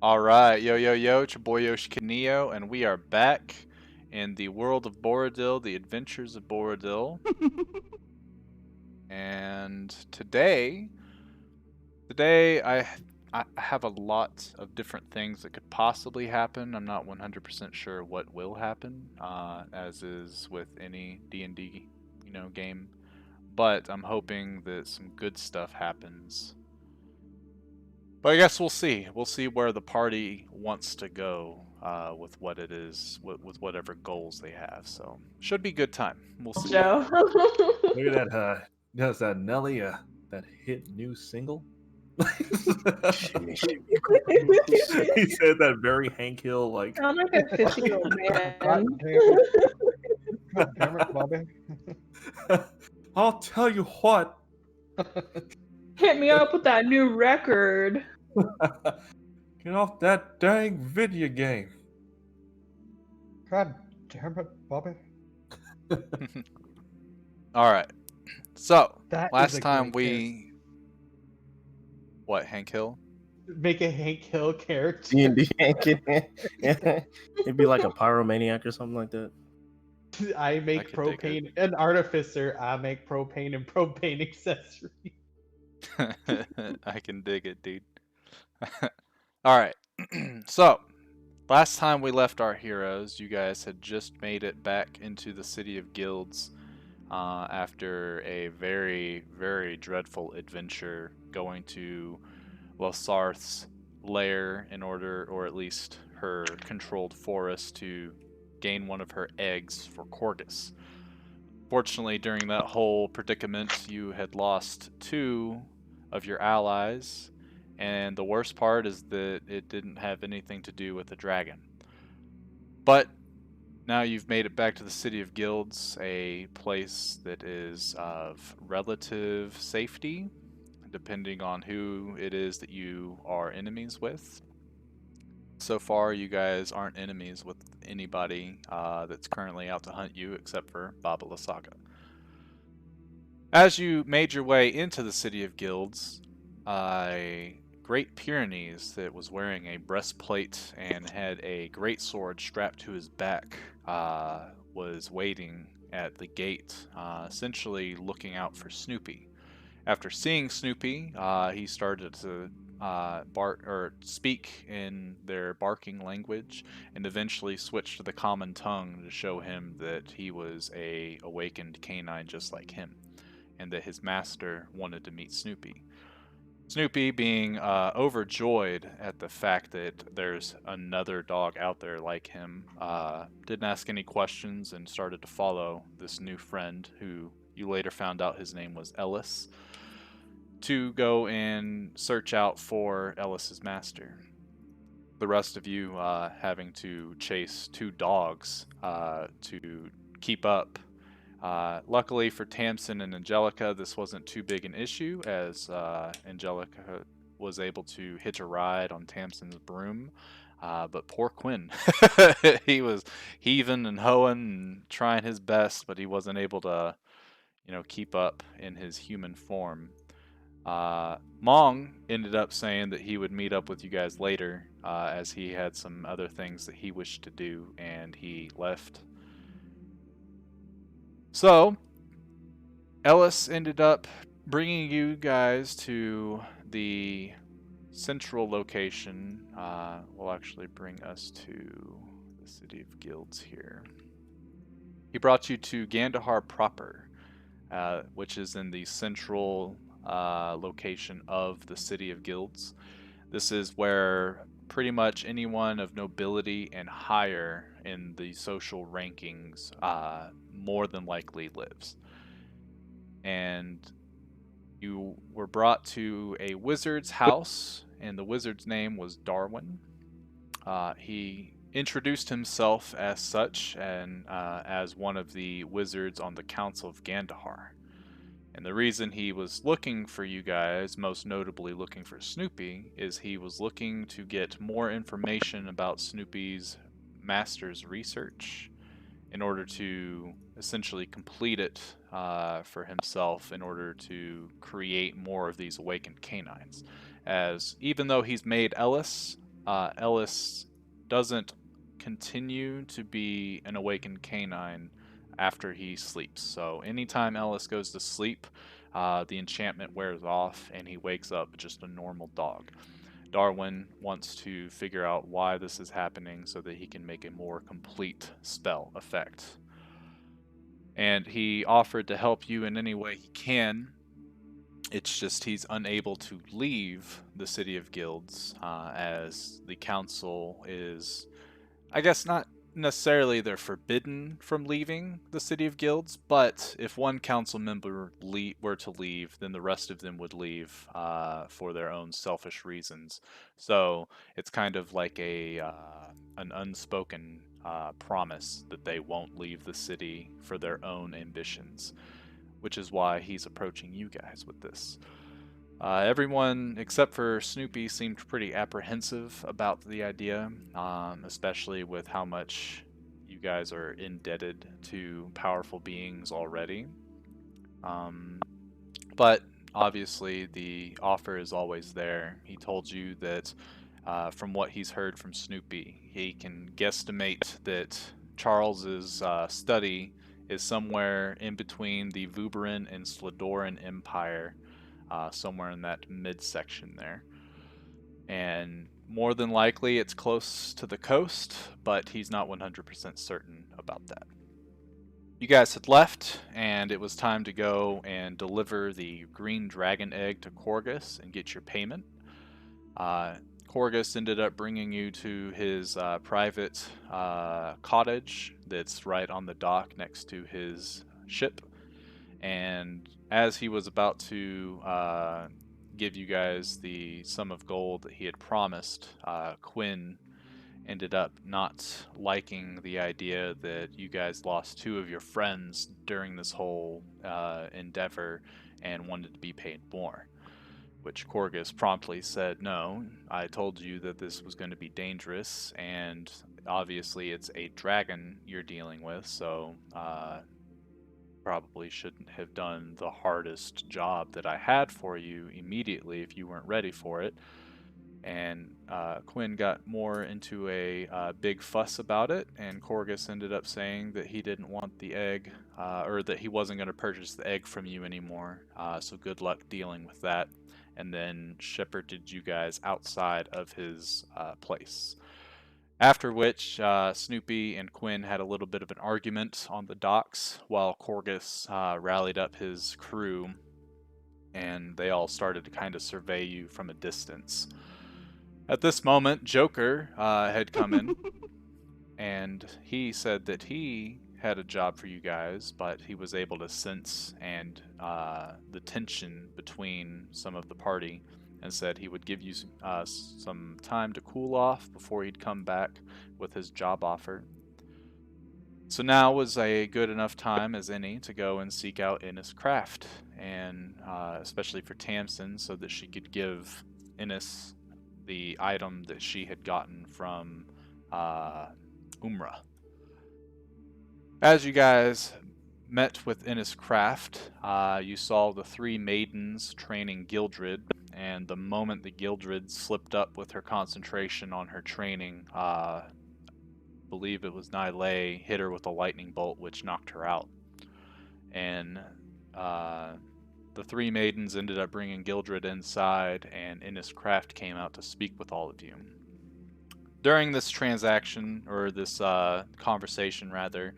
All right, yo, yo, yo, it's your boy Yoshikidneo, and we are back in the World of Boridil, the Adventures of Boridil. And today I have a lot of different things that could possibly happen. I'm not 100% sure what will happen, as is with any D&D, game. But I'm hoping that some good stuff happens. But I guess we'll see. We'll see where the party wants to go with what it is, with whatever goals they have. So should be good time. We'll see. Joe. Look at that. Does that Nelly that hit new single? He said that very Hank Hill like. Sound like a 50-year-old God man. damn it. God damn it, Bobby. I'll tell you what. Hit me up with that new record. Get off that dang video game. God damn it, Bobby. All right. So That is last a time great what, Hank Hill? Make a Hank Hill character. D&D it'd be like a pyromaniac or something like that. I make could dig propane. An artificer. I make propane and propane accessories. I can dig it, dude. All right. So last time we left our heroes, you guys had just made it back into the City of Guilds after a very, very dreadful adventure going to Losarth's lair in order, or at least her controlled forest, to gain one of her eggs for Corgus. Fortunately, during that whole predicament, you had lost 2 of your allies, and the worst part is that it didn't have anything to do with the dragon. But now you've made it back to the City of Guilds, a place that is of relative safety, depending on who it is that you are enemies with. So far, you guys aren't enemies with anybody that's currently out to hunt you, except for Baba Lasaka. As you made your way into the City of Guilds, a Great Pyrenees that was wearing a breastplate and had a great sword strapped to his back was waiting at the gate, essentially looking out for Snoopy. After seeing Snoopy, he started to bark or speak in their barking language, and eventually switched to the common tongue to show him that he was a awakened canine just like him, and that his master wanted to meet Snoopy. Snoopy, being overjoyed at the fact that there's another dog out there like him, didn't ask any questions and started to follow this new friend, who you later found out his name was Ellis, to go and search out for Ellis's master. The rest of you having to chase 2 dogs to keep up. Luckily for Tamsin and Angelica, this wasn't too big an issue, as Angelica was able to hitch a ride on Tamsin's broom. But poor Quinn, he was heaving and hoeing and trying his best, but he wasn't able to, keep up in his human form. Mong ended up saying that he would meet up with you guys later, as he had some other things that he wished to do, and he left. So, Ellis ended up bringing you guys to the central location. Will actually bring us to the City of Guilds here. He brought you to Gandahar proper, which is in the central location of the City of Guilds. This is where pretty much anyone of nobility and higher in the social rankings more than likely lives. And you were brought to a wizard's house, and the wizard's name was Darwin. He introduced himself as such, and as one of the wizards on the Council of Gandahar. And the reason he was looking for you guys, most notably looking for Snoopy, is he was looking to get more information about Snoopy's master's research in order to essentially complete it for himself, in order to create more of these awakened canines. As even though he's made Ellis Ellis doesn't continue to be an awakened canine after he sleeps. So anytime Ellis goes to sleep, the enchantment wears off and he wakes up just a normal dog. Darwin wants to figure out why this is happening so that he can make a more complete spell effect. And he offered to help you in any way he can. It's just he's unable to leave the City of Guilds, as the council is, I guess, not necessarily they're forbidden from leaving the City of Guilds, but if one council member were to leave, then the rest of them would leave for their own selfish reasons. So it's kind of like an unspoken promise that they won't leave the city for their own ambitions, which is why he's approaching you guys with this. Everyone except for Snoopy seemed pretty apprehensive about the idea, especially with how much you guys are indebted to powerful beings already. But obviously, the offer is always there. He told you that from what he's heard from Snoopy, he can guesstimate that Charles's study is somewhere in between the Vuberan and Sladoran Empire, somewhere in that midsection there. And more than likely it's close to the coast, but he's not 100% certain about that. You guys had left, and it was time to go and deliver the green dragon egg to Corgus and get your payment. Corgus ended up bringing you to his private cottage that's right on the dock next to his ship. And as he was about to give you guys the sum of gold that he had promised, Quinn ended up not liking the idea that you guys lost two of your friends during this whole endeavor and wanted to be paid more. Which Corgus promptly said, no, I told you that this was going to be dangerous, and obviously it's a dragon you're dealing with, so probably shouldn't have done the hardest job that I had for you immediately if you weren't ready for it. And Quinn got more into a big fuss about it, and Corgus ended up saying that he didn't want the egg, or that he wasn't going to purchase the egg from you anymore, so good luck dealing with that. And then shepherded you guys outside of his place. After which, Snoopy and Quinn had a little bit of an argument on the docks while Corgus rallied up his crew, and they all started to kind of survey you from a distance. At this moment, Joker had come in, and he said that he had a job for you guys, but he was able to sense and the tension between some of the party, and said he would give you some time to cool off before he'd come back with his job offer. So now was a good enough time as any to go and seek out Innis Craft, and especially for Tamsin, so that she could give Innis the item that she had gotten from Umra. As you guys met with Innis Craft, you saw the three maidens training Gildred, and the moment the Gildred slipped up with her concentration on her training, believe it was Nylay hit her with a lightning bolt, which knocked her out. And the three maidens ended up bringing Gildred inside, and Innis Craft came out to speak with all of you. During this transaction, or this conversation rather,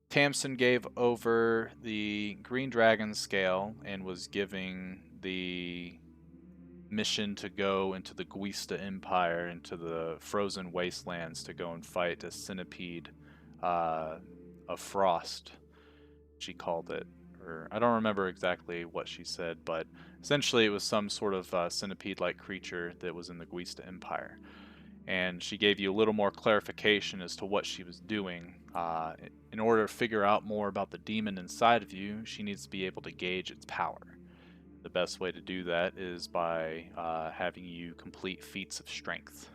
Tamsin gave over the Green Dragon scale and was giving the mission to go into the Guista Empire, into the frozen wastelands, to go and fight a centipede of frost, she called it. Or I don't remember exactly what she said, but essentially it was some sort of centipede-like creature that was in the Guista Empire. And she gave you a little more clarification as to what she was doing. In order to figure out more about the demon inside of you, she needs to be able to gauge its power. The best way to do that is by having you complete feats of strength,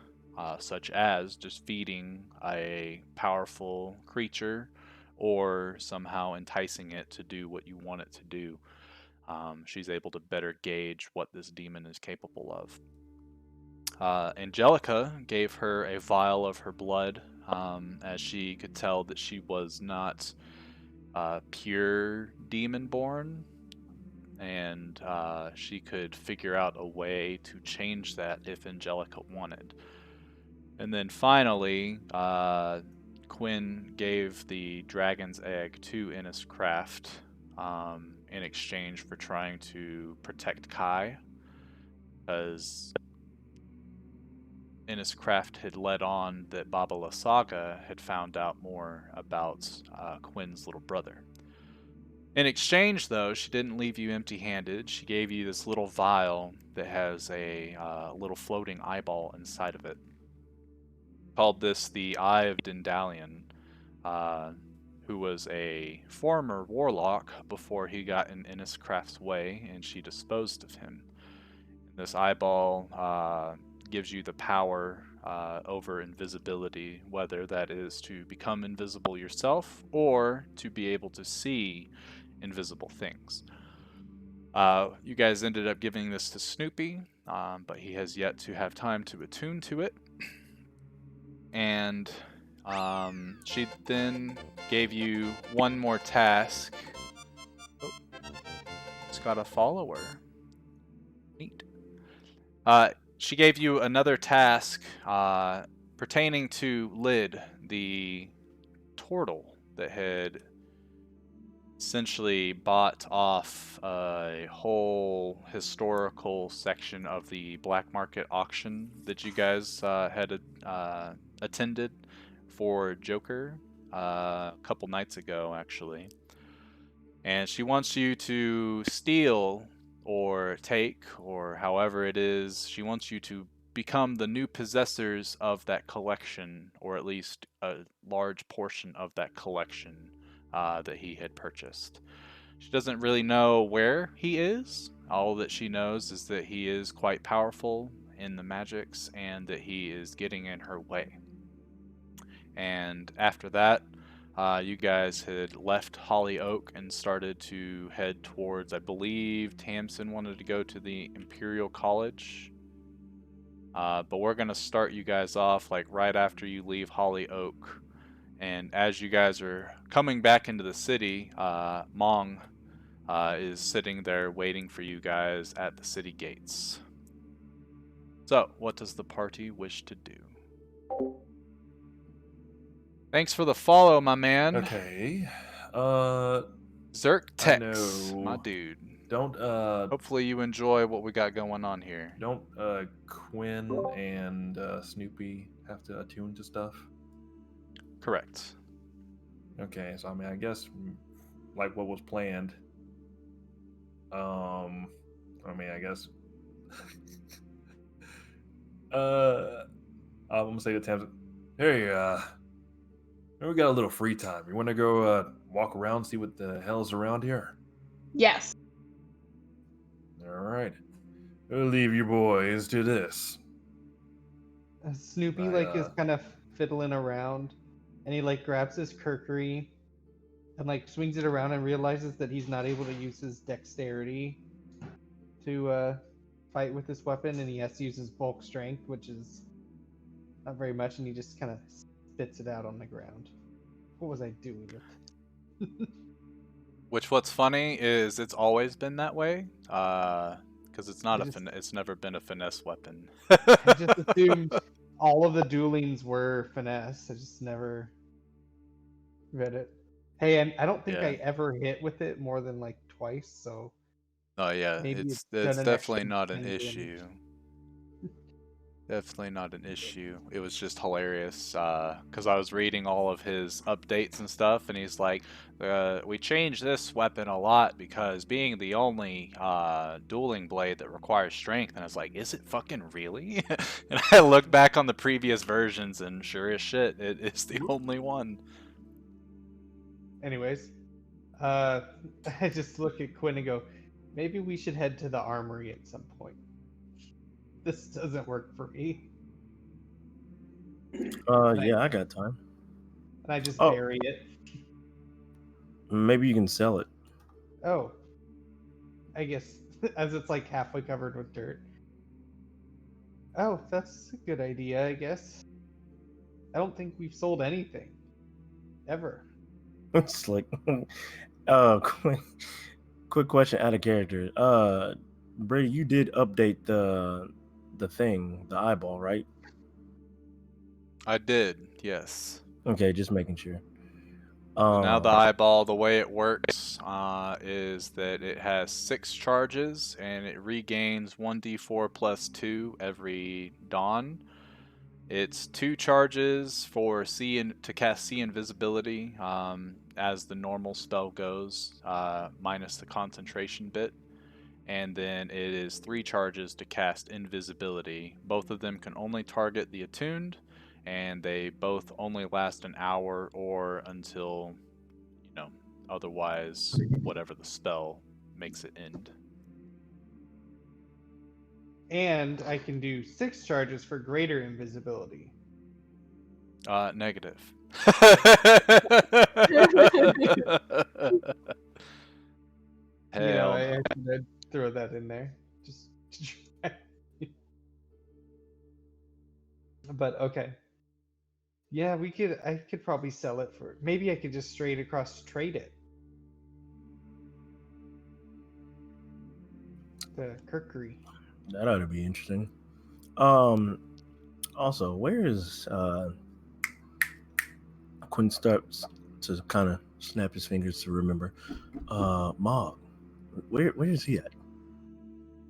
such as just feeding a powerful creature or somehow enticing it to do what you want it to do. She's able to better gauge what this demon is capable of. Angelica gave her a vial of her blood, as she could tell that she was not pure demon born, and she could figure out a way to change that if Angelica wanted. And then finally, Quinn gave the dragon's egg to Inniscraft in exchange for trying to protect Kai, because Inniscraft had let on that Baba Lysaga had found out more about Quinn's little brother. In exchange, though, she didn't leave you empty-handed. She gave you this little vial that has a little floating eyeball inside of it. Called this the Eye of Dindalion, who was a former warlock before he got in Inniscraft's way, and she disposed of him. And this eyeball gives you the power over invisibility, whether that is to become invisible yourself or to be able to see invisible things. You guys ended up giving this to Snoopy, but he has yet to have time to attune to it. And she then gave you one more task. Oh, it's got a follower. Neat. She gave you another task pertaining to Lid, the turtle that had essentially bought off a whole historical section of the black market auction that you guys had attended for Joker a couple nights ago, actually. And she wants you to steal or take, or however it is, she wants you to become the new possessors of that collection, or at least a large portion of that collection that he had purchased. She doesn't really know where he is. All that she knows is that he is quite powerful in the magics and that he is getting in her way. And after that, you guys had left Hollyoak and started to head towards, I believe Tamsin wanted to go to the Imperial College. But we're going to start you guys off like right after you leave Hollyoak. And as you guys are coming back into the city, Mong is sitting there waiting for you guys at the city gates. So, what does the party wish to do? Thanks for the follow, my man. Okay. Zerk I Tex, know. my dude. Don't Hopefully you enjoy what we got going on here. don't Quinn and Snoopy have to attune to stuff? Correct. Okay, so I mean, I guess like what was planned. I mean, I guess. I'm gonna say to Tamsin, "Hey, we got a little free time. You want to go walk around, see what the hell's around here?" Yes. All right. We'll leave you boys to this. Snoopy I, is kind of fiddling around, and he grabs his Kukri and swings it around and realizes that he's not able to use his dexterity to fight with this weapon, and he has to use his bulk strength, which is not very much, and he just kind of spits it out on the ground. What was I doing? Which, what's funny is it's always been that way, because it's not it's never been a finesse weapon. I just assumed all of the duelings were finesse. I just never read it. Hey, and I don't think Yeah. I ever hit with it more than twice, so Oh yeah, maybe it's done an definitely extra not an 10 damage. issue. Definitely not an issue. It was just hilarious because I was reading all of his updates and stuff, and he's like, "We changed this weapon a lot because being the only dueling blade that requires strength." And I was like, "Is it fucking really?" And I looked back on the previous versions, and sure as shit, it is the only one. Anyways, I just look at Quinn and go, maybe we should head to the armory at some point. This doesn't work for me. Yeah, I got time. And I just Oh. bury it. Maybe you can sell it. Oh. I guess, as it's halfway covered with dirt. Oh, that's a good idea, I guess. I don't think we've sold anything. Ever. It's like, quick question out of character. Brady, you did update the thing, the eyeball, right? I did, yes. Okay, just making sure. So now the Um, eyeball, the way it works is that it has 6 charges and it regains 1d4 plus 2 every dawn. It's 2 charges for to cast see invisibility, as the normal spell goes, minus the concentration bit. And then it is 3 charges to cast invisibility. Both of them can only target the attuned, and they both only last an hour or until, otherwise, whatever the spell makes it end. And I can do 6 charges for greater invisibility. Negative. Hell I no. had to throw that in there. Just But okay. Yeah, I could probably sell it for, maybe I could just straight across trade it. The Kirkery. that ought to be interesting. Also, where is Quinn starts to kind of snap his fingers to remember. Mog, where is he at?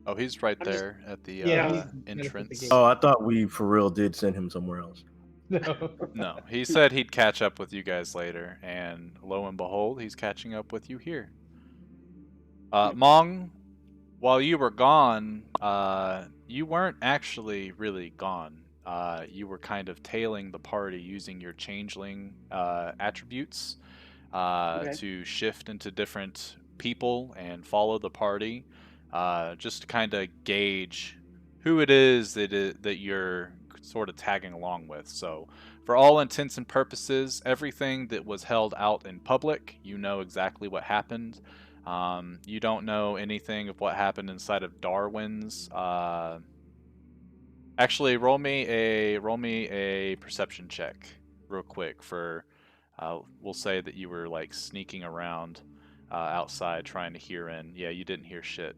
Oh, he's right I'm just- there at the Yeah, he's right at the entrance. gate. Oh, I thought we for real did send him somewhere else. No. No, he said he'd catch up with you guys later, and lo and behold, he's catching up with you here. Mong, while you were gone, you weren't actually really gone. You were kind of tailing the party using your changeling attributes Okay. to shift into different people and follow the party, just to kind of gauge who it is that you're sort of tagging along with. So, for all intents and purposes, everything that was held out in public, you know exactly what happened. You don't know anything of what happened inside of Darwin's. Actually, roll me a perception check, real quick. For we'll say that you were like sneaking around outside trying to hear in. Yeah, you didn't hear shit.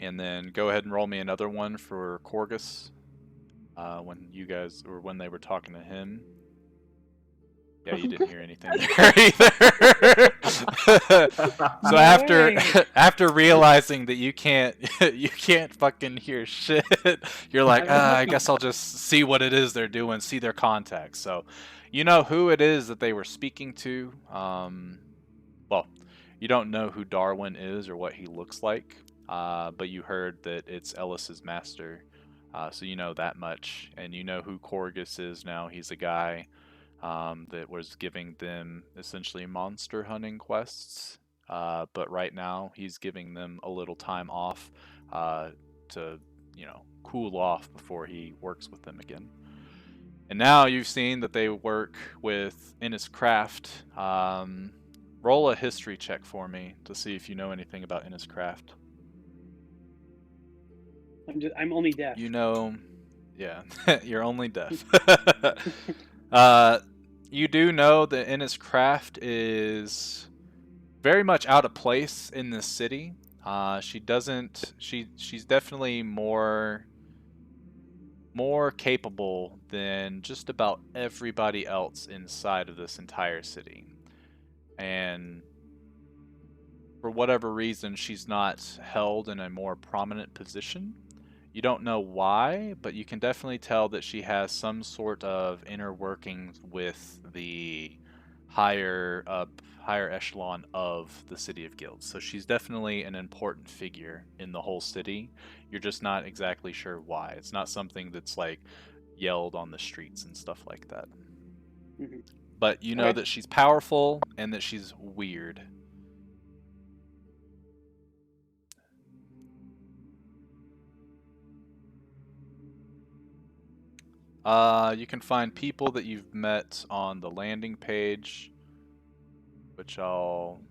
And then go ahead and roll me another one for Corgus. When they were talking to him. Yeah, you didn't hear anything there either. So No after way. after realizing that you can't fucking hear shit, you're like, I guess I'll just see what it is they're doing, see their contacts. So you know who it is that they were speaking to. Well, you don't know who Darwin is or what he looks like, but you heard that it's Ellis's master. So you know that much, and you know who Corgus is now. He's a guy that was giving them essentially monster hunting quests. But right now, he's giving them a little time off to, cool off before he works with them again. And now you've seen that they work with Innis Craft. Roll a history check for me to see if you know anything about Innis Craft. I'm only deaf. Yeah, you're only deaf. You do know that Innis Craft is very much out of place in this city. She's definitely more capable than just about everybody else inside of this entire city. And for whatever reason, she's not held in a more prominent position. You don't know why, but you can definitely tell that she has some sort of inner workings with the higher echelon of the City of Guilds. So she's definitely an important figure in the whole city. You're just not exactly sure why. It's not something that's like yelled on the streets and stuff like that. Mhm. But you know Okay. that she's powerful and that she's weird. You can find people that you've met on the landing page, which I'll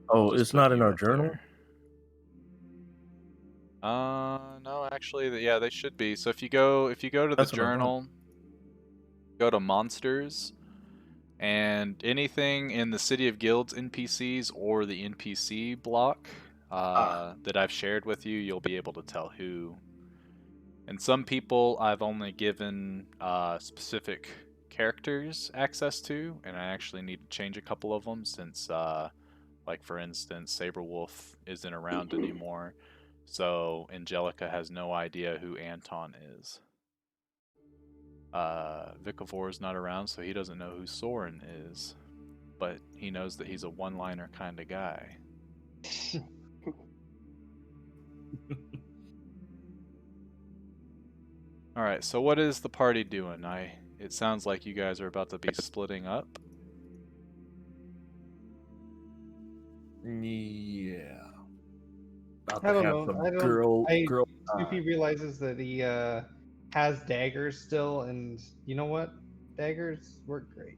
Oh, just it's put not in you our up journal. there. No, actually, yeah, they should be. So if you go to the That's what I thought. journal, go to monsters, and anything in the City of Guilds NPCs or the NPC block that I've shared with you, you'll be able to tell who. And some people I've only given specific characters access to, and I actually need to change a couple of them since, like for instance, Saberwolf isn't around anymore, so Angelica has no idea who Anton is. Vikavor's not around, so he doesn't know who Soren is, but he knows that he's a one-liner kind of guy. All right, so what is the party doing? It sounds like you guys are about to be splitting up. Yeah. About I to don't have know. some I don't. girl. Snoopy realizes that he has daggers still, and you know what? Daggers work great.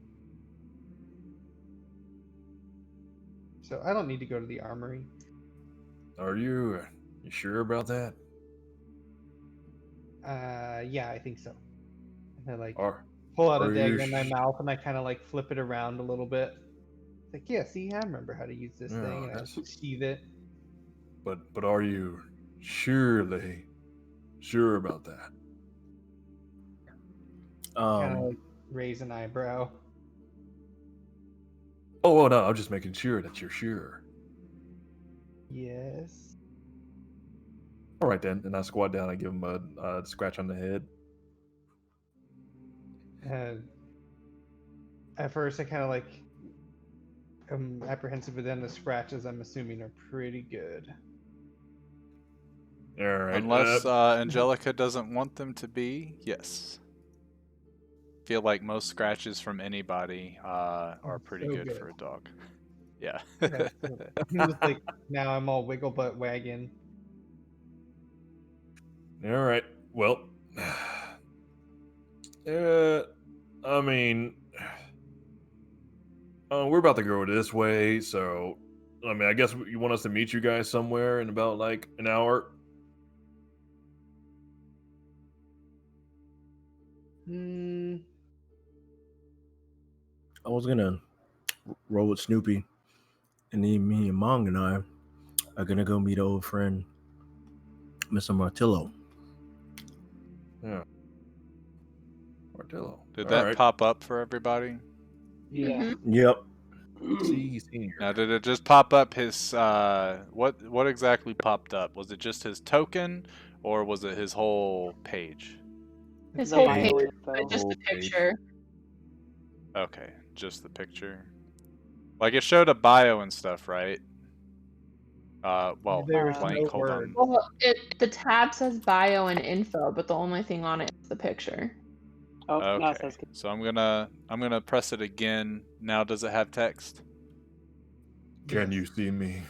So I don't need to go to the armory. Are you sure about that? Yeah, I think so. And I like Are pull out a are you dagger in my sh- mouth, and I kind of like flip it around a little bit. It's like, yeah, see, I remember how to use this No, thing, and I that's- sheathe it. but are you surely sure about that? Kind of like raise an eyebrow. Oh no, I'm just making sure that you're sure. Yes. All right then, and I squat down and give him a scratch on the head. And at first, I kind of like am apprehensive, but then the scratches, I'm assuming, are pretty good. All right. Unless Angelica doesn't want them to be, yes. Feel like most scratches from anybody are pretty So good good. for a dog. Yeah. Yeah, so I'm just like, now I'm all wiggle butt wagging. All right. Well, I mean, we're about to go this way, so I mean, I guess you want us to meet you guys somewhere in about like an hour. Hmm. I was gonna roll with Snoopy, and then me and Mong and I are gonna go meet old friend Mr. Martillo. Yeah. Martillo. Did All that right. pop up for everybody? Yeah. Yep. See, senior. Now, did it just pop up his what exactly popped up? Was it just his token, or was it his whole page? His The whole bio page, info. but just the Whole page. picture. Okay, just the picture. Like it showed a bio and stuff, right? Well, There's blank. no Hold word. on. Well, the tab says bio and info, but the only thing on it is the picture. Oh, now it Okay, says so I'm gonna press it again. Now, does it have text? Can Yes. you see me?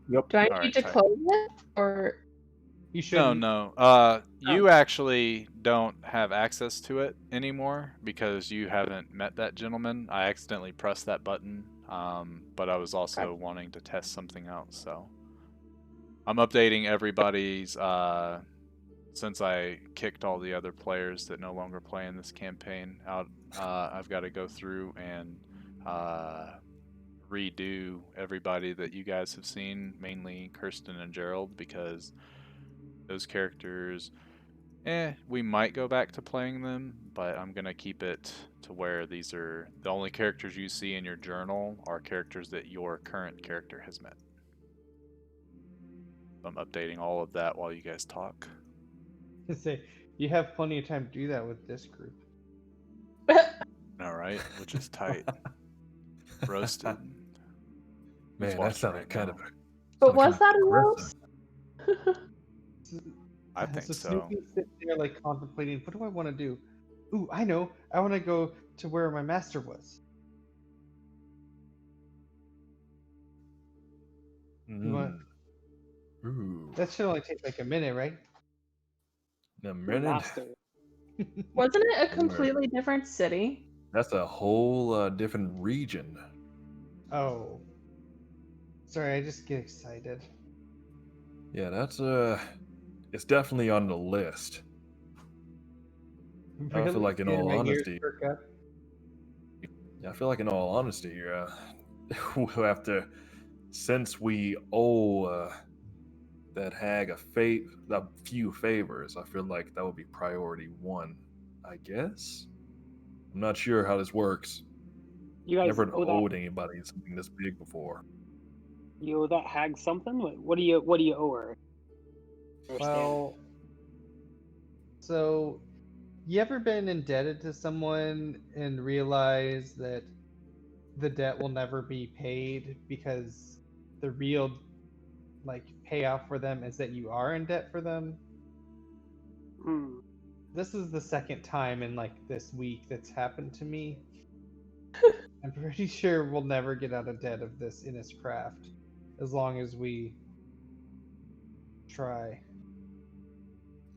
Yep. Do I All need right, to type. close it or? You No, shouldn't. no. You actually don't have access to it anymore because you haven't met that gentleman. I accidentally pressed that button, but I was also wanting to test something out, so I'm updating everybody's. Since I kicked all the other players that no longer play in this campaign out, I've got to go through and redo everybody that you guys have seen, mainly Kirsten and Gerald, because those characters, we might go back to playing them, but I'm gonna keep it to where these are the only characters you see in your journal are characters that your current character has met. I'm updating all of that while you guys talk. Say, you have plenty of time to do that with this group. All right, which is tight. Roasted. Who's Man, that watching sounded right kind now? of. But sounded was kinda that a aggressive. roast? I think so. Snoopy sits there like contemplating, what do I want to do? Ooh, I know. I want to go to where my master was. You want? Ooh, That should only take like a minute, right? a the minute. master. Wasn't it a completely different city? That's a whole different region. Oh. Sorry, I just get excited. Yeah, that's it's definitely on the list. I feel Really? like, in Did all my ears honesty, perk up? I feel like, in all honesty, we'll have to, since we owe that hag a few favors. I feel like that would be priority one. I guess. I'm not sure how this works. You guys Never owe that owed anybody something this big before. you owe that hag something? What do you owe her? Understand. Well, so you ever been indebted to someone and realize that the debt will never be paid because the real payoff for them is that you are in debt for them? Hmm. This is the second time in this week that's happened to me. I'm pretty sure we'll never get out of debt of this Inniscraft as long as we try.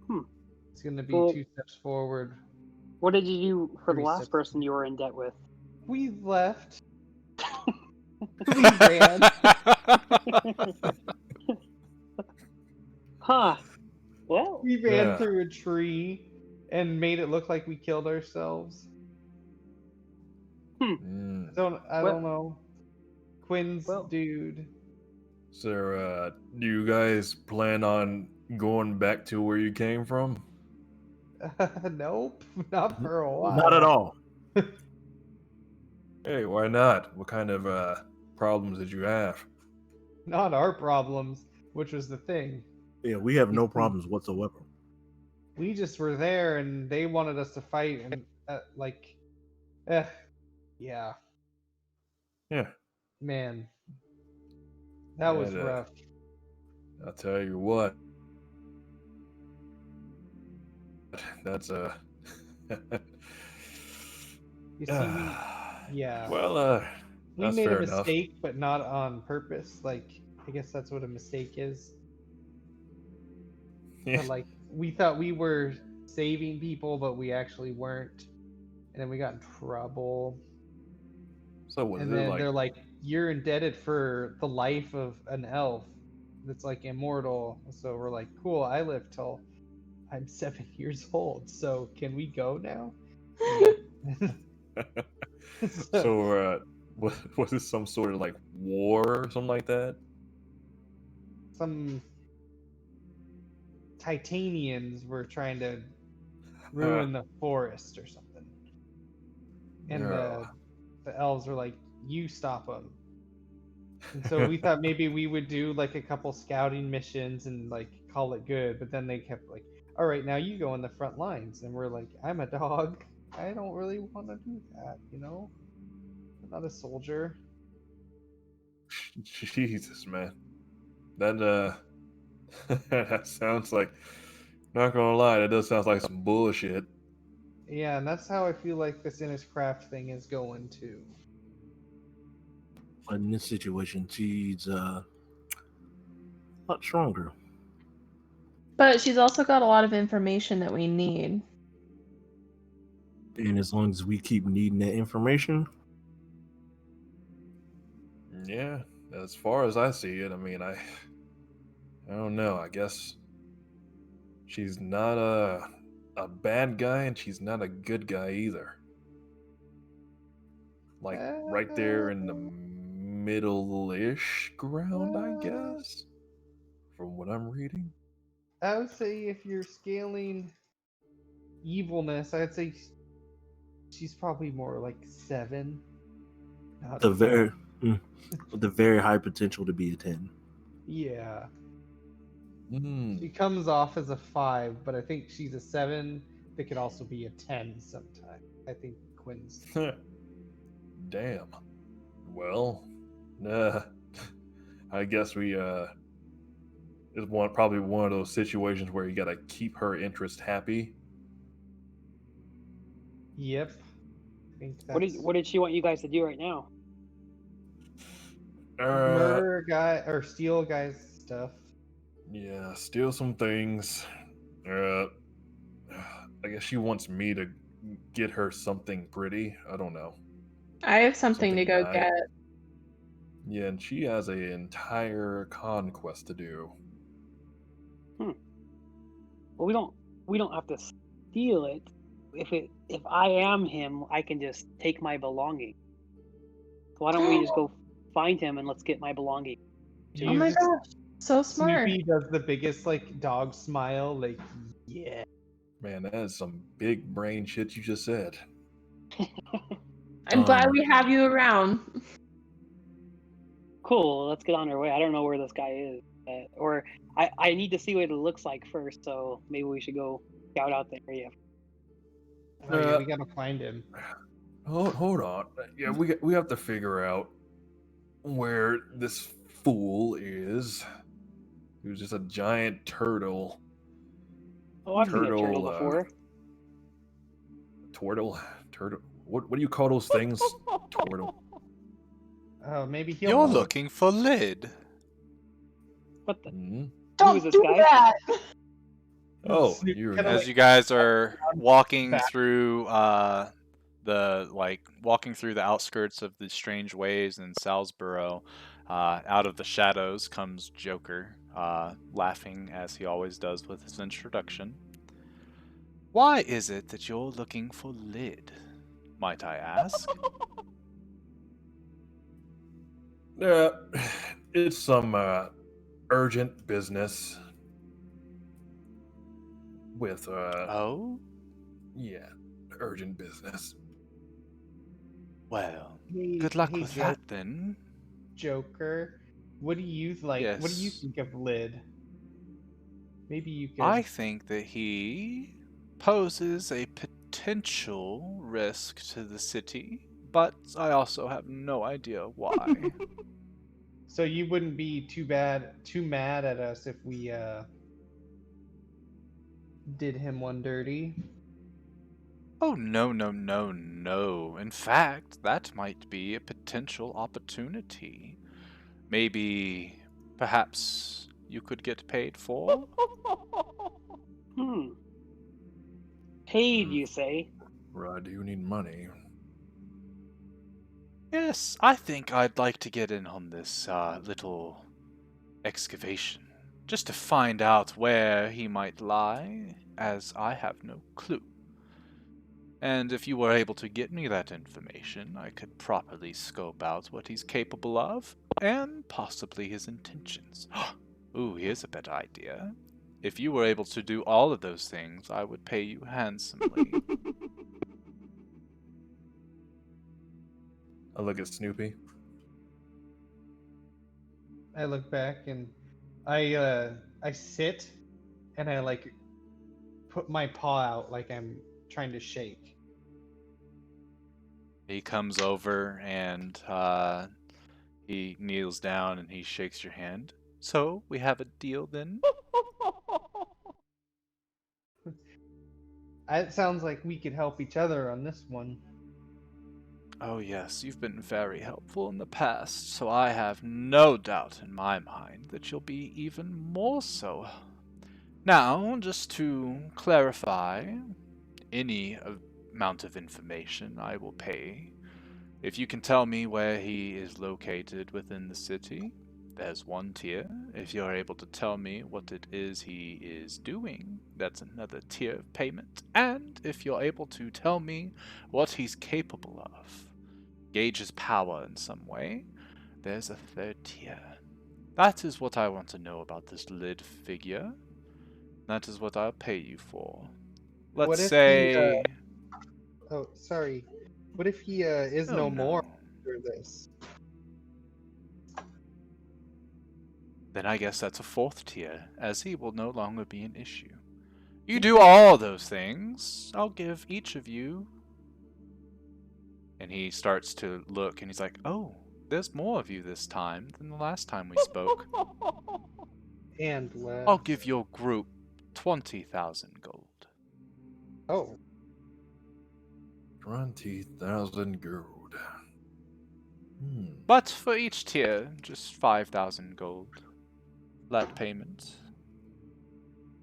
Hmm. It's going to be Well, 2 steps forward. What did you do for the 3 last steps. person you were in debt with? We left. We ran. Huh. Well, We ran Yeah. through a tree and made it look like we killed ourselves. Mm. I Well- don't know. Quinn's well- dude. So, do you guys plan on going back to where you came from? Nope, not for a while. Not at all. Hey, why not? What kind of problems did you have? Not our problems, which was the thing. Yeah, we have no problems whatsoever. We just were there and they wanted us to fight and yeah, Yeah, man. That was And, rough. I'll tell you what. That's You see, yeah. Well, We that's made fair a enough. mistake, but not on purpose. I guess that's what a mistake is. Yeah. But, we thought we were saving people, but we actually weren't. And then we got in trouble. So was And it then like? they're like, "You're indebted for the life of an elf that's immortal." So we're like, "Cool, I live till I'm 7 years old. So can we go now?" So, was this some sort of war or something like that? Some Titanians were trying to ruin the forest or something. And Yeah. the elves were like, "You stop them." And so we thought maybe we would do a couple scouting missions and call it good. But then they kept "All right, now you go in the front lines." And we're like, "I'm a dog. I don't really want to do that, I'm not a soldier." Jesus, man. That that sounds like, not gonna lie, that does sound like some bullshit. Yeah, and that's how I feel like this Inniscraft thing is going too. But in this situation, she's a lot stronger. But she's also got a lot of information that we need. And as long as we keep needing that information, Yeah, as far as I see it, I mean, I don't know. I guess she's not a bad guy, and she's not a good guy either. Right there in the middle-ish ground, I guess, from what I'm reading. I would say if you're scaling evilness, I'd say she's probably more 7. Not the very, 10. the very high potential to be a 10. Yeah. Hmm. She comes off as a 5, but I think she's a 7 that could also be a 10 sometime. I think Quinn's. Damn. Well, I guess we is probably one of those situations where you gotta keep her interest happy. Yep. I think what that's did she want you guys to do right now? murder a guy or steal a guy's stuff. Yeah, steal some things. I guess she wants me to get her something pretty. I don't know. I have something to go nice. get. Yeah, and she has an entire conquest to do. Well, we don't have to steal it. If I am him, I can just take my belongings. So why don't we just go find him and let's get my belongings? Oh my You gosh, so smart. Snoopy does the biggest like dog smile, like yeah. Man, that is some big brain shit you just said. I'm glad Um, we have you around. Cool, let's get on our way. I don't know where this guy is, or I need to see what it looks like first. So maybe we should go scout out the area. Oh yeah, we gotta find him. Hold on. Yeah, we have to figure out where this fool is. He was just a giant turtle. Oh, I've seen a turtle Turtle, before. turtle. What do you call those things? Turtle. Oh, maybe he'll You're know. looking for Lid. What the? Hmm? Who is this guy? that. Oh, Snoopy you're kinda, As like, you guys are walking back. through walking through the outskirts of the strange ways in Salisbury, out of the shadows comes Joker, laughing as he always does with his introduction. Why is it that you're looking for Lid, might I ask? it's some urgent business with Oh? yeah, urgent business. Well, Hey, good luck hey, with that then. Joker. What do you like? What do you Yes. think of Lid? Maybe you could. I think that he poses a potential risk to the city, but I also have no idea why. So you wouldn't be too mad at us if we did him one dirty. Oh, no, no, no, no. In fact, that might be a potential opportunity. Maybe, perhaps you could get paid for? Hmm. Paid, you say? Right, do you need money? Yes, I think I'd like to get in on this little excavation, just to find out where he might lie, as I have no clue. And if you were able to get me that information, I could properly scope out what he's capable of, and possibly his intentions. Ooh, here's a better idea. If you were able to do all of those things, I would pay you handsomely. I look at Snoopy. I look back and I sit and I like put my paw out like I'm trying to shake. He comes over and he kneels down and he shakes your hand. So, we have a deal then? It sounds like we could help each other on this one. Oh, yes, you've been very helpful in the past, so I have no doubt in my mind that you'll be even more so. Now, just to clarify, any amount of information I will pay. If you can tell me where he is located within the city, there's one tier. If you're able to tell me what it is he is doing, that's another tier of payment. And if you're able to tell me what he's capable of, gauge his power in some way, there's a third tier. That is what I want to know about this Lid figure. That is what I'll pay you for. Let's What if say... oh, sorry. What if he is Oh, no more no. after this? Then I guess that's a fourth tier, as he will no longer be an issue. You do all those things, I'll give each of you... And he starts to look, and he's like, oh, there's more of you this time than the last time we spoke. And left. I'll give your group 20,000 gold. Oh, 20,000 gold. But for each tier, just 5,000 gold. Flat payment.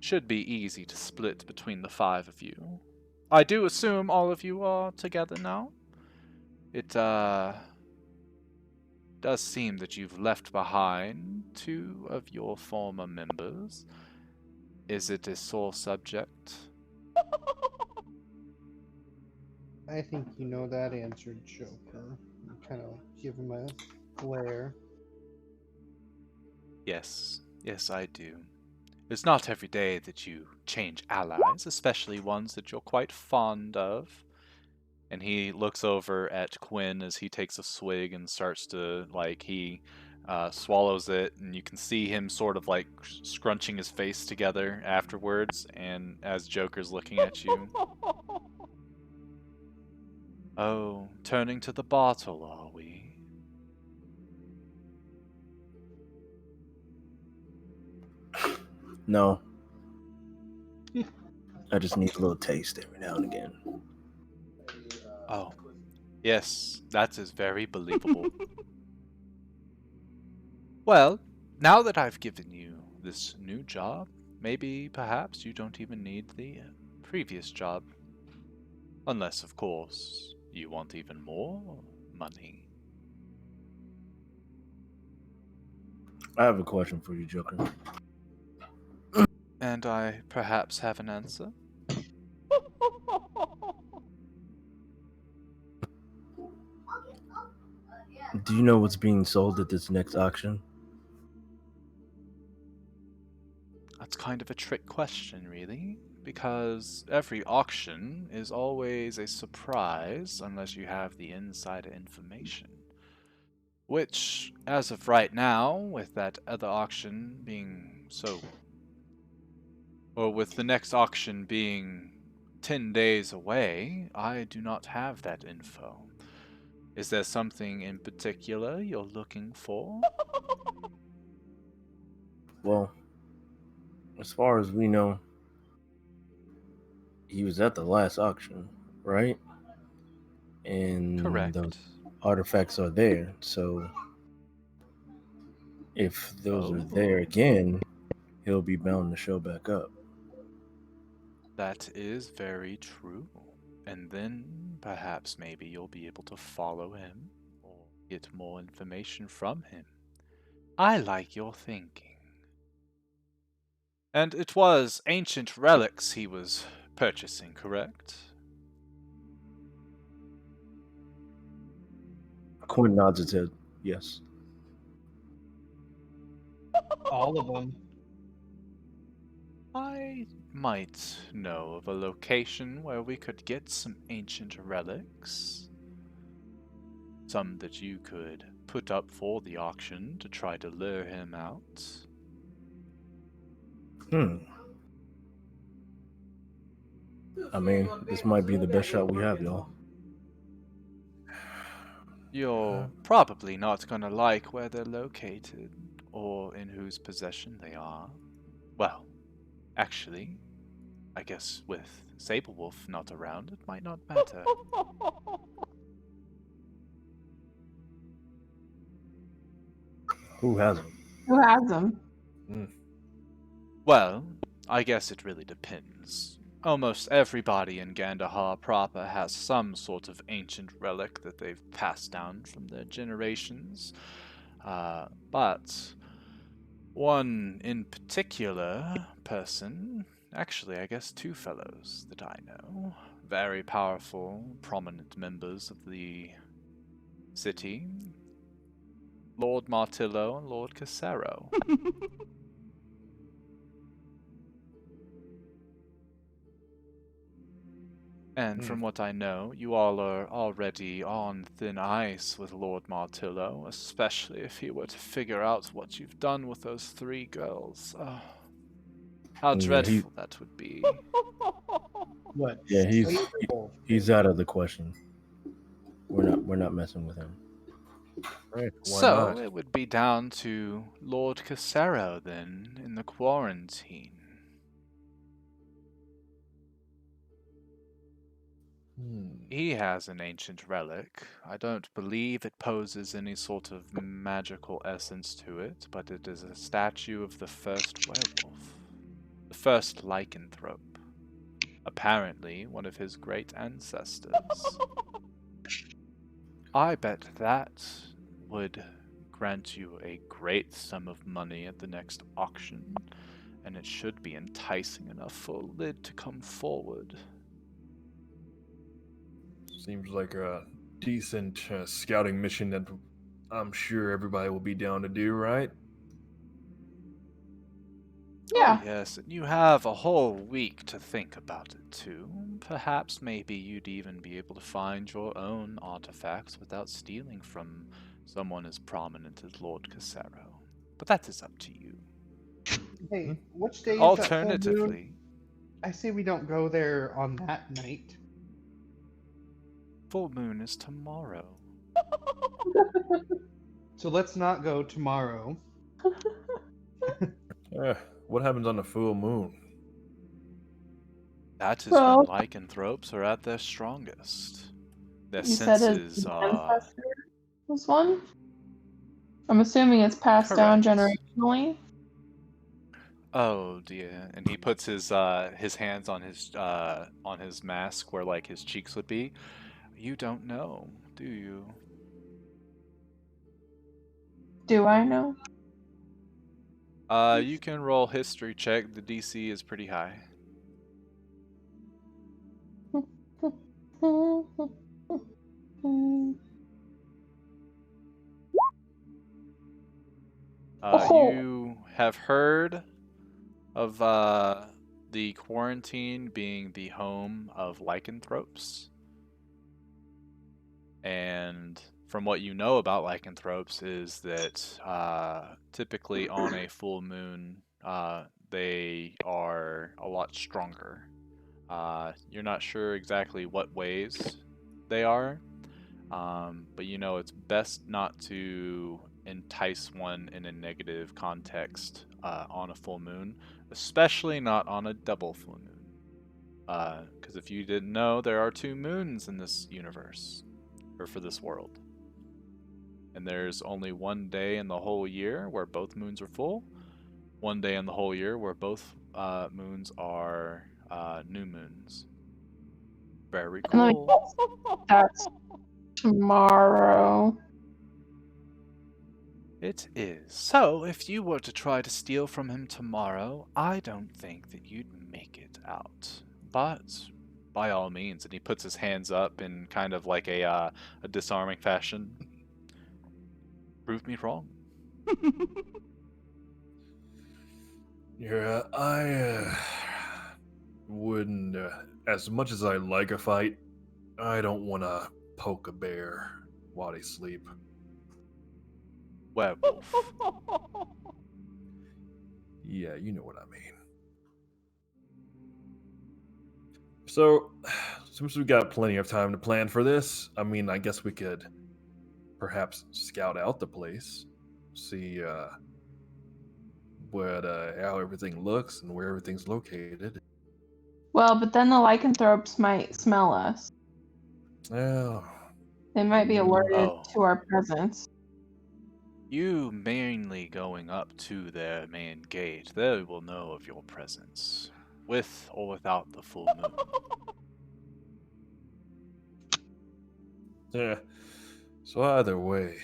Should be easy to split between the 5 of you. I do assume all of you are together now. It, does seem that you've left behind 2 of your former members. Is it a sore subject? I think you know that answer, Joker. Kind of give him a glare. Yes, yes, I do. It's not every day that you change allies, especially ones that you're quite fond of. And he looks over at Quinn as he takes a swig and starts to, like, he swallows it, and you can see him sort of like scrunching his face together afterwards, and as Joker's looking at you. Oh, turning to the bottle, are we? No. I just need a little taste every now and again. Oh, yes, that is very believable. Well, now that I've given you this new job, maybe perhaps you don't even need the previous job. Unless, of course, you want even more money. I have a question for you, Joker. And I perhaps have an answer? Do you know what's being sold at this next auction? That's kind of a trick question, really, because every auction is always a surprise unless you have the insider information. Which, as of right now, with that other auction being so. Or with the next auction being 10 days away, I do not have that info. Is there something in particular you're looking for? Well, as far as we know, he was at the last auction, right? And the Correct. artifacts are there. So if those are there Oh. again, he'll be bound to show back up. That is very true. And then perhaps maybe you'll be able to follow him or get more information from him. I like your thinking. And it was ancient relics he was purchasing, correct? Quinn nods his head. Yes. All of them. I might know of a location where we could get some ancient relics. Some that you could put up for the auction to try to lure him out. I mean, this might be the best shot we have, y'all. You're probably not gonna like where they're located, or in whose possession they are. Well, actually, I guess with Sablewolf not around, it might not matter. Who has them? Who has them? Well, I guess it really depends. Almost everybody in Gandahar proper has some sort of ancient relic that they've passed down from their generations. But one in particular person, actually, I guess two fellows that I know, very powerful, prominent members of the city, Lord Martillo and Lord Casero. And from what I know, you all are already on thin ice with Lord Martillo, especially if he were to figure out what you've done with those 3 girls. Oh, how Yeah, dreadful that would be. What? Yeah, Saberwolf. he's out of the question. We're not messing with him. Right? Why So, not? it would be down to Lord Casero then, in the quarantine. He has an ancient relic. I don't believe it poses any sort of magical essence to it, but it is a statue of the first werewolf. The first lycanthrope. Apparently, one of his great ancestors. I bet that would grant you a great sum of money at the next auction, and it should be enticing enough for Lid to come forward. Seems like a decent scouting mission that I'm sure everybody will be down to do, right? Yeah. Oh, yes, and you have a whole week to think about it, too. Perhaps maybe you'd even be able to find your own artifacts without stealing from someone as prominent as Lord Casero. But that is up to you. Hey, which day is that full moon? Alternatively, I say we don't go there on that night. full moon is tomorrow. So let's not go tomorrow. What happens on the full moon? That is Well- when lycanthropes are at their strongest. Their You said senses his are... ancestor was one? I'm assuming it's passed down Correct. generationally. Oh dear! And he puts his hands on his mask where like his cheeks would be. You don't know, do you? Do I know? You can roll history check. The DC is pretty high. Oh. You have heard of the quarantine being the home of lycanthropes. And from what you know about lycanthropes is that typically on a full moon, they are a lot stronger. You're not sure exactly what ways they are, but you know it's best not to entice one in a negative context on a full moon, especially not on a double full moon. Because if you didn't know, there are 2 moons in this universe, or for this world. And there's only 1 day in the whole year where both moons are full, 1 day in the whole year where both moons are new moons. Very And let me cool. That's tomorrow. It is. So, if you were to try to steal from him tomorrow, I don't think that you'd make it out. But, by all means, and he puts his hands up in kind of like a disarming fashion. Prove me wrong. Yeah, I wouldn't. As much as I like a fight, I don't want to poke a bear while they sleep. Werewolf. Yeah, you know what I mean. So, since we've got plenty of time to plan for this, I mean, I guess we could perhaps scout out the place, see how everything looks and where everything's located. Well, but then the lycanthropes might smell us. Oh, They might be alerted Oh. to our presence. You mainly going up to their main gate, they will know of your presence, with or without the full moon. yeah. So either way,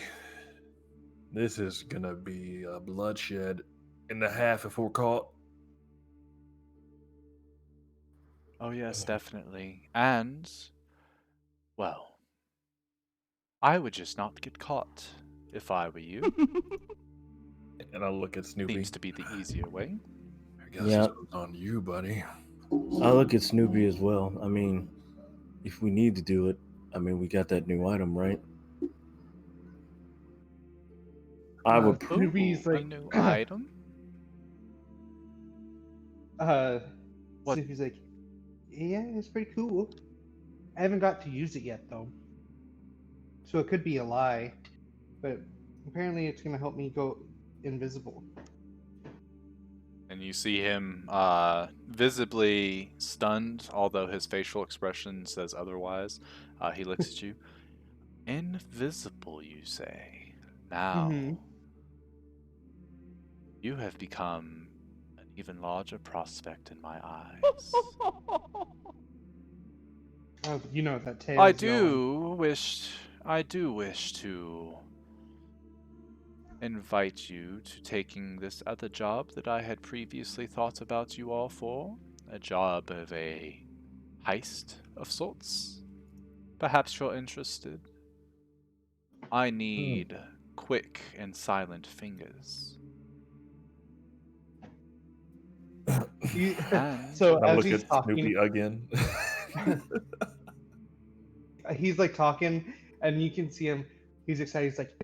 this is gonna be a bloodshed and a half if we're caught. Oh yes, definitely. And, well, I would just not get caught if I were you. And I'll look at Snoopy. Seems to be the easier way. I guess Yeah. it's on you, buddy. I look at Snoopy as well. I mean, if we need to do it, I mean, we got that new item, right? I would. Snoopy's Ooh, a like, new item? What? Snoopy's like, yeah, it's pretty cool. I haven't got to use it yet though, so it could be a lie, but apparently it's gonna help me go invisible. And you see him visibly stunned, although his facial expression says otherwise. He looks at you. Invisible, you say? Now, Mhm. you have become an even larger prospect in my eyes. Oh, you know that tail. I do wish to invite you to taking this other job that I had previously thought about you all for. A job of a heist of sorts. Perhaps you're interested. I need quick and silent fingers. And So I as look he's at talking, Snoopy again. he's like talking, and you can see him. He's excited. He's like,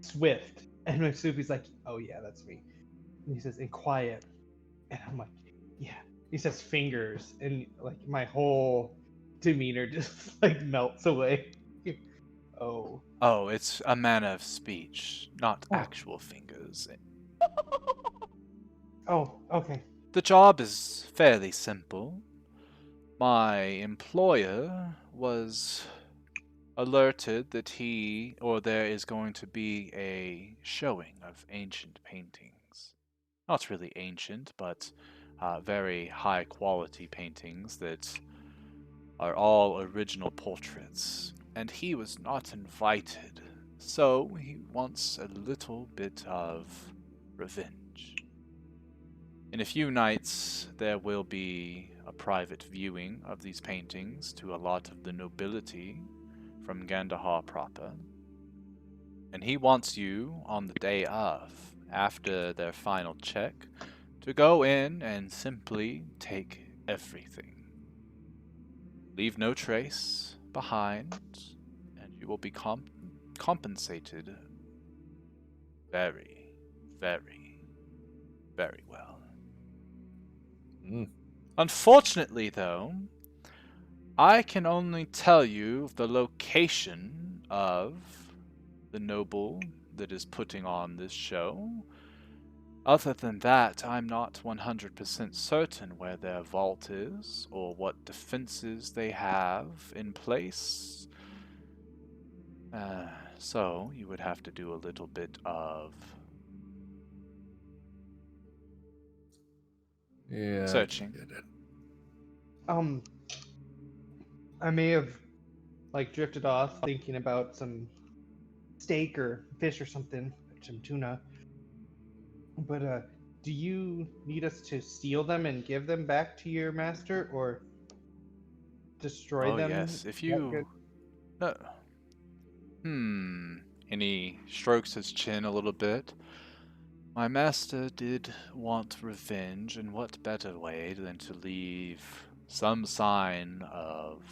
"Swift," and when Snoopy's like, "Oh yeah, that's me." And he says, "And quiet," and I'm like, "Yeah." He says, "Fingers," and like my whole demeanor just like melts away. Oh. oh, it's a manner of speech, not Oh. actual fingers. Oh. Okay. The job is fairly simple. My employer was alerted that there is going to be a showing of ancient paintings. Not really ancient, but very high quality paintings that are all original portraits. And he was not invited, so he wants a little bit of revenge. In a few nights, there will be a private viewing of these paintings to a lot of the nobility from Gandahar proper. And he wants you on the day of, after their final check, to go in and simply take everything. Leave no trace behind, and you will be compensated very, very, very well. Unfortunately, though, I can only tell you the location of the noble that is putting on this show. Other than that, I'm not 100% certain where their vault is or what defenses they have in place. So you would have to do a little bit of searching. Get it. I may have like drifted off thinking about some steak or fish or something, some tuna. But do you need us to steal them and give them back to your master, or destroy Oh them? yes, if That you good? no. And he strokes his chin a little bit. My master did want revenge, and what better way than to leave some sign of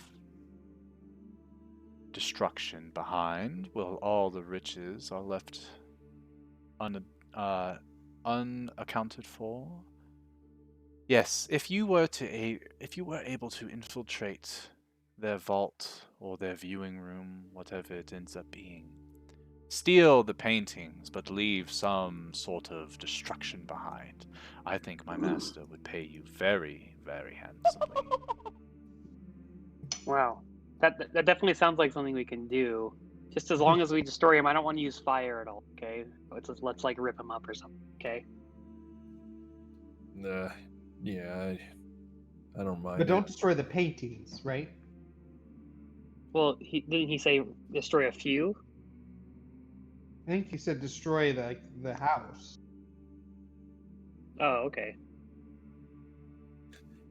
destruction behind, while all the riches are left unaccounted for? Yes, if you were able to infiltrate their vault or their viewing room, whatever it ends up being, steal the paintings, but leave some sort of destruction behind, I think my master would pay you very, very handsomely. Wow, that definitely sounds like something we can do. Just as long as we destroy him, I don't want to use fire at all. Okay, let's like rip him up or something. Okay. Yeah, I don't mind. But don't it. destroy the paintings, right? Well, didn't he say destroy a few? I think you said destroy the house. Oh, okay.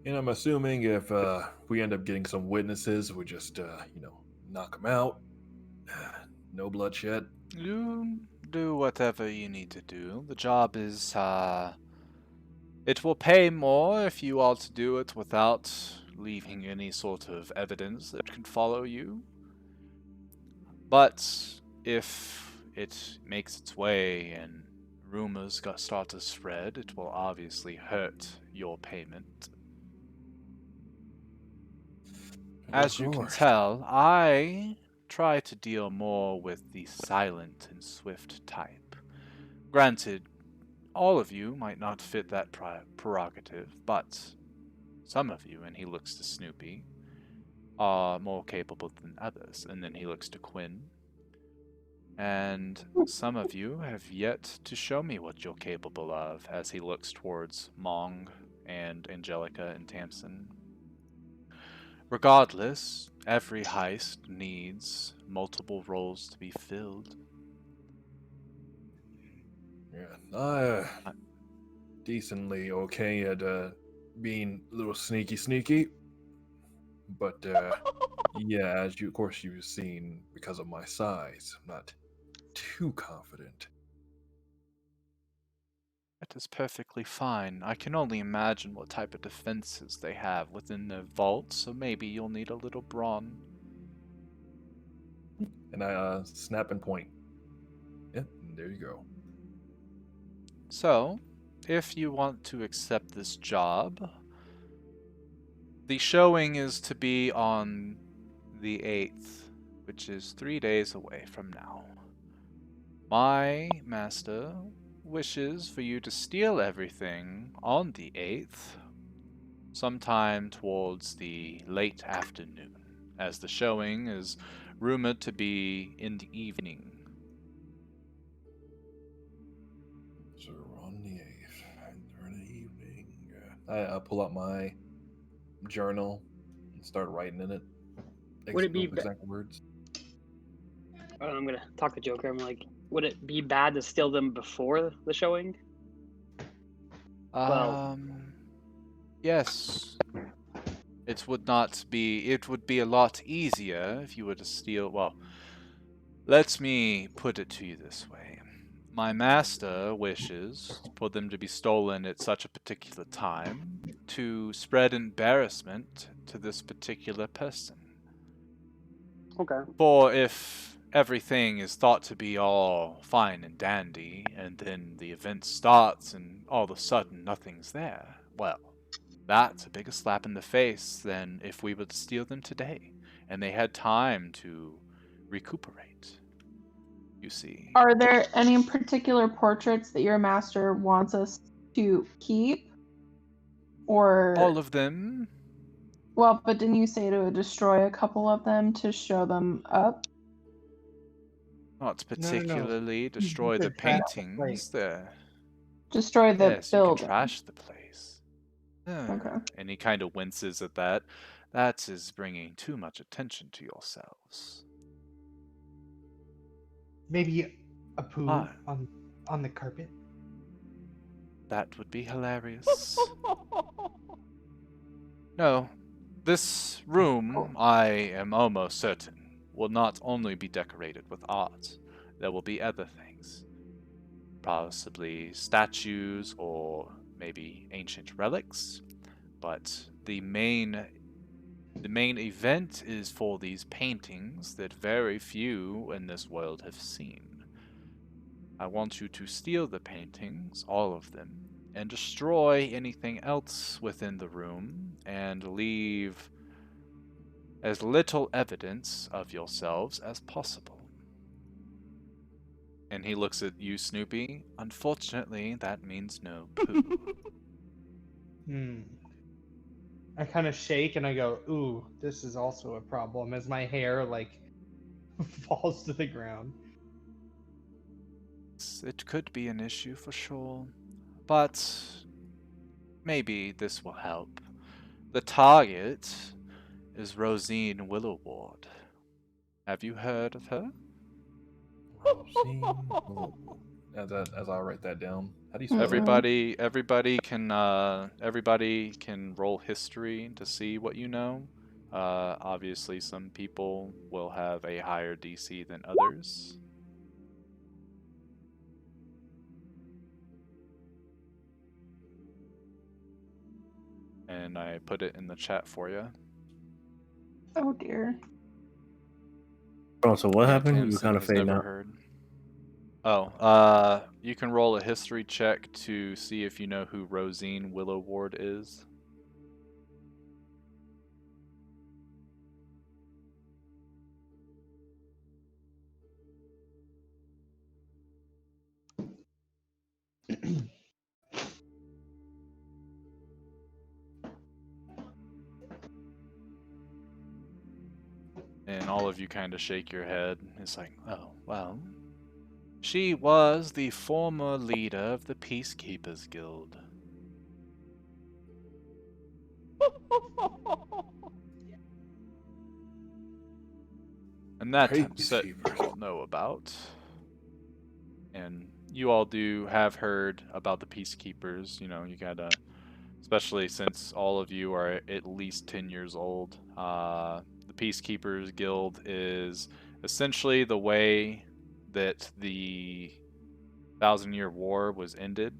And I'm assuming if we end up getting some witnesses, we just knock them out. No bloodshed. You do whatever you need to do. The job is, it will pay more if you are to do it without leaving any sort of evidence that can follow you. But if it makes its way and rumors start to spread, it will obviously hurt your payment. As you can tell, I try to deal more with the silent and swift type. Granted, all of you might not fit that prerogative, but some of you, and he looks to Snoopy, are more capable than others, and then he looks to Quinn. And some of you have yet to show me what you're capable of, as he looks towards Mong and Angelica and Tamsin. Regardless, every heist needs multiple roles to be filled. Yeah, decently okay at being a little sneaky, but yeah, as you, of course, you've seen, because of my size, I'm not too confident. That is perfectly fine. I can only imagine what type of defenses they have within their vault, so maybe you'll need a little brawn. And I snap and point. Yeah, and there you go. So, if you want to accept this job, the showing is to be on the 8th, which is 3 days away from now. My master wishes for you to steal everything on the 8th, sometime towards the late afternoon, as the showing is rumored to be in the evening. So we're on the 8th, during the evening. I pull out my journal and start writing in it. Would it be Exact words. I'm gonna talk to Joker. I'm like, would it be bad to steal them before the showing? Well- Yes. It would not be. It would be a lot easier if you were to steal. Well, let me put it to you this way. My master wishes for them to be stolen at such a particular time to spread embarrassment to this particular person. Okay. For if everything is thought to be all fine and dandy, and then the event starts and all of a sudden nothing's there, well, that's a bigger slap in the face than if we were to steal them today, and they had time to recuperate. You see. Are there any particular portraits that your master wants us to keep? Or All of them. well, but didn't you say to destroy a couple of them to show them up? Not No. particularly You destroy the said trash the paintings. place. There. Destroy the Yes, you can building. trash the place. Okay. And he kind of winces at that. That is bringing too much attention to yourselves. Maybe a poo Ah. on the carpet. That would be hilarious. No, this room, I am almost certain, will not only be decorated with art. There will be other things. Possibly statues or maybe ancient relics. But the main event is for these paintings that very few in this world have seen. I want you to steal the paintings, all of them, and destroy anything else within the room and leave as little evidence of yourselves as possible. And he looks at you, Snoopy. Unfortunately, that means no poo. I kind of shake and I go, "Ooh, this is also a problem." As my hair like falls to the ground. It could be an issue for sure, but maybe this will help. The target is Rosine Willowward. Have you heard of her? As I write that down, how do you spell Everybody can roll history to see what you know. Obviously, some people will have a higher DC than others. And I put it in the chat for you. Oh dear. Oh, so what happened? You Tamsin kind of has fading never out. heard. Oh, you can roll a history check to see if you know who Rosine Willowward is. And all of you kind of shake your head. It's like, oh, well. She was the former leader of the Peacekeepers Guild. And that I'm certain you will know about. And you all do have heard about the peacekeepers. You know, you gotta, especially since all of you are at least 10 years old. The Peacekeepers Guild is essentially the way that the Thousand Year War was ended,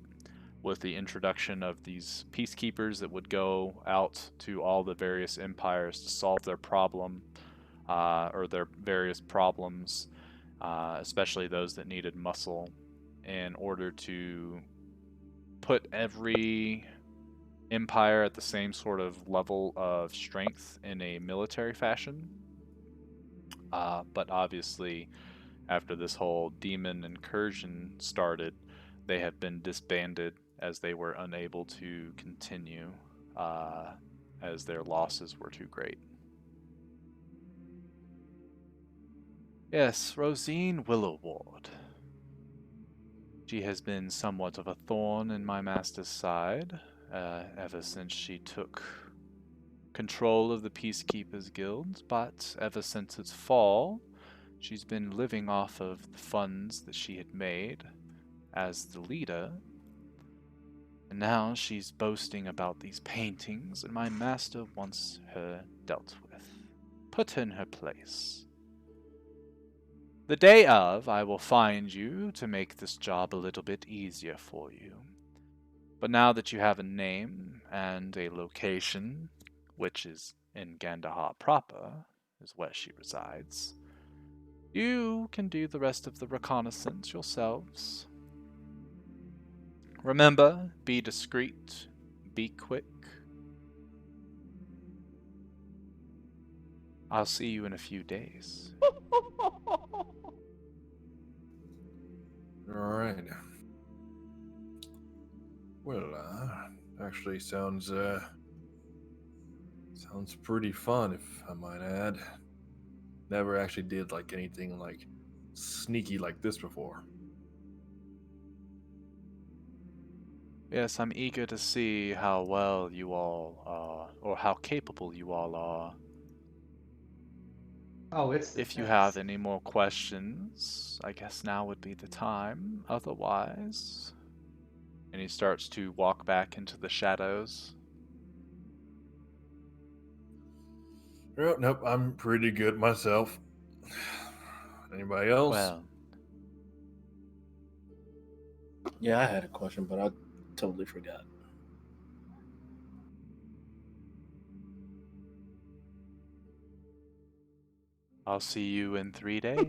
with the introduction of these peacekeepers that would go out to all the various empires to solve their problem, or their various problems, especially those that needed muscle, in order to put every empire at the same sort of level of strength in a military fashion. But obviously, after this whole demon incursion started, they have been disbanded as they were unable to continue, as their losses were too great. Yes, Rosine Willowward. She has been somewhat of a thorn in my master's side, ever since she took control of the Peacekeepers Guild, but ever since its fall, she's been living off of the funds that she had made as the leader, and now she's boasting about these paintings, and my master wants her dealt with. Put her in her place. The day of, I will find you to make this job a little bit easier for you. But now that you have a name and a location, which is in Gandahar proper, is where she resides, you can do the rest of the reconnaissance yourselves. Remember, be discreet, be quick. I'll see you in a few days. All right. Well, actually sounds pretty fun, if I might add. Never actually did like anything like sneaky like this before. Yes, I'm eager to see how well you all are, or how capable you all are. Oh, it's the If you have best. any more questions, I guess now would be the time. Otherwise... And he starts to walk back into the shadows. Nope, I'm pretty good myself. Anybody else? Well, Yeah, I had a question, but I totally forgot. I'll see you in 3 days.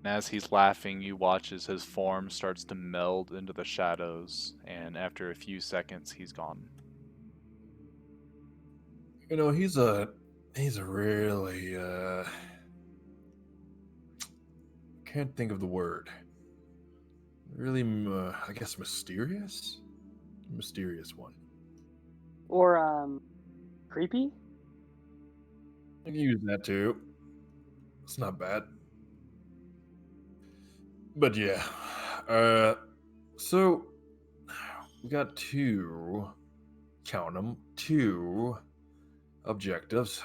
And as he's laughing, you watch as his form starts to meld into the shadows, and after a few seconds, he's gone. You know, he's a really can't think of the word. Really, I guess mysterious one. Or creepy? I can use that too. It's not bad. But yeah, so we got count them, two objectives.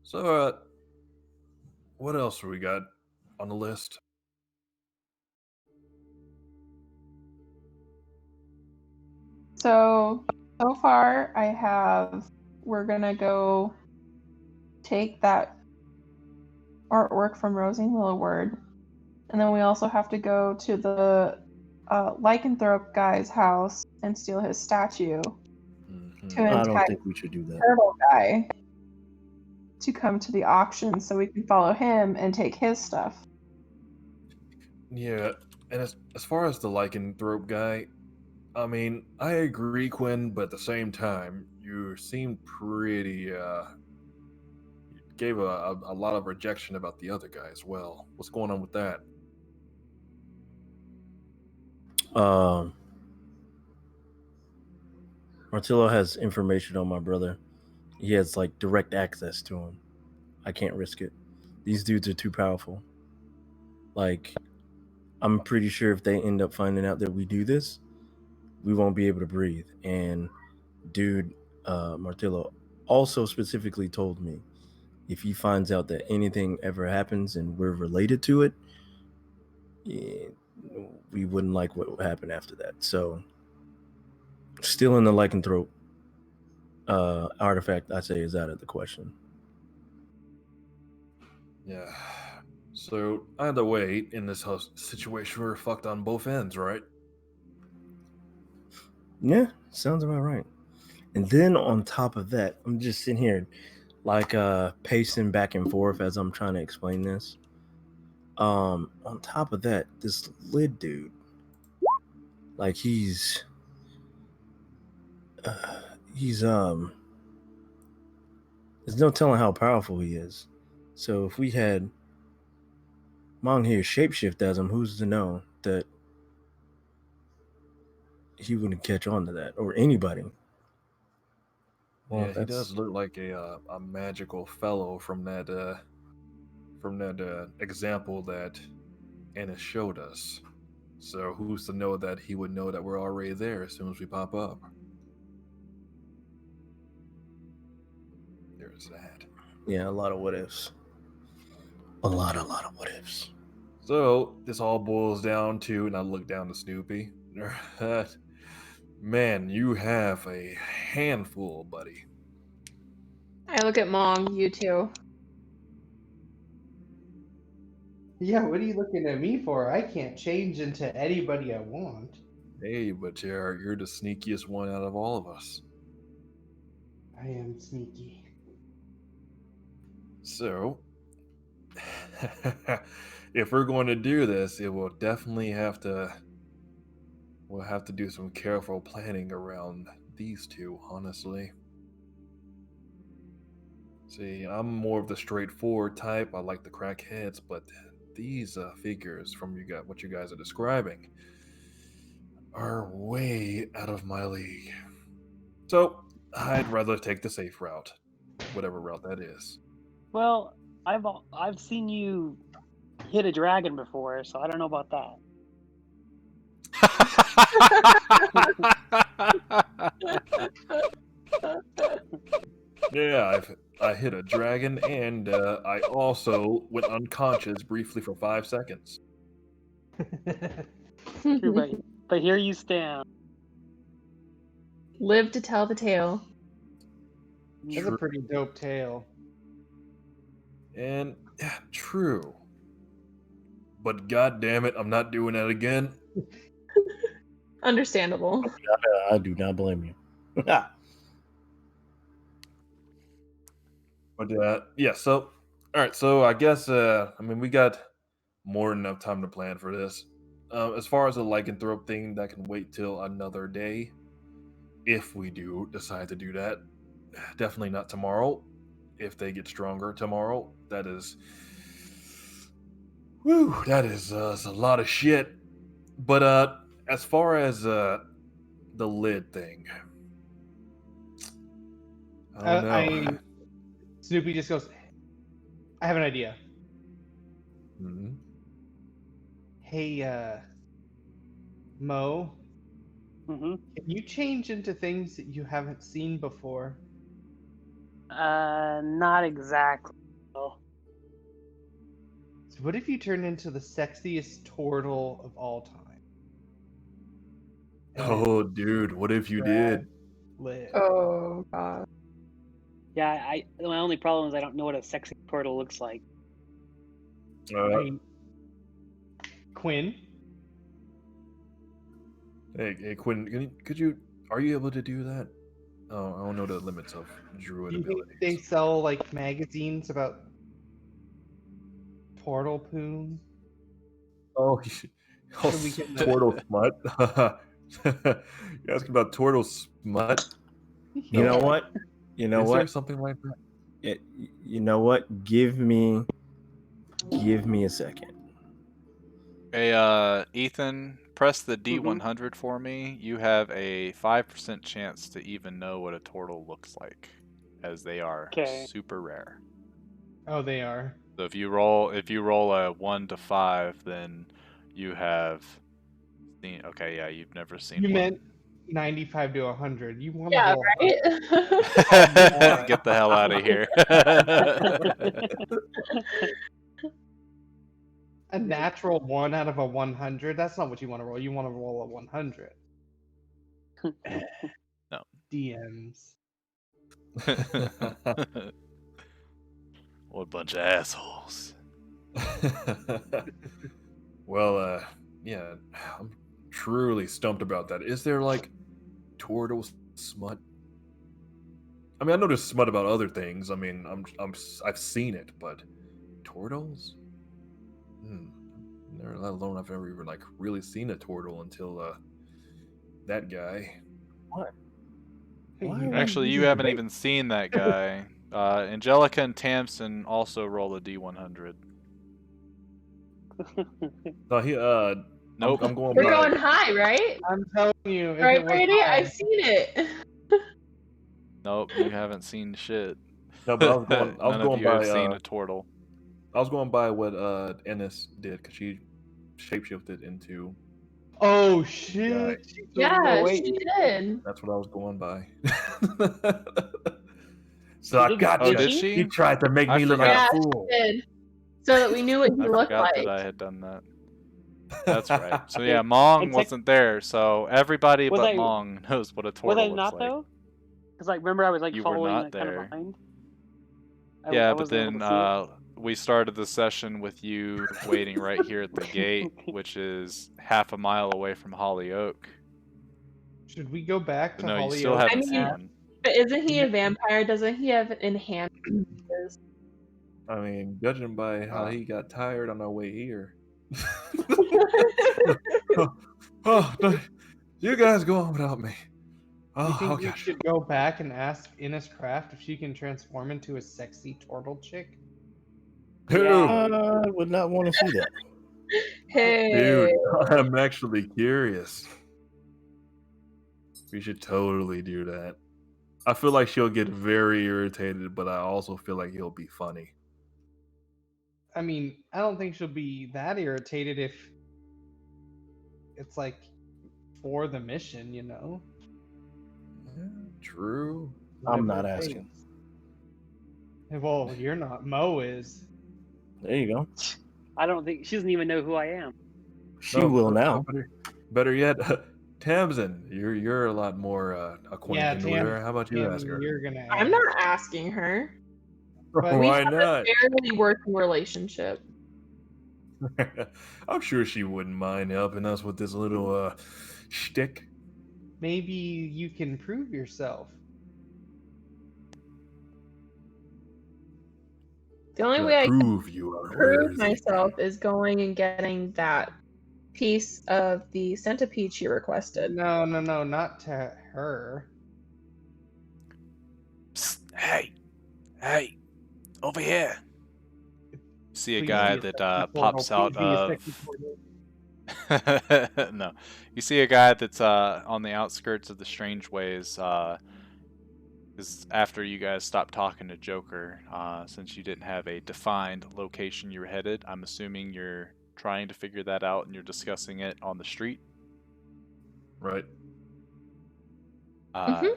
So, what else we got on the list? So far I have, we're gonna go take that artwork from Rosine Willowward, and then we also have to go to the lycanthrope guy's house and steal his statue to I don't entice think we should do that. turtle guy to come to the auction so we can follow him and take his stuff. Yeah, and as far as the lycanthrope guy, I mean, I agree, Quinn, but at the same time, you seem pretty, gave a lot of rejection about the other guy as well. What's going on with that? Martillo has information on my brother. He has like direct access to him. I can't risk it. These dudes are too powerful. Like, I'm pretty sure if they end up finding out that we do this, we won't be able to breathe. And dude, Martillo also specifically told me if he finds out that anything ever happens and we're related to it, yeah, we wouldn't like what would happen after that. So, still in the lycanthrope artifact, I say, is out of the question. Yeah. So either way, in this situation, we're fucked on both ends, right? Yeah, sounds about right. And then on top of that, I'm just sitting here like pacing back and forth as I'm trying to explain this. On top of that, this lid dude, like he's there's no telling how powerful he is. So if we had Mong here shapeshift as him, who's to know that he wouldn't catch on to that, or anybody? Well, Yeah, he does look like a magical fellow from that example that Anna showed us. So who's to know that he would know that we're already there as soon as we pop up? There's that. Yeah, a lot of what ifs. A lot of what ifs. So this all boils down to, and I look down to Snoopy. Man, you have a handful, buddy. I look at Mom, you too. Yeah, what are you looking at me for? I can't change into anybody I want. Hey, but you're the sneakiest one out of all of us. I am sneaky. So, if we're going to do this, it will definitely we'll have to do some careful planning around these two, honestly. See, I'm more of the straightforward type. I like the crackheads, but these figures from what you guys are describing are way out of my league. So, I'd rather take the safe route, whatever route that is. Well, I've seen you hit a dragon before, so I don't know about that. Yeah, I hit a dragon, and I also went unconscious briefly for 5 seconds. True, but here you stand. Live to tell the tale. That's a pretty dope tale. And yeah, true. But god damn it, I'm not doing that again. Understandable. I do not blame you. But yeah, so all right, so I guess we got more than enough time to plan for this. As far as the lycanthrope thing, that can wait till another day. If we do decide to do that, definitely not tomorrow. If they get stronger tomorrow, that is a lot of shit. But as far as the lid thing, I don't know. Snoopy just goes, I have an idea. Mm-hmm. Hey, Mo, Mm-hmm. can you change into things that you haven't seen before? Not exactly. No. So what if you turn into the sexiest turtle of all time? And Oh, dude, what if you did? Lit. Oh god. Yeah, my only problem is I don't know what a sexy turtle looks like. Quinn? Hey, Quinn, are you able to do that? Oh, I don't know the limits of druid Do you think abilities. they sell like magazines about turtle poon? Oh, So we can, turtle smut. You're asking about turtle smut? You know what? You know Is what? there something like that? You know what? Give me a second. Hey, Ethan, press the D100 for me. You have a 5% chance to even know what a turtle looks like, as they are Okay. super rare. Oh, they are. So if you roll a 1 to 5, then you have seen. Okay, yeah, you've never seen You one. meant 95 to 100. You want Yeah, to roll right? Get the hell out of here. A natural 1 out of a 100. That's not what you want to roll. You want to roll a 100. No. DMs. What a bunch of assholes. Well, yeah, I'm truly stumped about that. Is there like turtle smut? I mean, I know there's smut about other things. I mean, I've seen it, but turtles? Never, let alone I've ever even like really seen a turtle until that guy. What? Hey, Why you- are Actually, you using haven't bait? even seen that guy. Angelica and Tamsin also roll a D100. No, he Nope. I'm going We're by. going high, right? I'm telling you, if Right, it was Brady? high, I've seen it. Nope, you haven't seen shit. No, but I was going. I was None of going you have by. seen a turtle. I was going by what Ennis did because she shapeshifted into. oh shit! Yeah, wait. she did. That's what I was going by. So She I did- got Oh, you. did she? she? He tried to make I me look forgot. like Yeah, a fool. she did. So that we knew what he I looked forgot like. that I had done that. That's right. So yeah, Mong It's like- wasn't there, so everybody Was but I- Mong knows what a Was turtle I looks not like. though? Because like remember I was like You were following not like, kind there. of behind. Yeah, I but wasn't able then to see it. we started the session with you waiting right here at the gate, which is half a mile away from Holly Oak. Should we go back So to no, you Holly still Oak haven't I seen mean- one. But isn't he a vampire? Doesn't he have enhanced? I mean, judging by how he got tired on our way here. Oh, no, you guys go on without me. You Oh, think we gosh. should go back and ask Innis Craft if she can transform into a sexy turtle chick? Dude, Yeah. I would not want to see that. Hey. dude, I'm actually curious. We should totally do that. I feel like she'll get very irritated, but I also feel like he'll be funny. I mean, I don't think she'll be that irritated if it's like for the mission, you know? Yeah, true. I'm Whatever not it asking. takes. Well, you're not. Mo is. There you go. I don't think she doesn't even know who I am. She No, will no, now. better yet, Tamsin, you're a lot more Yeah, acquainted with her. How about you ask her? You're gonna. I'm ask. not asking her. But We Why have not? a fairly working relationship. I'm sure she wouldn't mind helping us with this little shtick. Maybe you can prove yourself. The only Yeah, way I can prove you are prove worthy. myself is going and getting that piece of the centipede she requested. No, not to her. Psst, hey, over here. See a Please guy be a that sexy pops turtle. out Please be a of. sexy turtle. No, you see a guy that's on the outskirts of the Strange Ways. Is after you guys stopped talking to Joker, since you didn't have a defined location you were headed. I'm assuming you're trying to figure that out and you're discussing it on the street. Right.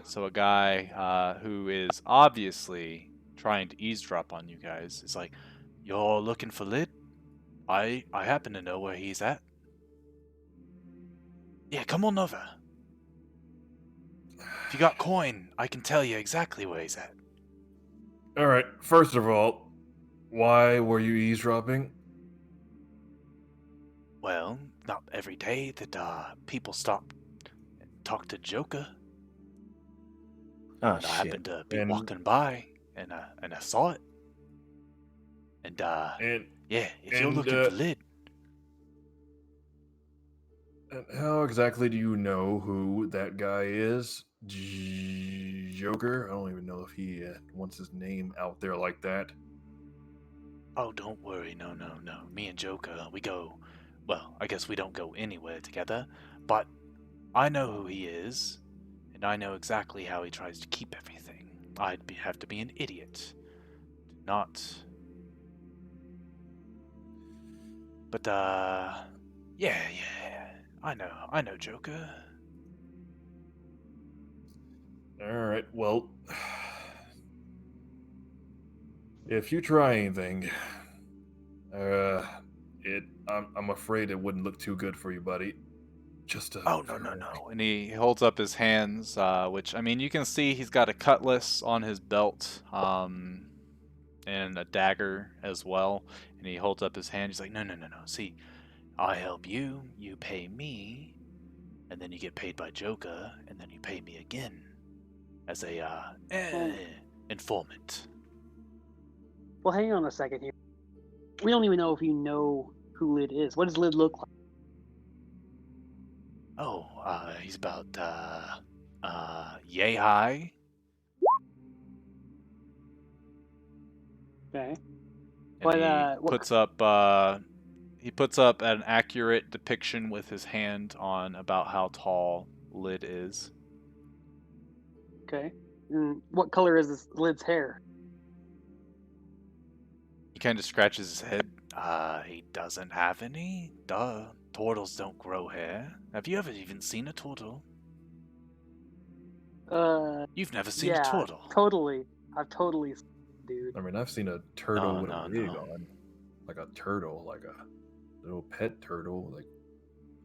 So a guy who is obviously trying to eavesdrop on you guys is like, "You're looking for Lid? I happen to know where he's at. Yeah, come on over. If you got coin, I can tell you exactly where he's at." All right. First of all, why were you eavesdropping? Well, not every day that people stop and talk to Joker. Ah, And I shit. happened to be And- walking by, and I saw it. And And, yeah, if you're and, looking for Lid, and how exactly do you know who that guy is? Joker? I don't even know if he wants his name out there like that. oh, don't worry, no. Me and Joker, we go. Well, I guess we don't go anywhere together, but I know who he is, and I know exactly how he tries to keep everything. Have to be an idiot to not. But yeah, I know Joker. All right. Well, if you try anything, it I'm afraid it wouldn't look too good for you, buddy. Just Oh, no. And he holds up his hands, which, I mean, you can see he's got a cutlass on his belt, and a dagger as well. And he holds up his hand. He's like, no. See, I help you, you pay me, and then you get paid by Joker, and then you pay me again as a, informant. Well, hang on a second here. We don't even know if you know who Lid is. What does Lid look like? Oh, he's about, yay high. Okay. And But, he puts up an accurate depiction with his hand on about how tall Lid is. Okay. And what color is this Lid's hair? He kind of scratches his head. He doesn't have any. Duh. Turtles don't grow hair. Have you ever even seen a turtle? You've never seen a turtle. Totally. I've totally, dude. I mean, I've seen a turtle with No. a wig on, like a turtle, like a little pet turtle, like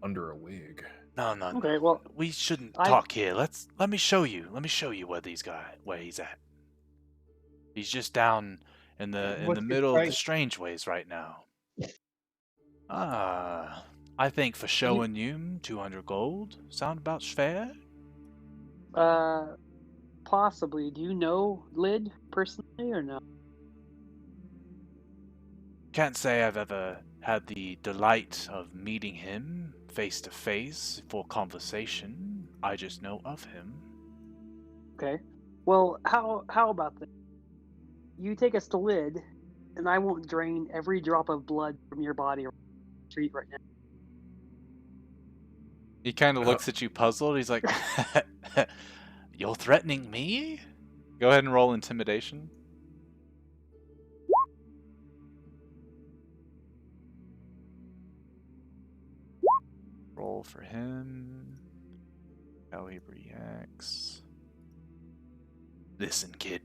under a wig. No. Okay, well, we shouldn't talk here. Let me show you. Let me show you where he's at. He's just down in the What's your middle of the price? strange ways right now. I think for showing you 200 gold sound about fair. Possibly. Do you know Lid personally or no? Can't say I've ever had the delight of meeting him face to face for conversation. I just know of him. Okay. Well, how about this? You take us to Lid, and I won't drain every drop of blood from your body on the street right now. He kind of looks at you puzzled. He's like, you're threatening me? Go ahead and roll intimidation. Roll for him. How he reacts. Listen, kid.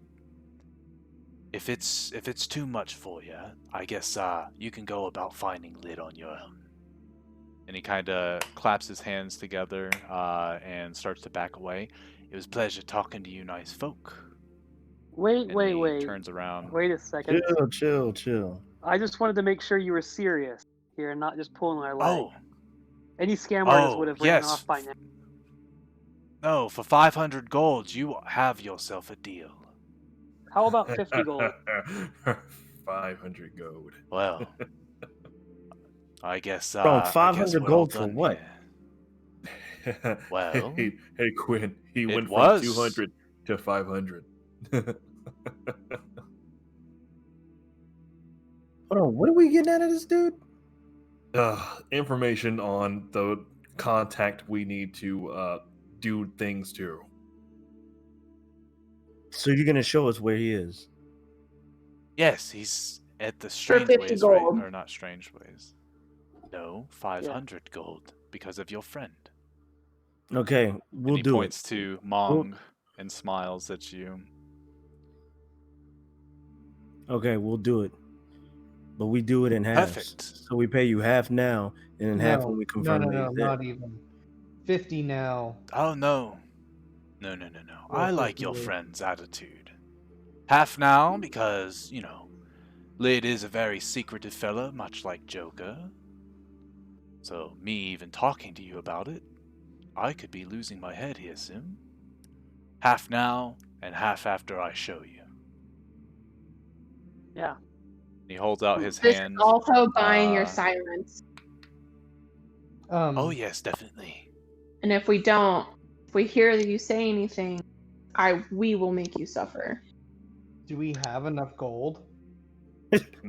If it's too much for you, I guess you can go about finding Lid on your own. And he kind of claps his hands together and starts to back away. It was a pleasure talking to you, nice folk. Wait. Turns around. Wait a second. Chill. I just wanted to make sure you were serious here and not just pulling our leg. Oh, Any scam artist would have ran yes. off by now. No, for 500 gold, you have yourself a deal. How about 50 gold? 500 gold. Well, I guess. Bro, 500 we're gold all for done what? here. Well, hey Quinn, he it went was- from 200 to 500. Hold on, what are we getting out of this dude? Information on the contact we need to do things to. So you're gonna show us where he is? Yes, he's at the strange 50 ways, gold. right? Or not strange ways. No, 500 gold because of your friend. Okay, And we'll he do points it. to Mong and smiles at you. Okay, we'll do it. But we do it in halves. Perfect. So we pay you half now, and then half when we confirm no, that he's not there. even. 50 now. Oh, no. No. I like 50 your gold. friend's attitude. Half now because, Lid is a very secretive fella, much like Joker. So me even talking to you about it, I could be losing my head here soon. Half now and half after I show you. Yeah. He holds out his This is hand. also buying your uh, silence. Oh yes, definitely. And if we hear that you say anything, we will make you suffer. Do we have enough gold?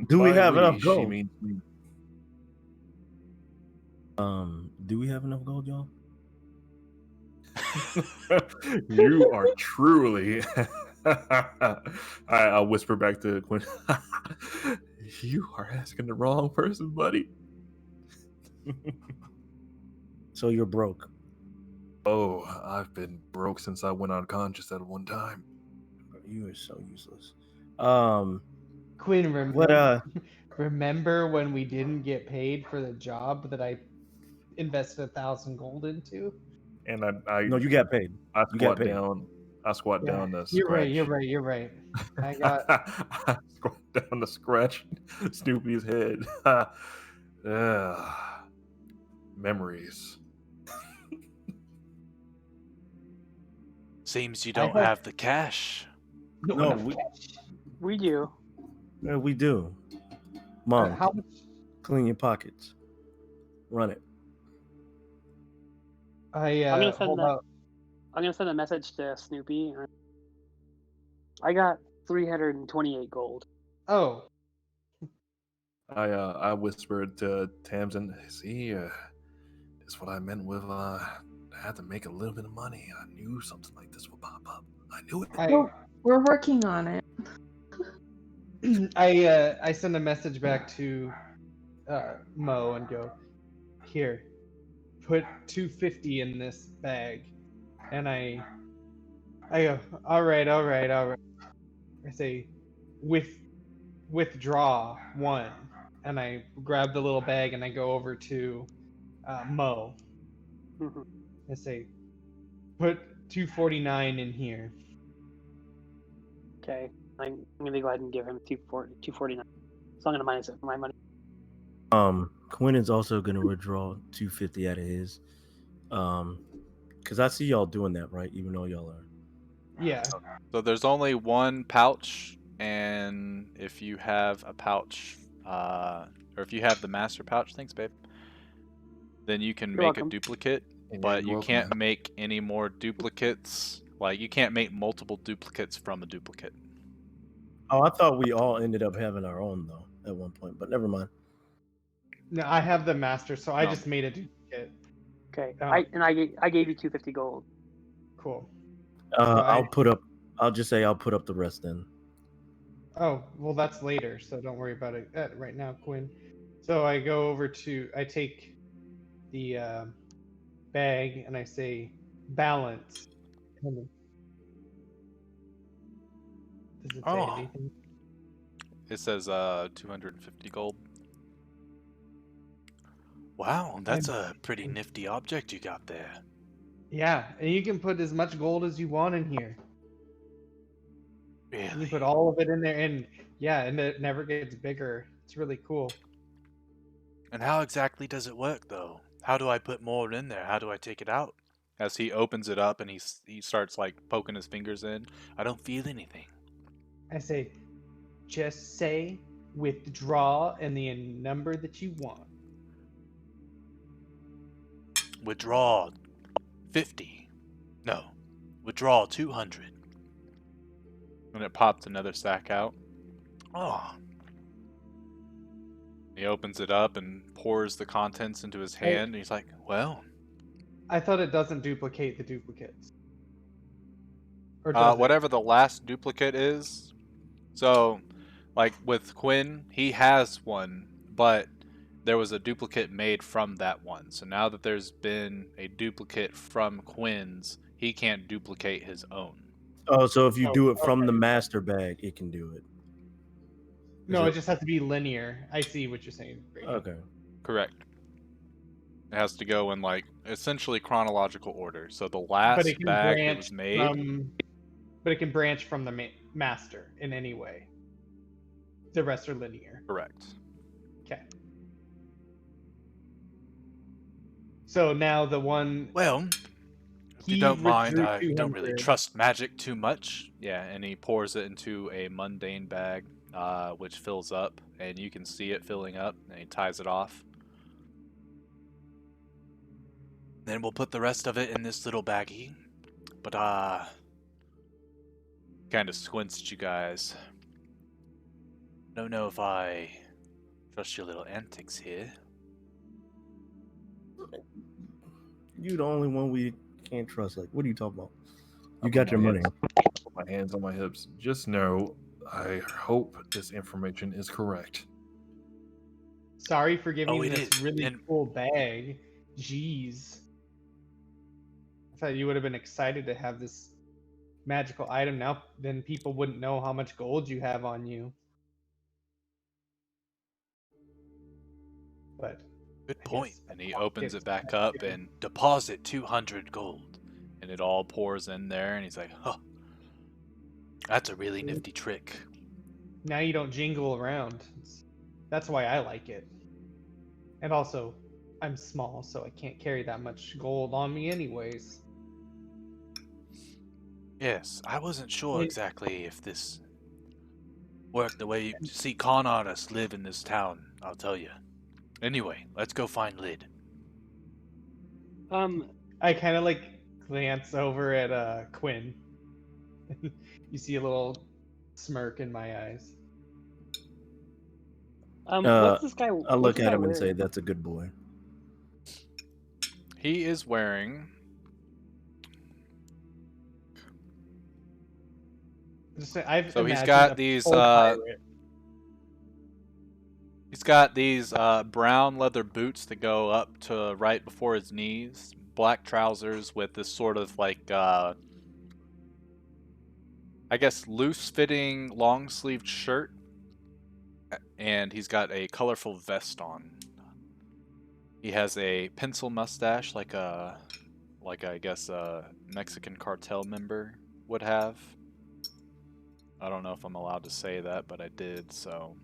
Do we By have enough she gold? means me. Do we have enough gold, y'all? You are truly. I'll whisper back to Quinn. You are asking the wrong person, buddy. So you're broke. Oh, I've been broke since I went unconscious at one time. You are so useless. Quinn, remember? What remember when we didn't get paid for the job that I invested 1,000 gold into? And I No, you got paid. I You got squat paid. down. I squat Yeah, down to you're right. scratch. You're right. I got. I squat down to scratch Snoopy's head. Memories. Seems you I don't have- have the cash. No, No, enough we- cash. We do. Yeah, we do. Mom, How much? clean your pockets. Run it. I I'm gonna send hold that. out. I'm gonna send a message to Snoopy. I got 328 gold. Oh, I whispered to Tamsin, "See, that's what I meant with I had to make a little bit of money. I knew something like this would pop up. I knew it." We're working on it. I send a message back to Mo and go, here, put 250 in this bag, and I go, all right. I say, withdraw 1, and I grab the little bag and I go over to Mo. Mhm. I say, put 249 in here. Okay, I'm gonna go ahead and give him 249. So I'm gonna minus it from my money. Quinn is also gonna withdraw 250 out of his. Because I see y'all doing that, right? Even though y'all are. Yeah. So there's only one pouch, and if you have a pouch, or if you have the master pouch, thanks, babe, then you can You're make welcome. a duplicate, And but you're you welcome. can't make any more duplicates. Like, you can't make multiple duplicates from a duplicate. Oh, I thought we all ended up having our own though at one point, but never mind. No, I have the master, so I No. just made a duplicate. Okay, Oh. I gave you 250 gold. Cool. I- I'll just say I'll put up the rest then. Oh, well, that's later, so don't worry about it right now, Quinn. So I go over I take the bag and I say, balance. And does it say Oh. anything? It says 250 gold. Wow, that's a pretty nifty object you got there. Yeah, and you can put as much gold as you want in here. You Really? put all of it in there, and yeah, and it never gets bigger. It's really cool. And how exactly does it work, though? How do I put more in there? How do I take it out? As he opens it up and he starts like poking his fingers in, I don't feel anything. I say, just say withdraw and the number that you want. Withdraw 50. No, withdraw 200. And it pops another sack out. Oh. He opens it up and pours the contents into his hand, and he's like, well. I thought it doesn't duplicate the duplicates. Or does it? Whatever the last duplicate is. So, like with Quinn, he has one, but there was a duplicate made from that one. So now that there's been a duplicate from Quinn's, he can't duplicate his own. Oh, so if you Oh, do it from okay. the master bag, it can do it. No, Is it just has to be linear. I see what you're saying. Brady. Okay. Correct. It has to go in like essentially chronological order. So the But last it can bag that branch was made. but it can branch from the master in any way. The rest are linear. Correct. Okay. So now the one. Well, if you He don't mind, withdrew I don't really 200. trust magic too much. Yeah, and he pours it into a mundane bag, which fills up, and you can see it filling up, and he ties it off. Then we'll put the rest of it in this little baggie. But, kind of squints at you guys. Don't know if I trust your little antics here. You the only one we can't trust. Like, what are you talking about? I You got put your my money. Put my hands on my hips. Just know, I hope this information is correct. Sorry for giving Oh, you it this is. really And cool bag. Jeez. I thought you would have been excited to have this magical item. Now, then people wouldn't know how much gold you have on you. But Good I point. guess And he a opens pocket it back up too. and deposit 200 gold. And it all pours in there, and he's like, huh, that's a really nifty trick. Now you don't jingle around. That's why I like it. And also, I'm small, so I can't carry that much gold on me anyways. Yes, I wasn't sure It- exactly if this worked the way you see con artists live in this town, I'll tell you. Anyway, let's go find Lid. I kind of like glance over at Quinn. You see a little smirk in my eyes. What's this guy? I What's look this at guy him and say, wearing? "That's a good boy." He is wearing I've so he's imagined got a these old pirate. brown leather boots that go up to right before his knees, black trousers with this sort of like I guess loose fitting long sleeved shirt, and he's got a colorful vest on. He has a pencil mustache like I guess a Mexican cartel member would have. I don't know if I'm allowed to say that, but I did, so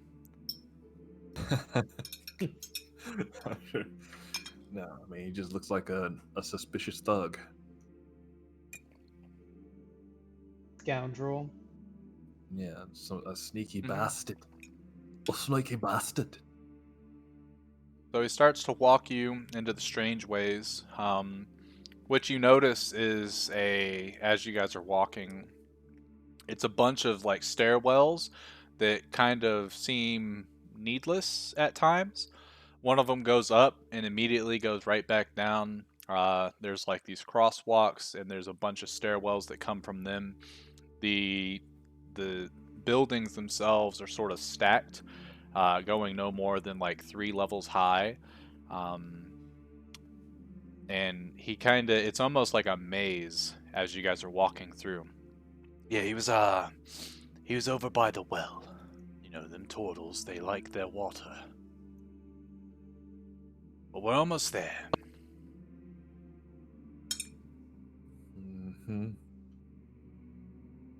No, I mean he just looks like a suspicious thug. Scoundrel. Yeah, a sneaky Mhm. bastard. A sneaky bastard. So he starts to walk you into the strange ways. What you notice is as you guys are walking, it's a bunch of like stairwells that kind of seem needless at times. One of them goes up and immediately goes right back down. There's like these crosswalks, and there's a bunch of stairwells that come from them. The buildings themselves are sort of stacked, going no more than like 3 levels high. Um, and it's almost like a maze as you guys are walking through. Yeah, he was over by the well. You know, them turtles, they like their water. But we're almost there. Mm-hmm.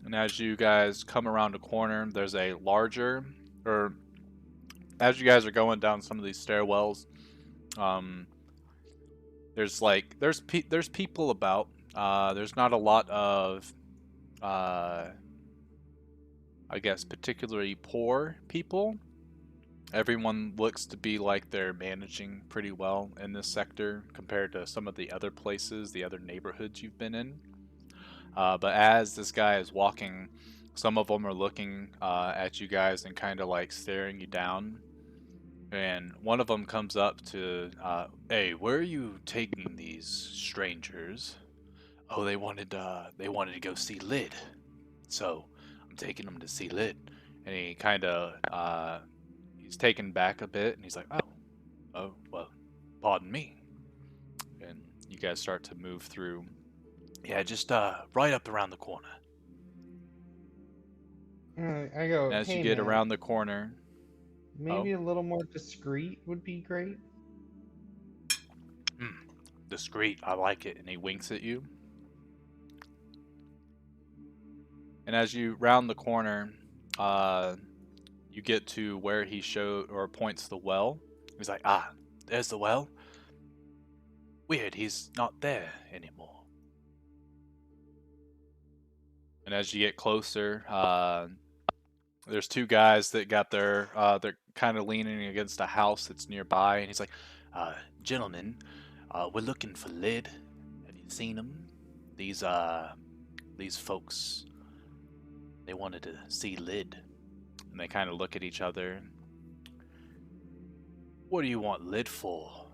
And as you guys come around a corner, there's a larger, or as you guys are going down some of these stairwells, um, there's people about. There's not a lot of, uh, I guess, particularly poor people. Everyone looks to be like they're managing pretty well in this sector compared to some of the other places, the other neighborhoods you've been in. But as this guy is walking, some of them are looking at you guys and kind of like staring you down. And one of them comes up to, "Hey, where are you taking these strangers?" "Oh, they wanted to go see Lid, so I'm taking them to see Lid." And he kind of he's taken back a bit, and he's like, "Oh, well, pardon me." And you guys start to move through. Yeah, just right up around the corner. I go, And as you hey get man, around the corner, maybe a little more discreet would be great. discreet, I like it. And he winks at you. And as you round the corner, you get to where he points the well. He's like, "Ah, there's the well. Weird, he's not there anymore." And as you get closer, there's 2 guys that they're kind of leaning against a house that's nearby, and he's like, "Gentlemen, we're looking for Lid. Have you seen him? These folks, they wanted to see Lid." And they kind of look at each other. "What do you want Lid for?"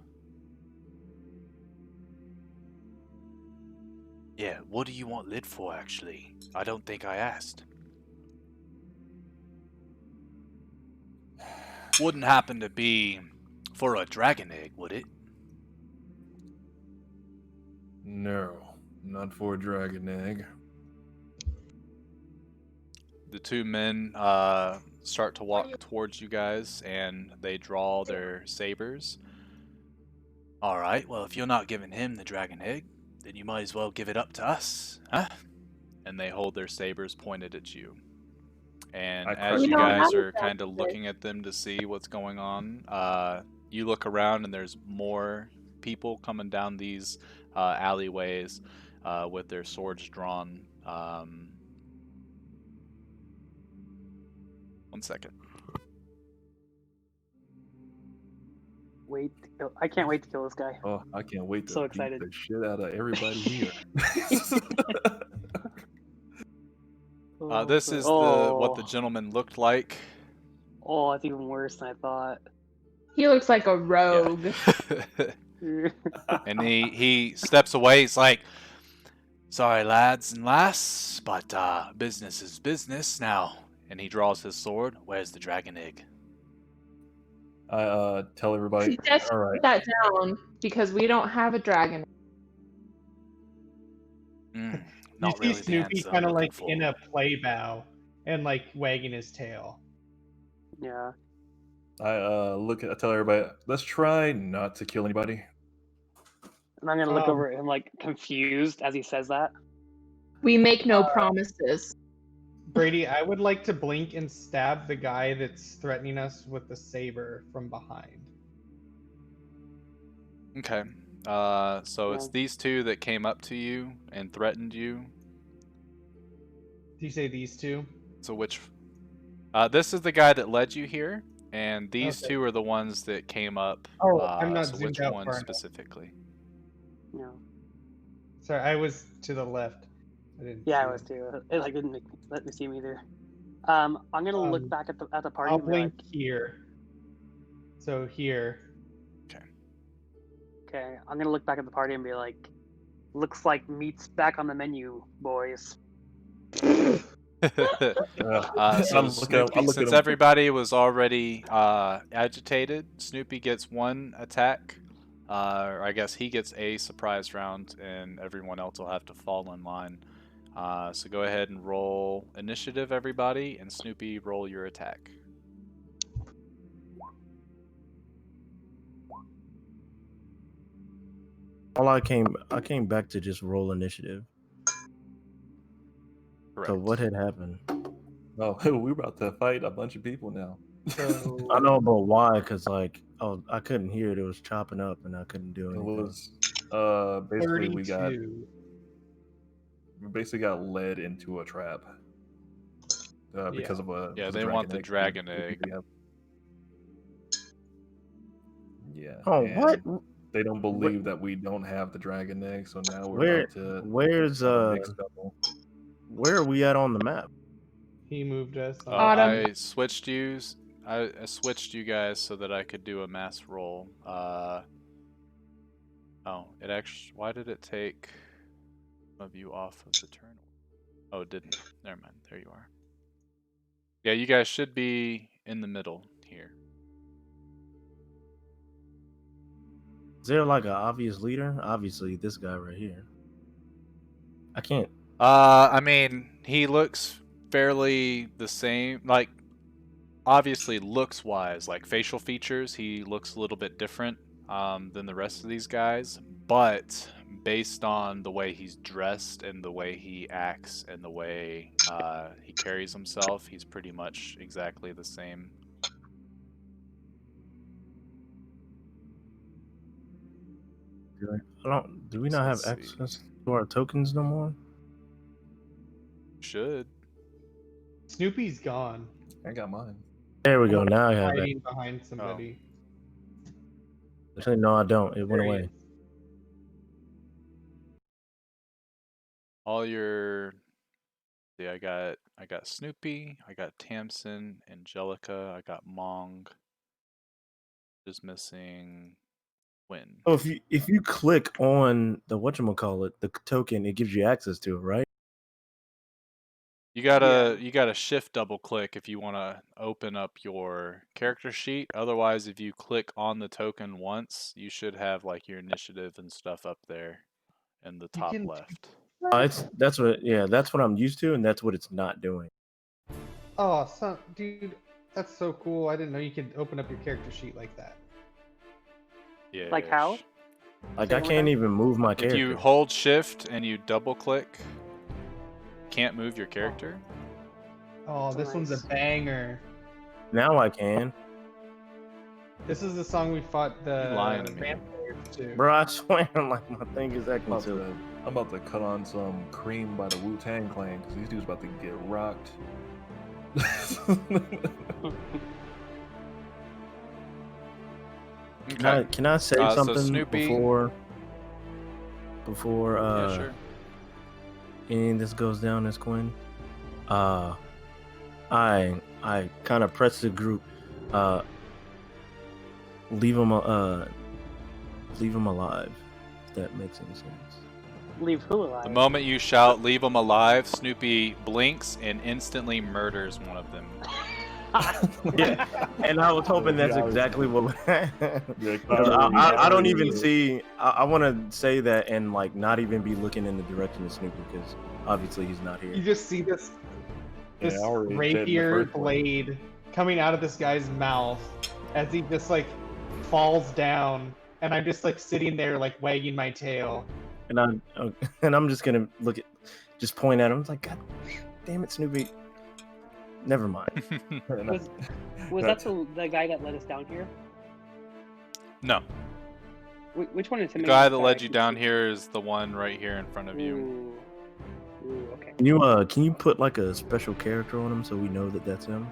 "Yeah, what do you want Lid for, actually? I don't think I asked." "Wouldn't happen to be for a dragon egg, would it?" No, not for a dragon egg. The 2 men start to walk towards you guys, and they draw their sabers. All right, well, if you're not giving him the dragon egg, then you might as well give it up to us, huh? And they hold their sabers pointed at you. And I as crush you We don't my guys have a are kind dragon of egg. looking at them to see what's going on, you look around and there's more people coming down these alleyways with their swords drawn. 1 second. I can't wait to kill this guy. Oh, I can't wait to So beat excited. the shit out of everybody here. This is what the gentleman looked like. Oh, that's even worse than I thought. He looks like a rogue. Yeah. And he steps away. He's like, "Sorry, lads and lass, but business is business now." And he draws his sword. Where's the dragon egg? I tell everybody, Just all put right, that down because we don't have a dragon. Mm, You not see really the Snoopy answer I'm kind of looking like for. in a play bow and like wagging his tail. Yeah. I tell everybody, let's try not to kill anybody. And I'm gonna look Um, over at him like confused as he says that. We make no promises. Brady, I would like to blink and stab the guy that's threatening us with the saber from behind. Okay. So it's Yeah. these two that came up to you and threatened you. Do you say these two? So which? This is the guy that led you here, and these Okay. two are the ones that came up. Oh, I'm not So zoomed which out one far enough. specifically? Yeah. Sorry, I was to the left. I didn't. Yeah, see I was him. too. It like didn't let me see him either. I'm gonna look back at the party I'll and be blink like, here. So here. okay. I'm gonna look back at the party and be like, looks like meat's back on the menu, boys. So I'm Snoopy, looking since at him. everybody was already agitated, Snoopy gets one attack. Or I guess he gets a surprise round, and everyone else will have to fall in line. So go ahead and roll initiative, everybody, and Snoopy, roll your attack. I came back to just roll initiative. Correct. So what had happened? Oh, we're about to fight a bunch of people now. So I know, but why? Because like, oh, I couldn't hear it. It was chopping up, and I couldn't do It anything. was basically 32. we basically got led into a trap because of a Yeah, because they of want the egg. dragon egg. Yeah. Oh, and what? They don't believe that we don't have the dragon egg, so now we're Where? about to Where's have a big scuffle. Where are we at on the map? He moved us. Autumn. I switched I switched you guys so that I could do a mass roll. Oh, it actually. Why did it take some of you off of the turn? Oh, it didn't. Never mind. There you are. Yeah, you guys should be in the middle here. Is there like an obvious leader? Obviously, this guy right here. I can't. I mean, he looks fairly the same. Like, obviously, looks wise, like facial features, he looks a little bit different than the rest of these guys. But based on the way he's dressed and the way he acts and the way he carries himself, he's pretty much exactly the same. Do we not have Let's see. access to our tokens no more? Should. Snoopy's gone. I got mine. There we go. Now I have it. Hiding behind somebody. Actually, no, I don't. It went There he away. is. All your. See, I got Snoopy, I got Tamsin, Angelica, I got Mong. Just missing Win. Oh, if you click on the whatchamacallit, the token, it gives you access to it, right? You gotta shift double click if you want to open up your character sheet. Otherwise, if you click on the token once, you should have like your initiative and stuff up there in the top can- left. That's what I'm used to, and that's what it's not doing. Oh, dude, that's so cool. I didn't know you could open up your character sheet like that. Yeah. Like how? Like Say I it one can't time? even move my If character. you hold shift and you double click, can't move your character. Oh, this one's Nice. a banger. Now I can. This is the song we fought the You lying to me. vampires to. Bro, I swear, like my thing is I'm acting about, silly. to, I'm about to cut on some cream by the Wu-Tang Clan because these dudes about to get rocked. Okay. Can I say So something Snoopy- before Yeah, sure. any of this goes down as Quinn? I kind of press the group. Leave him alive. If that makes any sense. Leave who alive? The moment you shout, "Leave him alive," Snoopy blinks and instantly murders one of them. Yeah, and I was hoping that's Yeah, exactly what would happen. Yeah, 'Cause I don't even yeah. see. I want to say that and like not even be looking in the direction of Snoopy because obviously he's not You here. just see this Yeah, I already did in the rapier first one. blade coming out of this guy's mouth as he just like falls down, and I'm just like sitting there like wagging my tail. And I'm just gonna just point at him. It's like, God damn it, Snoopy. Never mind. Was that the guy that led us down here? No, Which one is the him? guy that led you down here is the one right here in front of you. Ooh, okay. Can you put like a special character on him so we know that that's him?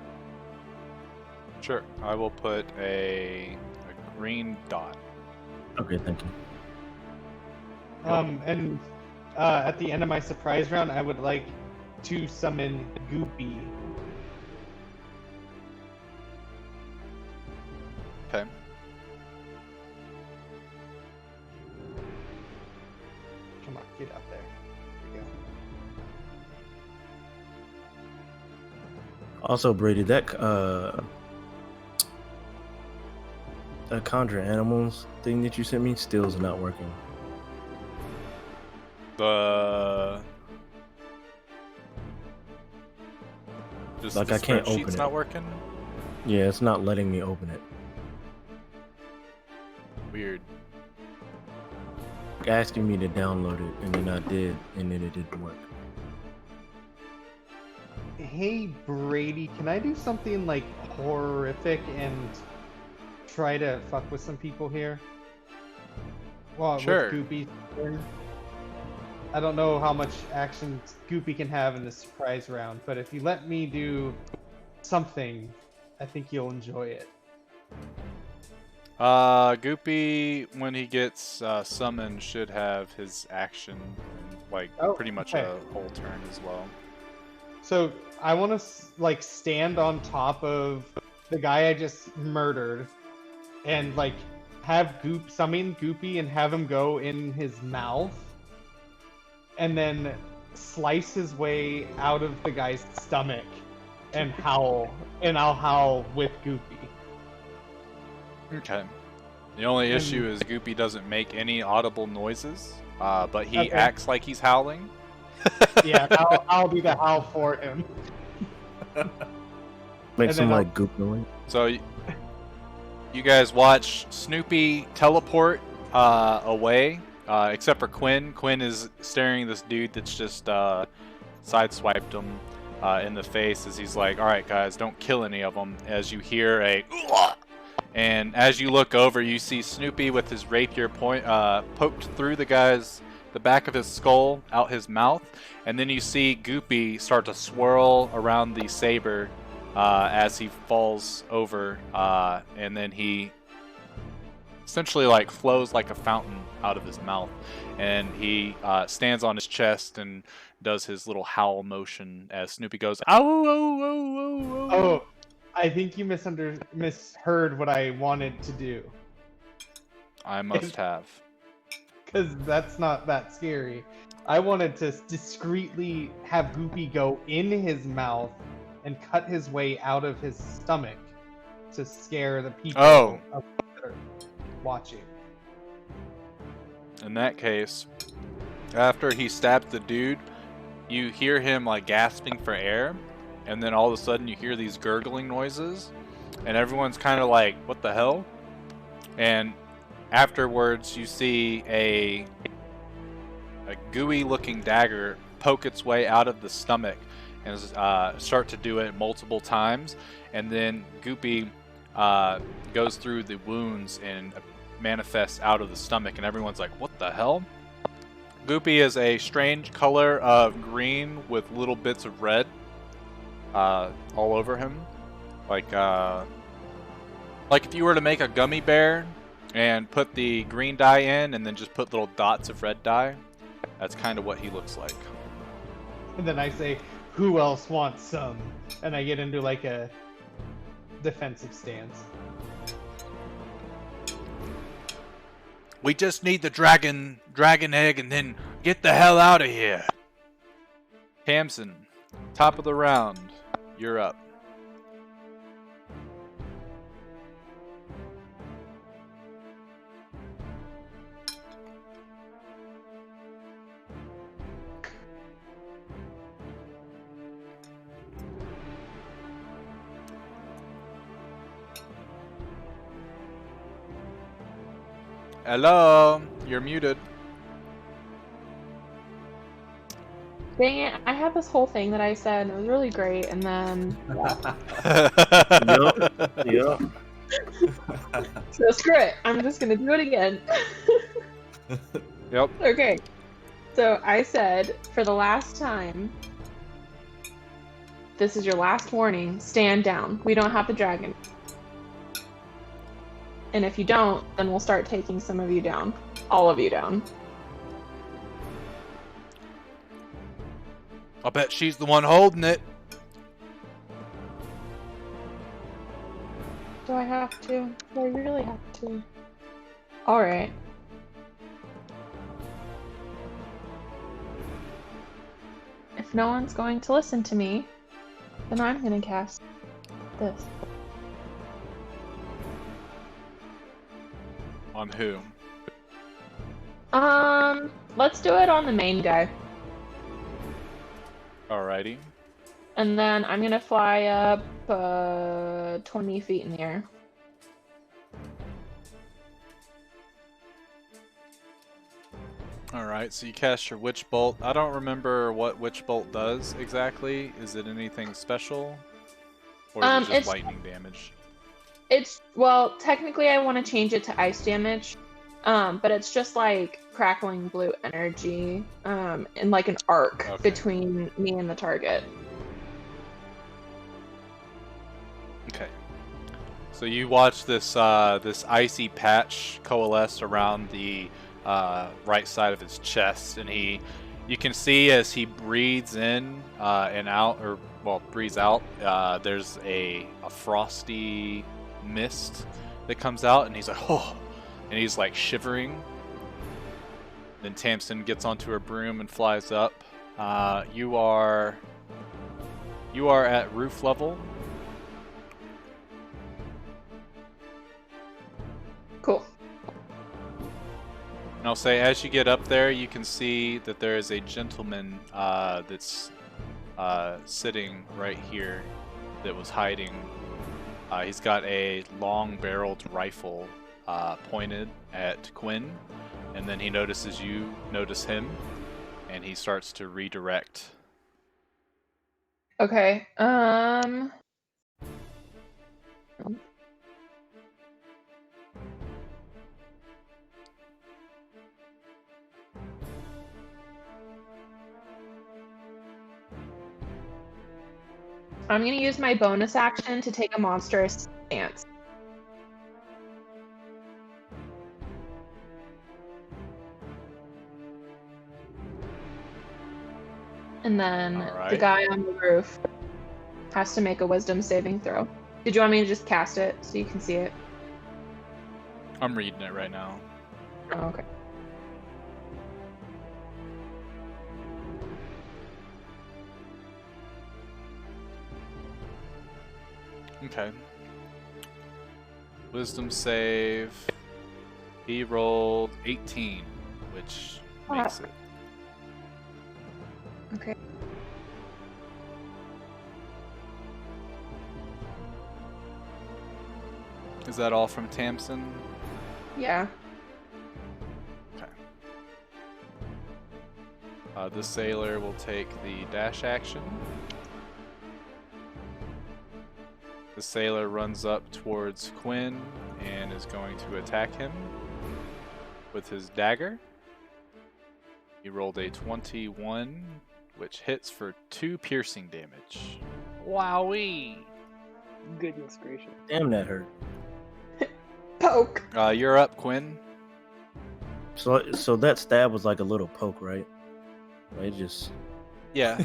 Sure, I will put a green dot. Okay, thank you. And at the end of my surprise round, I would like to summon Goopy. Okay. Come on, get up there. There we go. Also, Brady, that conjure animals thing that you sent me still is not working. Just Like, the I can't spreadsheet's open not it. working. Yeah, it's not letting me open it. Weird. Asking me to download it, and then I did, and then it didn't work. Hey Brady, can I do something like horrific and try to fuck with some people here? Well, Sure. with Goopy. I don't know how much action Goopy can have in this surprise round, but if you let me do something, I think you'll enjoy it. Goopy, when he gets summoned, should have his action, like Oh, pretty much okay. a whole turn as well. So I want to like stand on top of the guy I just murdered, and like have summon Goopy and have him go in his mouth, and then slice his way out of the guy's stomach, and howl, and I'll howl with Goopy. Okay. The only And- issue is Goopy doesn't make any audible noises, but he Okay. acts like he's howling. Yeah, I'll do the howl for him. Make And some then like goop noise. So you guys watch Snoopy teleport away, except for Quinn. Quinn is staring this dude that's just sideswiped him in the face as he's like, "All right, guys, don't kill any of them." As you hear a, and as you look over, you see Snoopy with his rapier poked through the back of his skull, out his mouth, and then you see Goopy start to swirl around the saber as he falls over, and then he essentially like flows like a fountain out of his mouth, and he stands on his chest and does his little howl motion as Snoopy goes, "Ow, oh, oh, oh, oh." Oh, I think you misheard what I wanted to do. I must have. Because that's not that scary. I wanted to discreetly have Goopy go in his mouth and cut his way out of his stomach to scare the people Oh. that are watching. In that case, after he stabbed the dude, you hear him like gasping for air, and then all of a sudden you hear these gurgling noises, and everyone's kind of like, "What the hell?" And Afterwards, you see a gooey-looking dagger poke its way out of the stomach and start to do it multiple times, and then Goopy goes through the wounds and manifests out of the stomach, and everyone's like, "What the hell?" Goopy is a strange color of green with little bits of red all over him, like if you were to make a gummy bear and put the green dye in and then just put little dots of red dye. That's kind of what he looks like. And then I say, "Who else wants some?" And I get into like a defensive stance. We just need the dragon egg and then get the hell out of here. Tamsin, top of the round. You're up. Hello, you're muted. Dang it, I had this whole thing that I said, and it was really great, and then... Yup. So screw it, I'm just gonna do it again. Yep. Okay, so I said, for the last time, this is your last warning, stand down. We don't have the dragon. And if you don't, then we'll start taking some of you down. All of you down. I bet she's the one holding it. Do I have to? Do I really have to? Alright. If no one's going to listen to me, then I'm gonna cast this. On who? Let's do it on the main guy. Alrighty. And then I'm gonna fly up 20 feet in the air. Alright, so you cast your Witch Bolt. I don't remember what Witch Bolt does exactly. Is it anything special? Or is it just lightning damage? Well, technically I want to change it to ice damage. But it's just like crackling blue energy, and like an arc between me and the target. Okay. So you watch this this icy patch coalesce around the right side of his chest, and you can see as he breathes in and out, or well, breathes out. There's a frosty mist that comes out, and he's like, oh. And he's like shivering. Then Tamsin gets onto her broom and flies up. You are at roof level. Cool. And I'll say, as you get up there, you can see that there is a gentleman that's sitting right here that was hiding. He's got a long-barreled rifle pointed at Quinn, and then he notices you notice him, and he starts to redirect. Okay. I'm gonna use my bonus action to take a monstrous stance. And then the guy on the roof has to make a wisdom saving throw. Did you want me to just cast it so you can see it? I'm reading it right now. Oh, okay. Okay. Wisdom save. He rolled 18, which makes it. Okay. Is that all from Tamsin? Yeah. This sailor will take the dash action. The sailor runs up towards Quinn and is going to attack him with his dagger. He rolled a 21, which hits for 2 piercing damage. Wowee! Goodness gracious. Damn, that hurt. Poke. You're up, Quinn. So that stab was like a little poke, right? It just Yeah.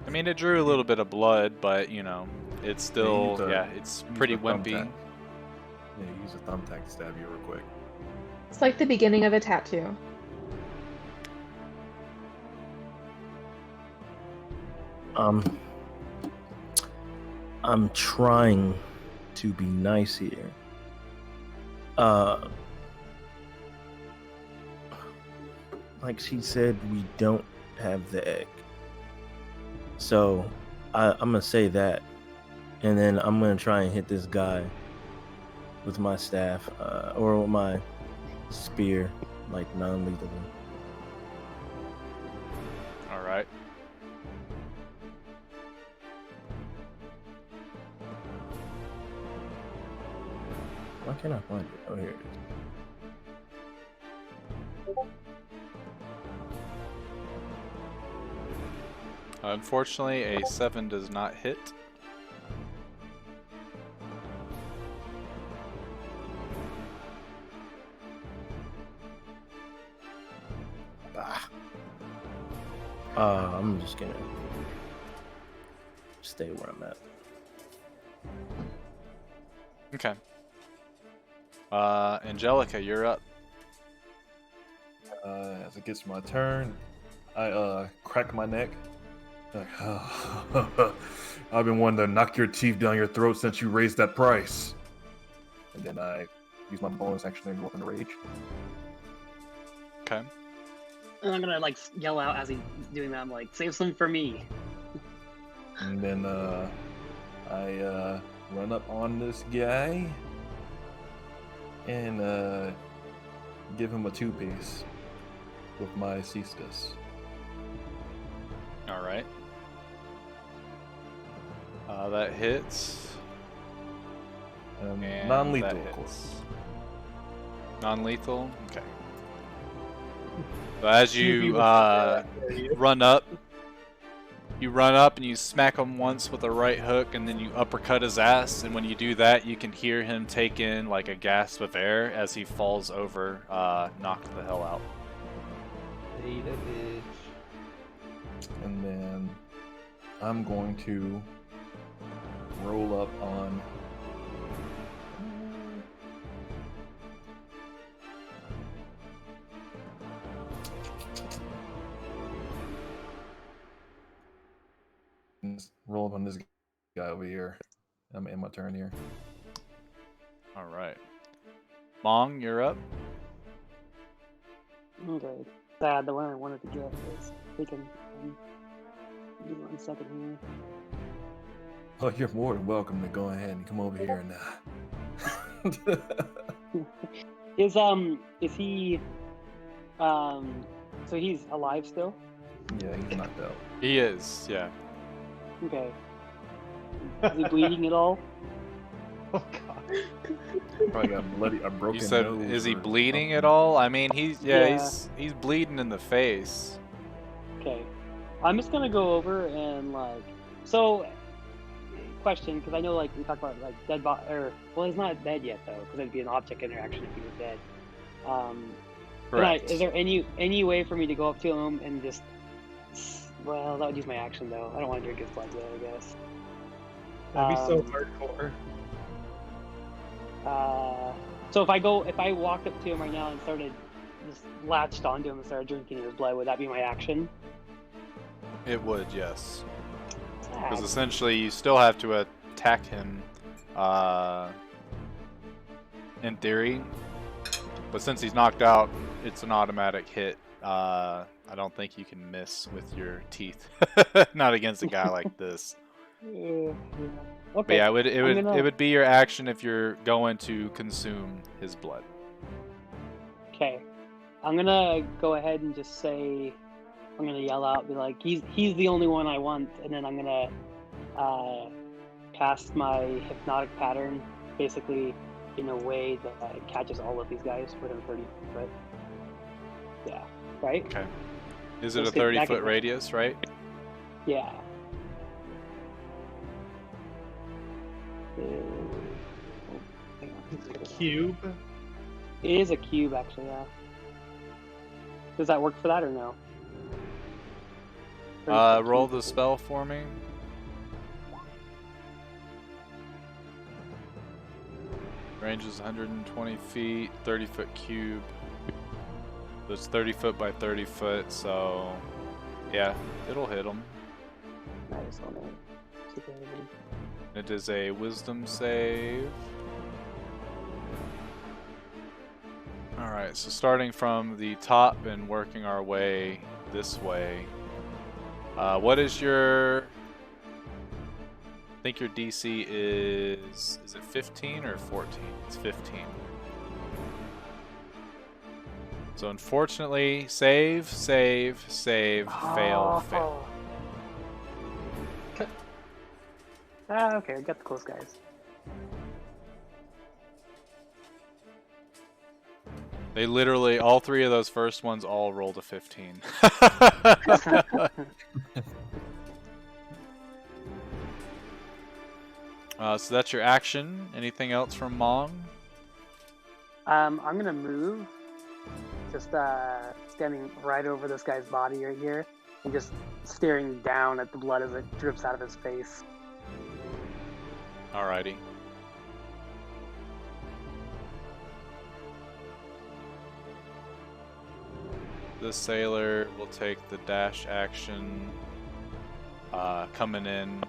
I mean, it drew a little bit of blood, but, you know, it's still, it's pretty wimpy. Yeah, use a thumbtack to stab you real quick. It's like the beginning of a tattoo. I'm trying to be nice here. Like she said, we don't have the egg. So I'm gonna say that, and then I'm gonna try and hit this guy with my staff or with my spear, like non-lethally. All right. Why can't I find it? Oh, here it is. Unfortunately, a 7 does not hit. I'm just gonna stay where I'm at. Okay. Angelica, you're up. As it gets my turn, I crack my neck. Like, I've been wanting to knock your teeth down your throat since you raised that price. And then I use my bonus action and go up in rage. Okay. And I'm gonna like yell out as he's doing that. I'm like, save some for me. And then I run up on this guy and give him a 2-piece with my cestus. All right. That hits. And Non-lethal, that of course. hits. Non-lethal? Okay. So as you run up and you smack him once with a right hook, and then you uppercut his ass, and when you do that, you can hear him take in like a gasp of air as he falls over, knocked the hell out. Data bitch. And then I'm going to roll up on this guy over here. I'm in my turn here. All right. Mong, you're up. Okay. Sad. The one I wanted to get is taken. Give me 1 second here. Oh, you're more than welcome to go ahead and come over here and Is he so he's alive still? yeah, he's knocked out. He is, yeah. Okay. Is he bleeding at all? Oh god. Probably got a broken You said, nose. is he or bleeding something. at all? I mean, he's Yeah. he's bleeding in the face. Okay. I'm just gonna go over and like question, because I know like we talked about like dead body, or well, he's not dead yet though, because it'd be an object interaction if he was dead. Correct. Is there any way for me to go up to him and just, well, that would use my action though. I don't want to drink his blood yet, I guess. That'd be so hardcore. So if I walked up to him right now and started just latched onto him and started drinking his blood, would that be my action? It would, yes. Because Sad. essentially you still have to attack him in theory. But since he's knocked out, it's an automatic hit. I don't think you can miss with your teeth. Not against a guy like this. Yeah. But Okay. yeah, gonna- it would be your action if you're going to consume his blood. Okay. I'm gonna go ahead and just say, I'm gonna yell out, be like, he's the only one I want, and then I'm gonna cast my hypnotic pattern, basically in a way that catches all of these guys within 30 foot. Yeah, right? Okay. Is So it a skip back 30-foot at- radius, right? Yeah. Hang on. It's a cube. It is a cube, actually, yeah. Does that work for that or no? 30 foot Roll cube. the spell for me. Range is 120 feet, 30-foot cube. So it's 30 foot by 30 foot, so yeah, it'll hit him. Nice, on it. Super heavy. It is a wisdom save. Alright, so starting from the top and working our way this way. What is your... I think your DC is it 15 or 14? It's 15. So unfortunately, save, fail, fail. Okay, I got the close guys. They literally, all three of those first ones all rolled a 15. So that's your action. Anything else from Mong? I'm gonna move, just standing right over this guy's body right here, and just staring down at the blood as it drips out of his face. Alrighty. The sailor will take the dash action, coming in.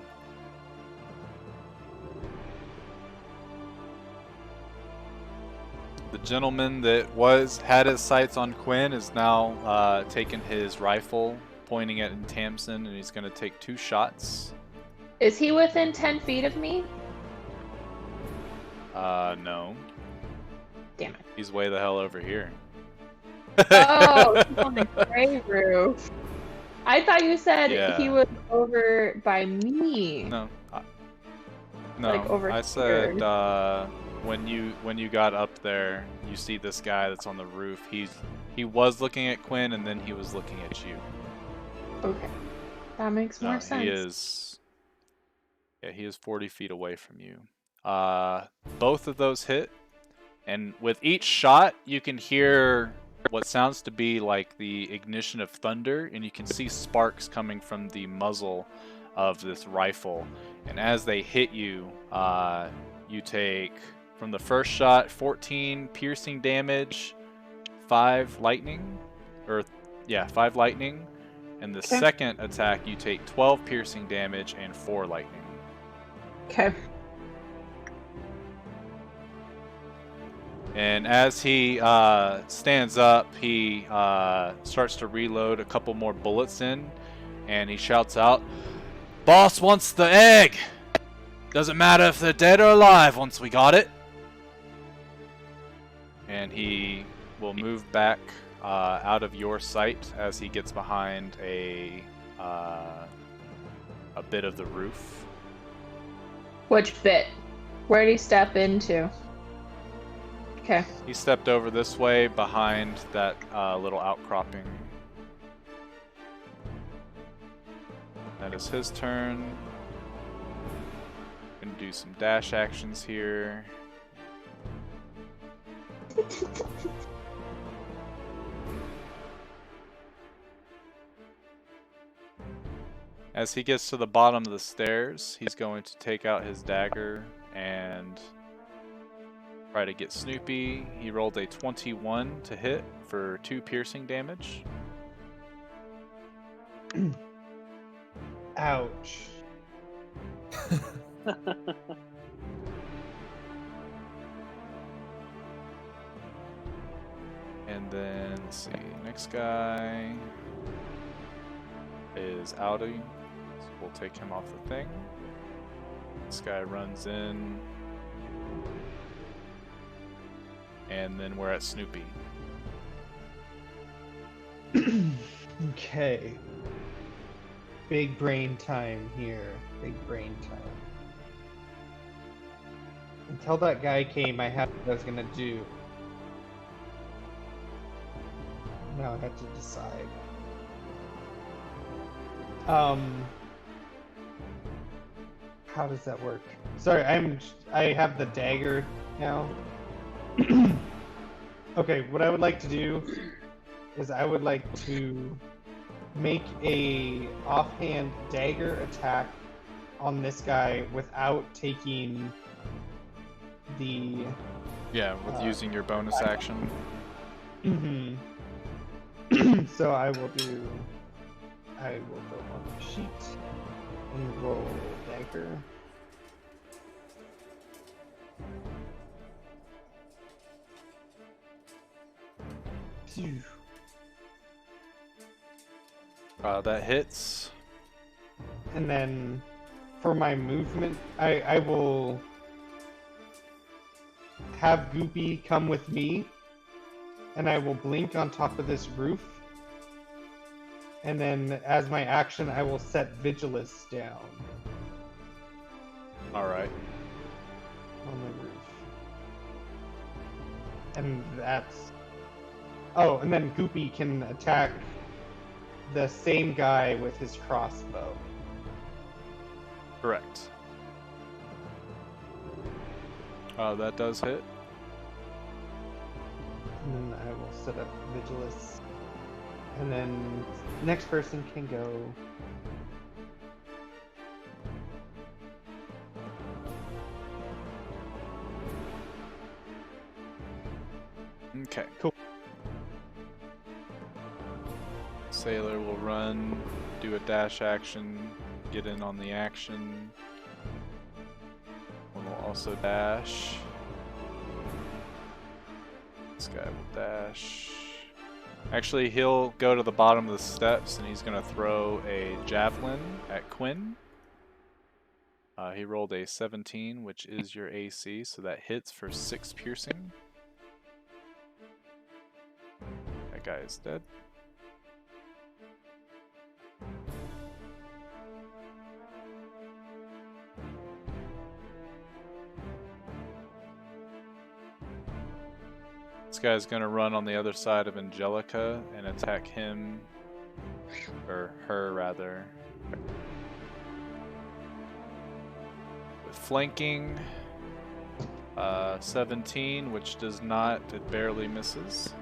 The gentleman that had his sights on Quinn is now taking his rifle, pointing at Tamsin, and he's going to take 2 shots. Is he within 10 feet of me? No. Damn it. He's way the hell over here. Oh, he's on the gray roof. I thought you said Yeah. he was over by me. No. No, Like over I said here. when you got up there, you see this guy that's on the roof. He was looking at Quinn, and then he was looking at you. Okay. That makes more sense. He is. Yeah, he is 40 feet away from you. Both of those hit, and with each shot, you can hear what sounds to be like the ignition of thunder, and you can see sparks coming from the muzzle of this rifle. And as they hit you, you take, from the first shot, 14 piercing damage, 5 lightning, and the second attack you take 12 piercing damage and 4 lightning. Okay. And as he stands up, he starts to reload a couple more bullets in, and he shouts out, "Boss wants the egg! Doesn't matter if they're dead or alive once we got it!" And he will move back out of your sight as he gets behind a bit of the roof. Which bit? Where did he step into? Okay. He stepped over this way behind that little outcropping. That is his turn. Gonna do some dash actions here. As he gets to the bottom of the stairs, he's going to take out his dagger and try to get Snoopy. He rolled a 21 to hit for 2 piercing damage. Ouch. And then, let's see, next guy is Audi. So we'll take him off the thing. This guy runs in. And then we're at Snoopy. Okay. Big brain time here. Big brain time. Until that guy came, I had what I was gonna do. Now I have to decide. How does that work? Sorry, I have the dagger now. Okay, what I would like to do is I would like to make a offhand dagger attack on this guy without taking the Yeah, with using your bonus action. So I will go on the sheet and roll dagger. Phew. That hits. And then for my movement, I will have Goopy come with me, and I will blink on top of this roof. And then as my action, I will set Vigilance down Alright. on the roof. And that's... Oh, and then Goopy can attack the same guy with his crossbow. Correct. That does hit. And then I will set up Vigilance. And then next person can go. Okay. Cool. Sailor will run, do a dash action, get in on the action. One will also dash. This guy will dash. Actually, he'll go to the bottom of the steps and he's going to throw a javelin at Quinn. He rolled a 17, which is your AC, so that hits for 6 piercing. That guy is dead. This guy's gonna run on the other side of Angelica and attack him, or her rather. With flanking, 17, which does not, it barely misses.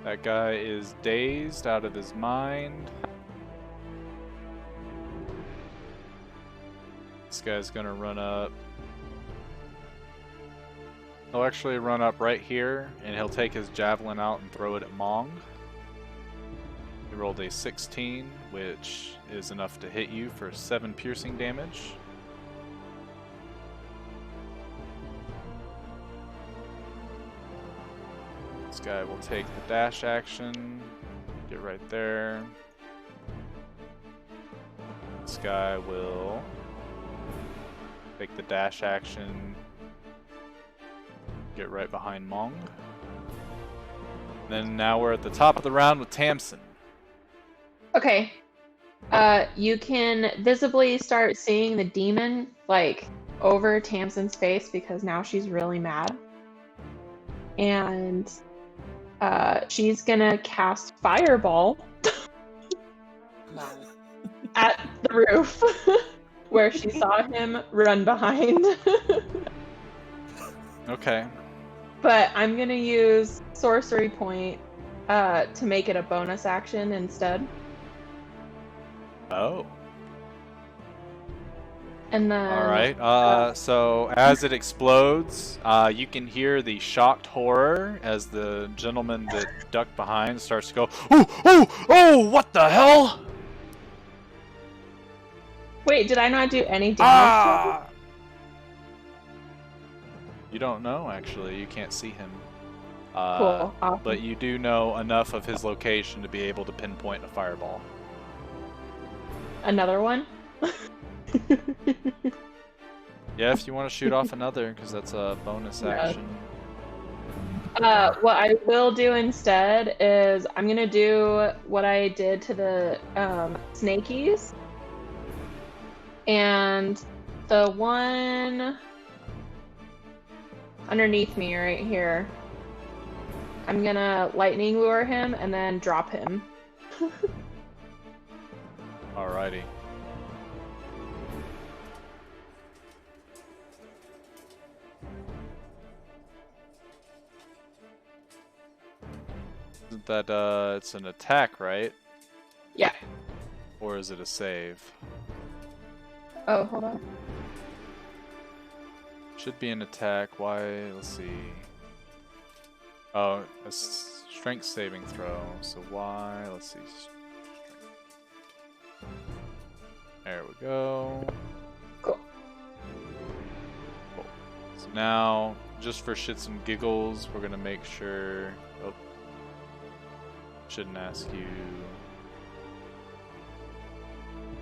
That guy is dazed out of his mind. This guy's gonna run up. He'll actually run up right here, and he'll take his javelin out and throw it at Mong. He rolled a 16, which is enough to hit you for 7 piercing damage. This guy will take the dash action, get right there. This guy will take the dash action, get right behind Mong. Then now we're at the top of the round with Tamsin. Okay. You can visibly start seeing the demon like over Tamsin's face because now she's really mad. And she's gonna cast Fireball at the roof where she saw him run behind. Okay. But I'm gonna use Sorcery Point to make it a bonus action instead. Oh. And then Alright, so as it explodes, you can hear the shocked horror as the gentleman that ducked behind starts to go, oh, what the hell? wait, did I not do any damage to Ah! You don't know, actually. You can't see him. Cool. Awesome. But you do know enough of his location to be able to pinpoint a fireball. Another one? Yeah, if you want to shoot off another, because that's a bonus Yeah. action. What I will do instead is I'm gonna do what I did to the snakies, and the one underneath me right here. I'm gonna lightning lure him and then drop him. Alrighty. Isn't that it's an attack, right? Yeah. Or is it a save? Oh, hold on. Should be an attack. Why? Let's see. Oh, a strength saving throw. So why? Let's see. There we go. Cool. Cool. So now, just for shits and giggles, we're gonna make sure. Oh, shouldn't ask you. Do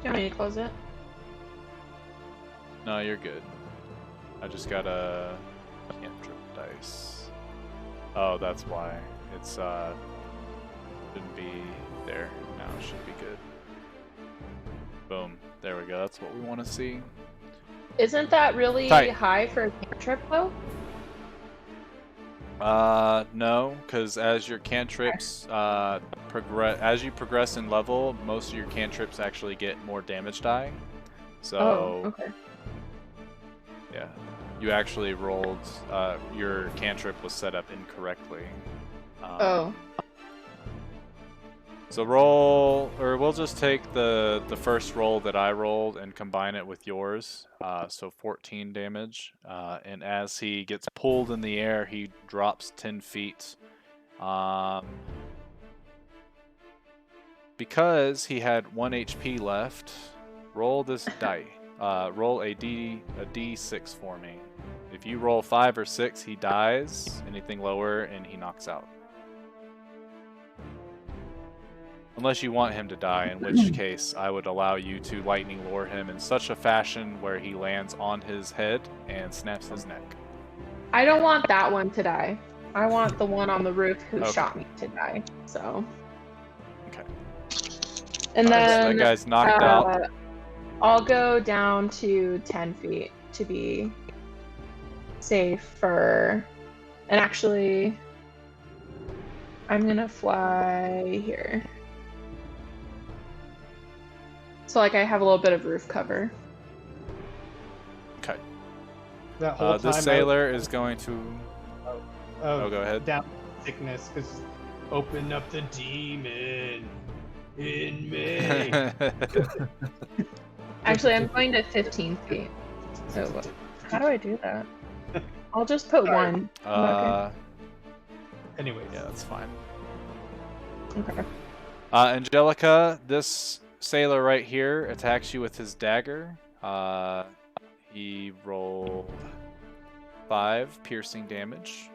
you want me to close it? No, you're good. I just got a cantrip dice. Oh, that's why. It's shouldn't be there. Now it should be good. Boom. There we go. That's what we want to see. Isn't that really Tight. high for a cantrip though? No, because as your cantrips as you progress in level, most of your cantrips actually get more damage die. So Oh, okay. yeah, you actually rolled. Your cantrip was set up incorrectly. Oh. So roll, or we'll just take the first roll that I rolled and combine it with yours. So 14 damage. And as he gets pulled in the air, he drops 10 feet. Because he had 1 HP left, roll this die. Roll a D6 for me. If you roll 5 or 6, he dies. Anything lower, and he knocks out. Unless you want him to die, in which case I would allow you to lightning lure him in such a fashion where he lands on his head and snaps his neck. I don't want that one to die. I want the one on the roof who Okay. shot me to die. So. Okay. And Alright, so then that guy's knocked out. I'll go down to 10 feet to be safe for. And actually, I'm gonna fly here. So like I have a little bit of roof cover. Okay. That whole time This sailor is going to. Oh, go ahead. Down sickness, because open up the demon in me. Actually, I'm going to 15 feet. So how do I do that? I'll just put one. Anyways. Yeah, that's fine. Okay. Angelica, this sailor right here attacks you with his dagger. He rolled 5 piercing damage.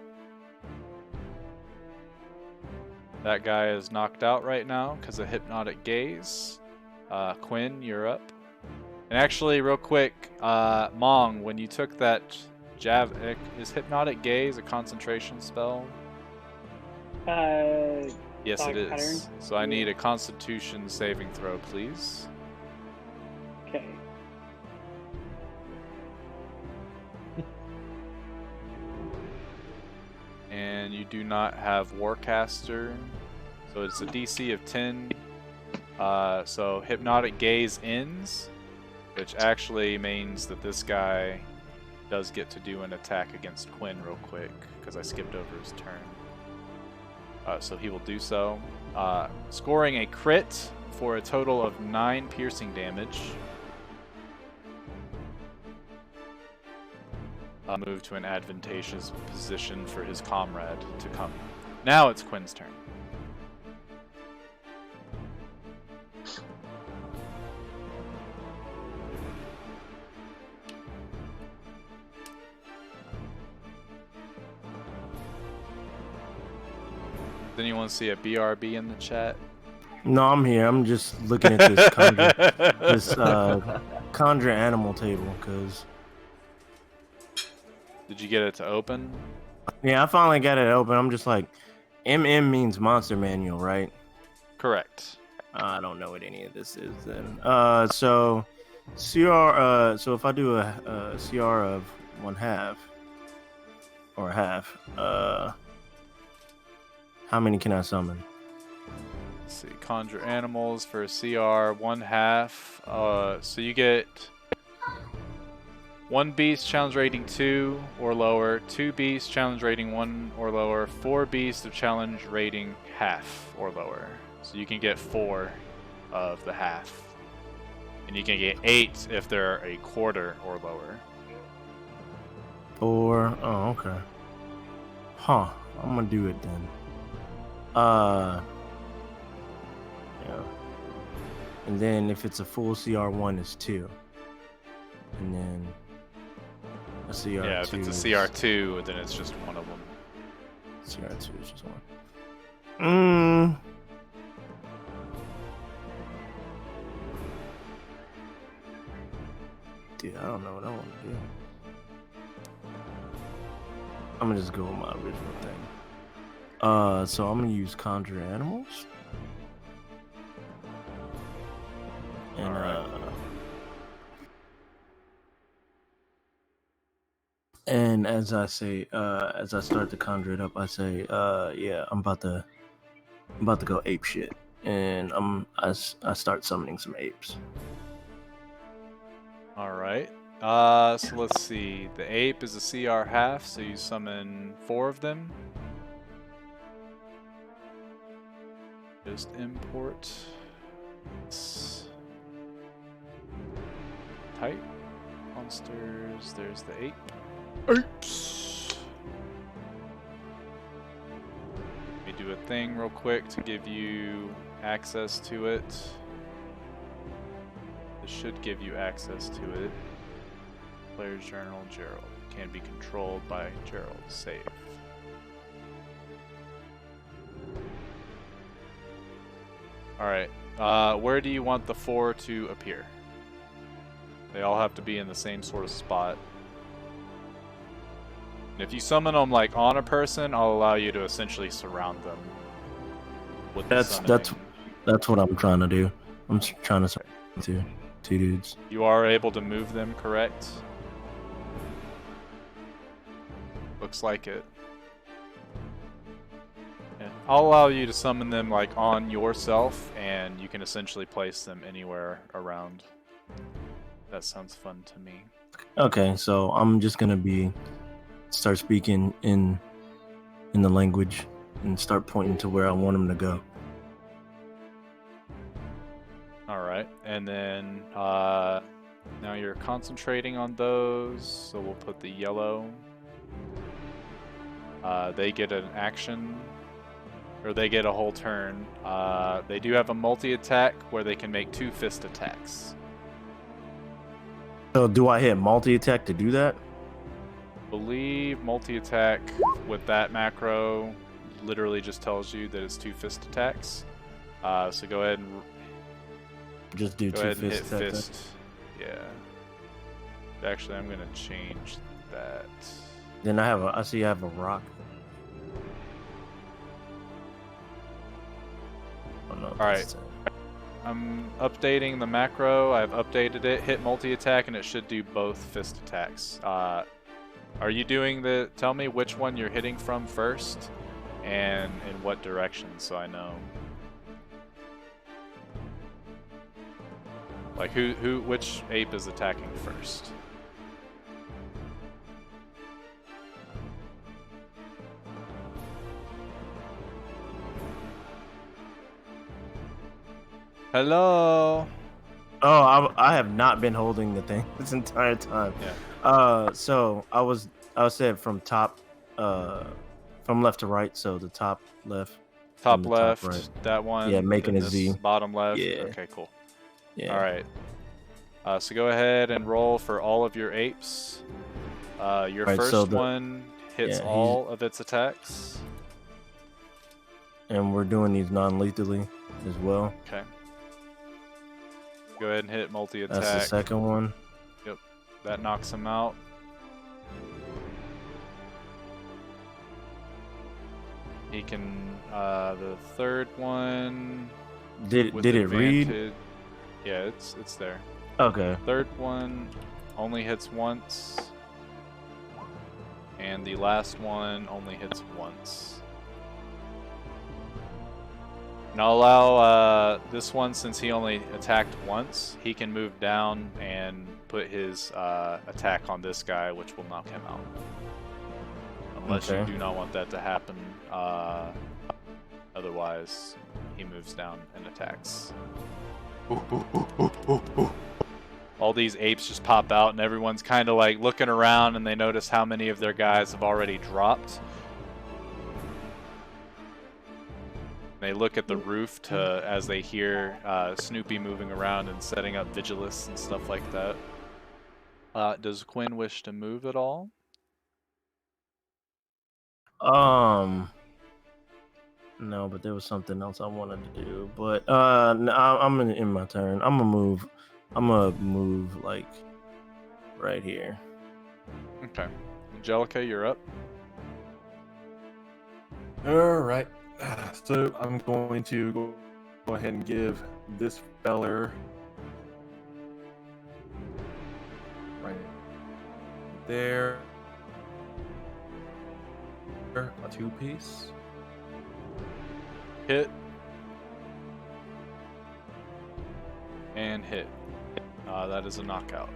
That guy is knocked out right now because of hypnotic gaze. Quinn, you're up. And actually, real quick, Mong, when you took that jab, is hypnotic gaze a concentration spell? Yes, Dog it is. pattern. So I need a Constitution saving throw, please. Okay. And you do not have Warcaster, so it's a DC of 10. So hypnotic gaze ends, which actually means that this guy does get to do an attack against Quinn real quick because I skipped over his turn. So he will do so, scoring a crit for a total of 9 piercing damage. Move to an advantageous position for his comrade to come. Now it's Quinn's turn. Does anyone see a BRB in the chat? No, I'm here. I'm just looking at this conjure animal table because Did you get it to open? Yeah, I finally got it open. I'm just like, MM means monster manual, right? Correct. I don't know what any of this is then. So so if I do a CR of 1/2 or half, how many can I summon? Let's see, conjure animals for CR 1/2. So you get 1 beast challenge rating 2 or lower, 2 beasts challenge rating 1 or lower, 4 beasts of challenge rating half or lower. So you can get 4 of the half. And you can get 8 if they're a quarter or lower. 4. Oh, okay. Huh. I'm gonna do it then. Yeah. And then if it's a full CR1, it's 2. And then a CR2. Yeah, if it's a CR2, then it's just one of them. CR2 is just one. Dude, I don't know what I want to do. I'm gonna just go with my original thing. So I'm gonna use conjure animals. And and as I say, as I start to conjure it up, I say, yeah, I'm about to go ape shit, and I start summoning some apes. All right. So let's see. The ape is a CR half, so you summon 4 of them. Just import. Type. Monsters. There's the ape. Apes. Let me do a thing real quick to give you access to it. This should give you access to it. Player's Journal, Gerald. Can be controlled by Gerald. Save. Alright. Where do you want the 4 to appear? They all have to be in the same sort of spot. And if you summon them like on a person, I'll allow you to essentially surround them. With That's what I'm trying to do. I'm trying to surround two dudes. You are able to move them, correct? Looks like it. Yeah. I'll allow you to summon them like on yourself, and you can essentially place them anywhere around. That sounds fun to me. Okay, so I'm just gonna start speaking in the language and start pointing to where I want them to go. Alright, and then now you're concentrating on those, so we'll put the yellow. They get an action, or they get a whole turn. They do have a multi-attack where they can make 2 fist attacks. So do I hit multi-attack to do that? Believe multi-attack with that macro literally just tells you that it's 2 fist attacks. So go ahead and just do 2 hit fist attacks. fist. Yeah. Actually, I'm gonna change that. Then I see I have a rock. Oh, no, Alright. I'm updating the macro. I've updated it. Hit multi-attack and it should do both fist attacks. Are you doing tell me which one you're hitting from first and in what direction so I know. Like which ape is attacking first? Hello. Oh, I have not been holding the thing this entire time. Yeah. So I was said from top, from left to right. So the top left. Top the left. Top right. That one. Yeah, making then a Z. Bottom left. Yeah. Okay, cool. Yeah. All right. So go ahead and roll for all of your apes. Your Right, first one hits yeah, all of its attacks. And we're doing these non-lethally as well. Okay. Go ahead and hit multi-attack. That's the second one. Yep. That knocks him out. He can. The third one. Did With it read? advantage- Yeah, it's there. Okay. Third one only hits once, and the last one only hits once. And I'll allow this one, since he only attacked once, he can move down and put his attack on this guy, which will knock him out. Unless you Okay. do not want that to happen. Otherwise, he moves down and attacks. All these apes just pop out, and everyone's kind of like looking around, and they notice how many of their guys have already dropped. They look at the roof as they hear Snoopy moving around and setting up vigilists and stuff like that. Does Quinn wish to move at all? No, but there was something else I wanted to do. But no, I'm in my turn. I'm gonna move like right here. Okay. Angelica, you're up. All right. So I'm going to go ahead and give this feller right there a 2-piece. Hit. And hit. That is a knockout.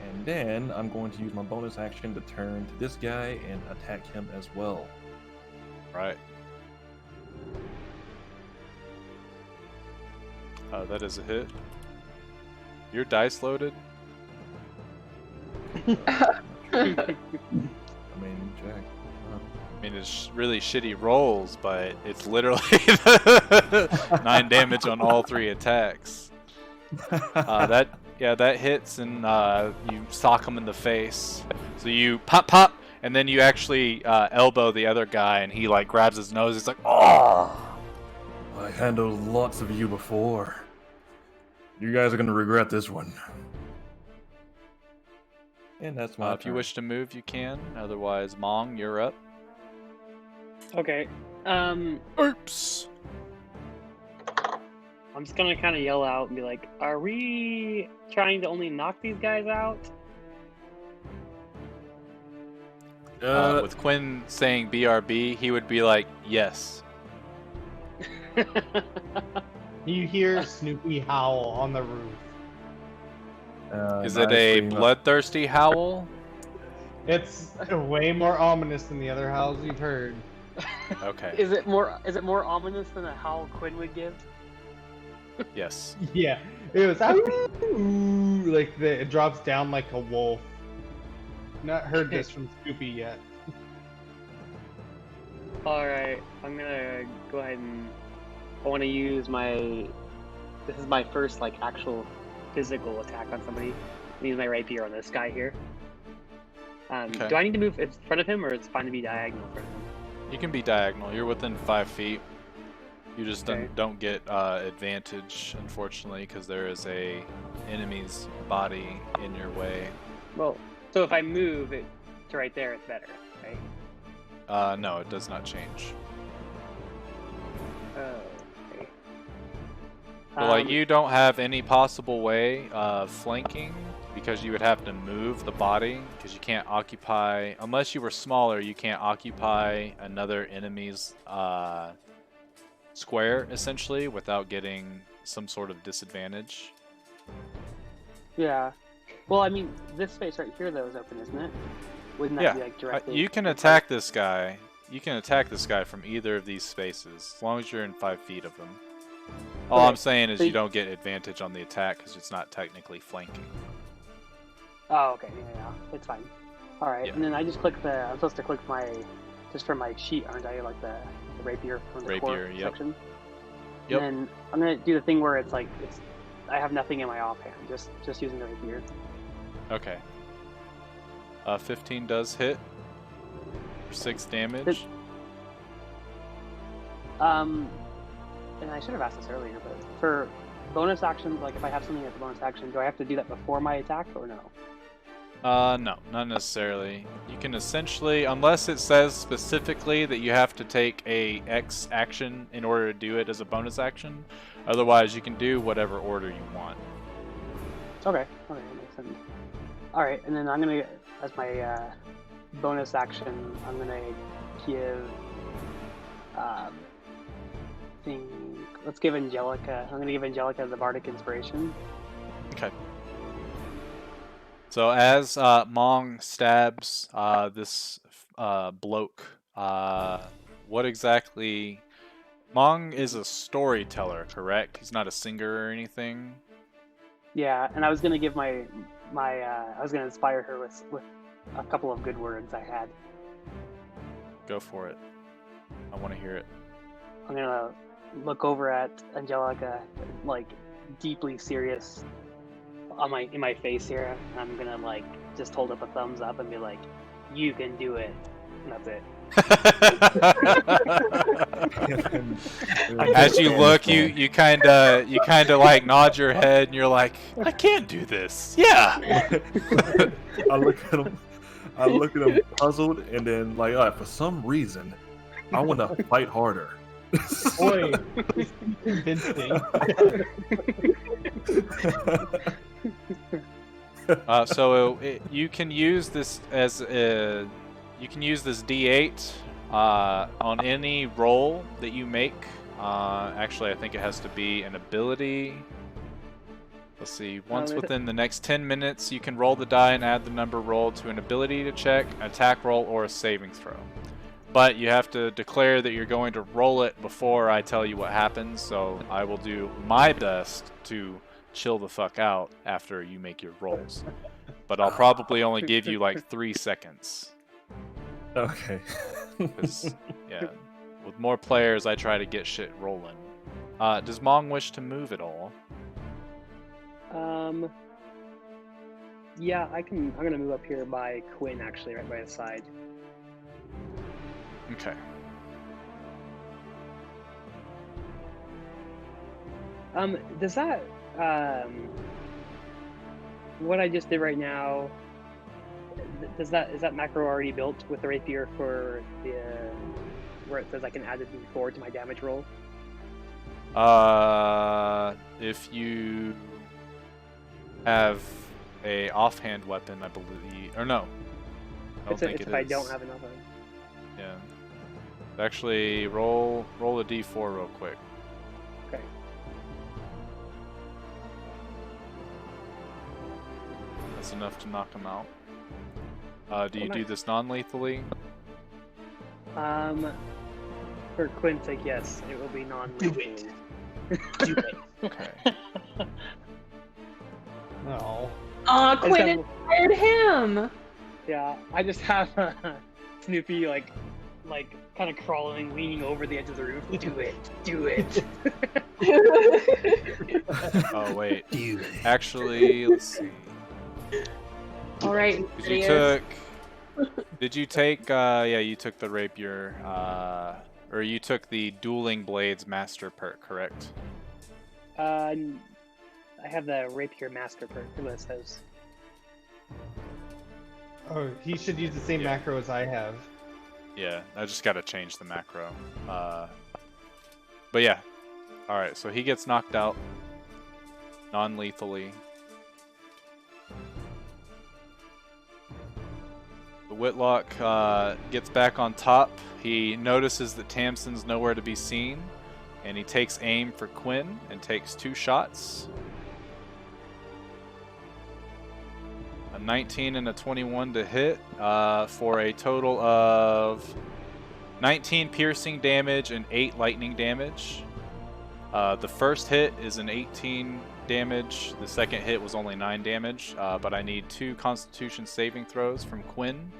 And then I'm going to use my bonus action to turn to this guy and attack him as well. Right. That is a hit. Your dice loaded? I mean, Jack. I mean, it's really shitty rolls, but it's literally 9 damage on all 3 attacks. That hits, and you sock him in the face. So you pop, and then you actually elbow the other guy, and he like grabs his nose. He's like, "Oh!" I handled lots of you before. You guys are gonna regret this one. And that's my If you turn. wish to move, you can. Otherwise, Mong, you're up. Okay. Oops. I'm just gonna kind of yell out and be like, "Are we trying to only knock these guys out?" With Quinn saying BRB, he would be like, "Yes." You hear Snoopy howl on the roof. Is it a nicely bloodthirsty howl? It's way more ominous than the other howls you've heard. Okay. Is it more ominous than a howl Quinn would give? Yes. Yeah, it was like it drops down like a wolf. Not heard this from Snoopy yet. All right, I'm gonna go ahead and I want to use my. This is my first like actual physical attack on somebody. I'm use my rapier on this guy here. Okay. Do I need to move in front of him, or it's fine to be diagonal in front of him? You can be diagonal. You're within 5 feet. You just Okay. don't get advantage, unfortunately, because there is a enemy's body in your way. Well, so if I move it to right there, it's better, right? No, it does not change. Okay. But, like, you don't have any possible way of flanking because you would have to move the body because you can't occupy, unless you were smaller, you can't occupy another enemy's square, essentially, without getting some sort of disadvantage. Yeah. Well, I mean, this space right here though is open, isn't it? Wouldn't that be like directly? You can attack this guy. You can attack this guy from either of these spaces, as long as you're in 5 feet of him. All Okay, I'm saying is so you don't get advantage on the attack because it's not technically flanking. Oh, okay. Yeah, it's fine. All right, Yeah. and then I just click the. I'm supposed to click my, just for my sheet, aren't I? Like the rapier from the core Rapier, yep. section. Yep. And then I'm gonna do the thing where it's like I have nothing in my offhand, just using the rapier. Okay. 15 does hit. For 6 damage. And I should have asked this earlier, but for bonus actions, like if I have something as a bonus action, do I have to do that before my attack or no? No, not necessarily. You can essentially, unless it says specifically that you have to take a X action in order to do it as a bonus action, otherwise you can do whatever order you want. Okay, that makes sense. Alright, and then I'm gonna, as my bonus action, I'm gonna give, let's give Angelica, I'm gonna give Angelica the Bardic Inspiration. Okay. So as Mong stabs this bloke, what exactly... Mong is a storyteller, correct? He's not a singer or anything? Yeah, and I was gonna give I was gonna inspire her with a couple of good words I had. Go for it. I want to hear it. I'm gonna look over at Angelica, like deeply serious, in my face here. I'm gonna like just hold up a thumbs up and be like, "You can do it." And that's it. As you look, you kind of like nod your head, and you're like, "I can do this." Yeah. I look at him puzzled, and then like, all right, for some reason, I want to fight harder. Boy, he's convincing. You can use this as you can use this D8 on any roll that you make. Actually, I think it has to be an ability. Let's see. Once within the next 10 minutes, you can roll the die and add the number rolled to an ability to check, an attack roll, or a saving throw. But you have to declare that you're going to roll it before I tell you what happens, so I will do my best to chill the fuck out after you make your rolls. But I'll probably only give you like 3 seconds. Okay. 'Cause, yeah, with more players, I try to get shit rolling. Does Mong wish to move at all? Yeah, I'm gonna move up here by Quinn, actually, right by his side. Okay. Does that, what I just did right now, is that macro already built with the rapier for the, where it says I can add a d4 to my damage roll? If you have a offhand weapon, I believe, or no, I don't think it's it if I is. don't have enough of it. Yeah. Actually, roll a d4 real quick. Okay. That's enough to knock him out. Do you do this non-lethally? For Quinn's sake, yes, it will be non-lethal. Do it. Okay. No. Aw, just Quinn have- inspired him! Yeah, I just have Snoopy like kind of crawling, leaning over the edge of the roof. Do it. Oh wait. Actually, let's see. Alright, Did you take? Yeah, you took the rapier. Or you took the dueling blades master perk, correct? I have the rapier master perk. What it says. Oh, he should use the same Yeah. macro as I have. Yeah, I just gotta change the macro. But yeah. Alright, so he gets knocked out non-lethally. The Whitlock gets back on top. He notices that Tamsin's nowhere to be seen, and he takes aim for Quinn and takes 2 shots. A 19 and a 21 to hit for a total of 19 piercing damage and 8 lightning damage. The first hit is an 18 damage. The second hit was only 9 damage, but I need 2 Constitution saving throws from Quinn.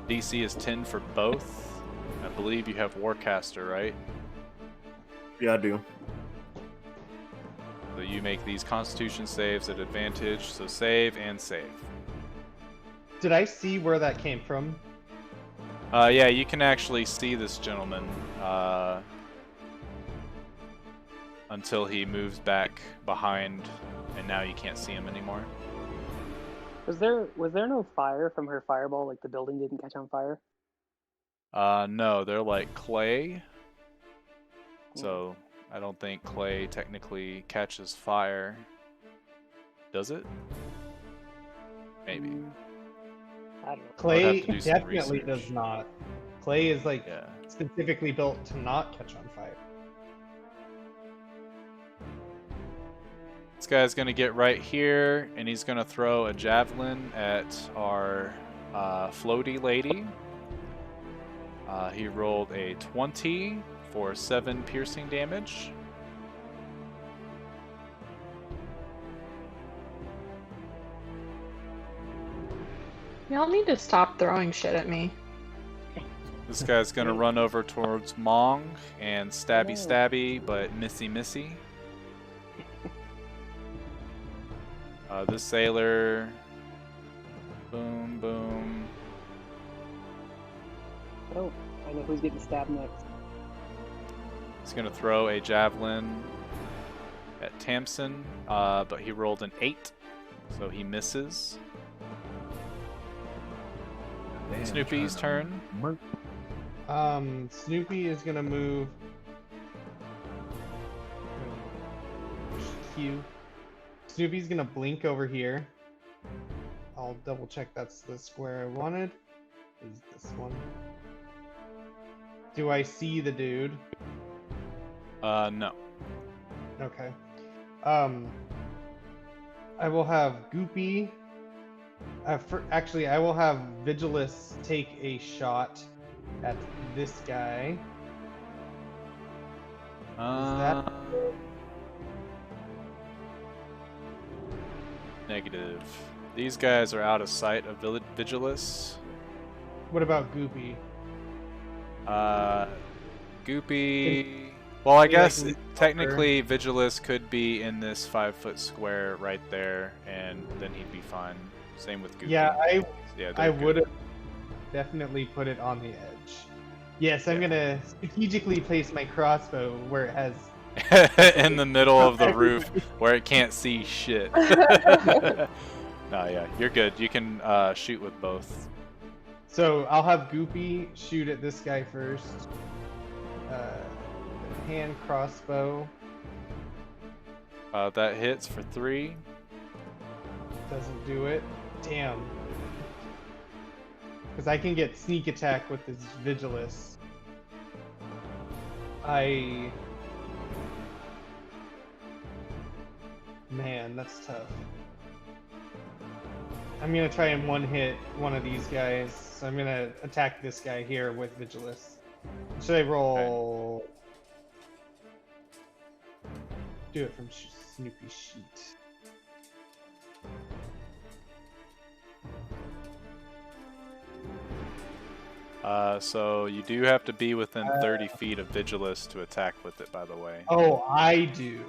DC is 10 for both. I believe you have Warcaster, right? Yeah, I do. So you make these Constitution saves at advantage, so save and save. Did I see where that came from? Yeah, you can actually see this gentleman until he moves back behind, and now you can't see him anymore. Was there no fire from her fireball? Like the building didn't catch on fire? No, they're like clay. So I don't think clay technically catches fire. Does it? Maybe. I don't know. Clay to do some definitely research. does not. Clay is like Yeah. specifically built to not catch on fire. This guy's gonna get right here, and he's gonna throw a javelin at our floaty lady. He rolled a 20 for 7 piercing damage. Y'all need to stop throwing shit at me. This guy's gonna run over towards Mong and stabby stabby, but missy missy. This sailor, boom boom. Oh, I know who's getting stabbed next. He's gonna throw a javelin at Tamsin, but he rolled an 8, so he misses. Man, Snoopy's trying to turn. murk- Snoopy is gonna move. Q. Snoopy's gonna blink over here. I'll double check that's the square I wanted. Is this one? Do I see the dude? No. Okay. I will have Goopy. Actually, I will have Vigilus take a shot at this guy. that- Negative. These guys are out of sight of Vigilus. What about Goopy? Goopy. Well, I Can he, like, guess leap technically Vigilus could be in this 5-foot square right there, and then he'd be fine. Same with Goopy. Yeah, Yeah, I they're good. would have definitely put it on the edge. Yes, I'm Yeah. gonna strategically place my crossbow where it has. in the middle of the roof where it can't see shit. No, yeah, you're good. You can shoot with both. So I'll have Goopy shoot at this guy first. Hand crossbow That hits for 3. doesn't do it. Damn. Because I can get sneak attack with this Vigilus. Man, that's tough. I'm gonna try and one hit one of these guys. So I'm gonna attack this guy here with Vigilus. Should I roll? Do it from Snoopy sheet. So you do have to be within 30 feet of Vigilus to attack with it, by the way. Oh, I do.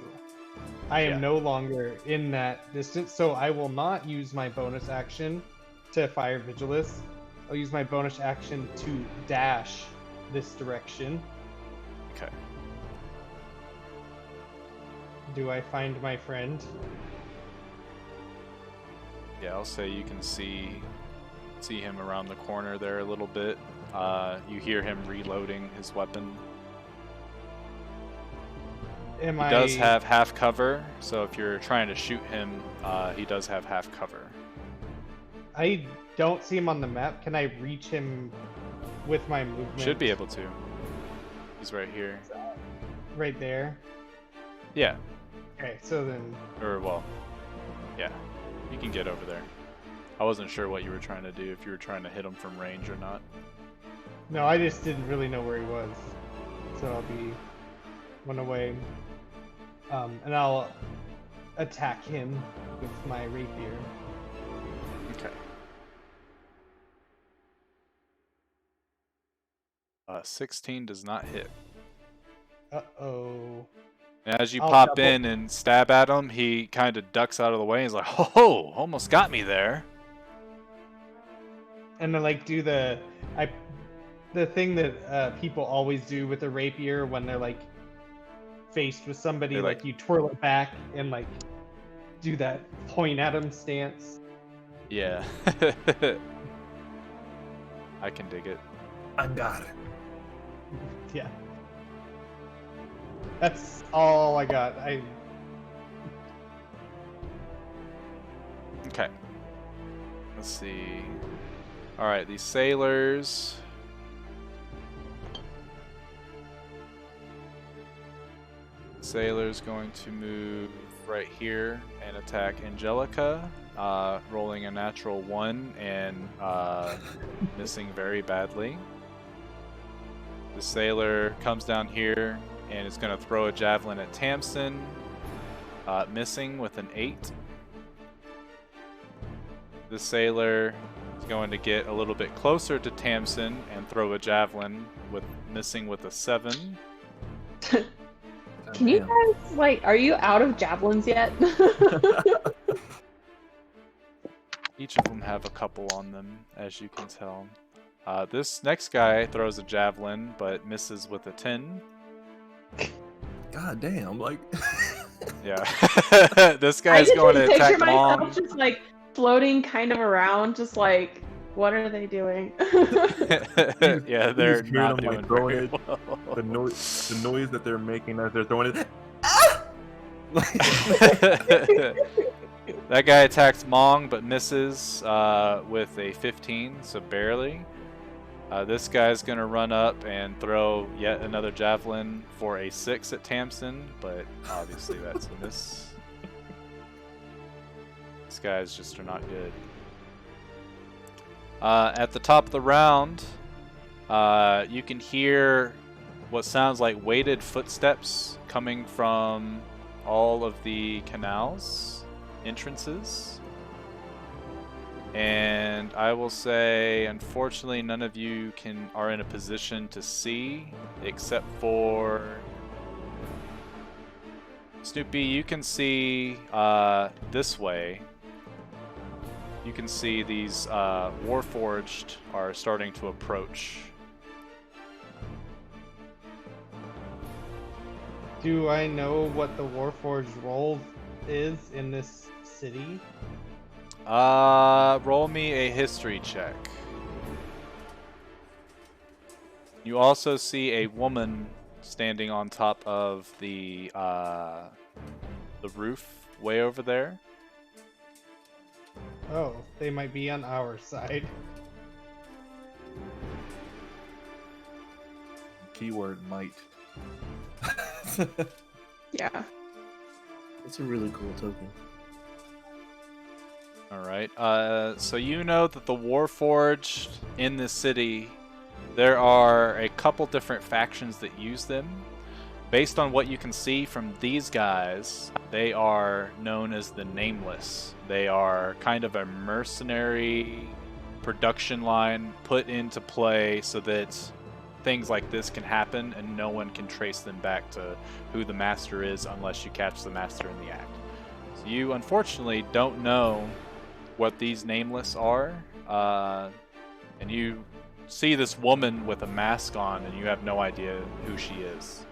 I am Yeah. no longer in that distance, so I will not use my bonus action to fire Vigilus. I'll use my bonus action to dash this direction. Okay. Do I find my friend? Yeah, I'll say you can see him around the corner there a little bit. You hear him reloading his weapon. He does have half cover, so if you're trying to shoot him, he does have half cover. I don't see him on the map. Can I reach him with my movement? Should be able to. He's right here. Right there. Yeah. Okay, so then Or, well, yeah. You can get over there. I wasn't sure what you were trying to do, if you were trying to hit him from range or not. no, I just didn't really know where he was, so I'll be one away, and I'll attack him with my rapier. Okay. 16 does not hit. Uh-oh. And as you I'll pop double- in and stab at him, he kind of ducks out of the way. And he's like, "Ho, almost got me there." And then like do the thing that people always do with a rapier when they're like faced with somebody, They, like you twirl it back and like do that point at him stance. Yeah. I can dig it. I got it. Yeah. That's all I got. Okay. Let's see. Alright, these sailors. Sailor's going to move right here and attack Angelica, rolling a natural 1 and missing very badly. The sailor comes down here and is going to throw a javelin at Tamsin, missing with an 8. The sailor is going to get a little bit closer to Tamsin and throw a javelin, missing with a 7. Can you guys, like, are you out of javelins yet? Each of them have a couple on them, as you can tell. This next guy throws a javelin, but misses with a 10. God damn, like. Yeah. This guy's going to attack picture myself Mom. just like floating kind of around, just like, what are they doing? Yeah, they're hear not them, doing like, throwing very it. well. The noise that they're making as they're throwing it. That guy attacks Mong but misses with a 15, so barely. This guy's going to run up and throw yet another javelin for a 6 at Tamsin, but obviously that's a miss. These guys just are not good. At the top of the round, you can hear what sounds like weighted footsteps coming from all of the canals entrances. And I will say, unfortunately, none of you are in a position to see, except for Snoopy. You can see this way. You can see these Warforged are starting to approach. Do I know what the Warforged role is in this city? Roll me a history check. You also see a woman standing on top of the roof way over there. Oh, they might be on our side. Keyword might. Yeah. It's a really cool token. Alright, so you know that the Warforged in the city, there are a couple different factions that use them. Based on what you can see from these guys, they are known as the Nameless. They are kind of a mercenary production line put into play so that things like this can happen and no one can trace them back to who the master is unless you catch the master in the act. So you unfortunately don't know what these Nameless are, and you see this woman with a mask on and you have no idea who she is.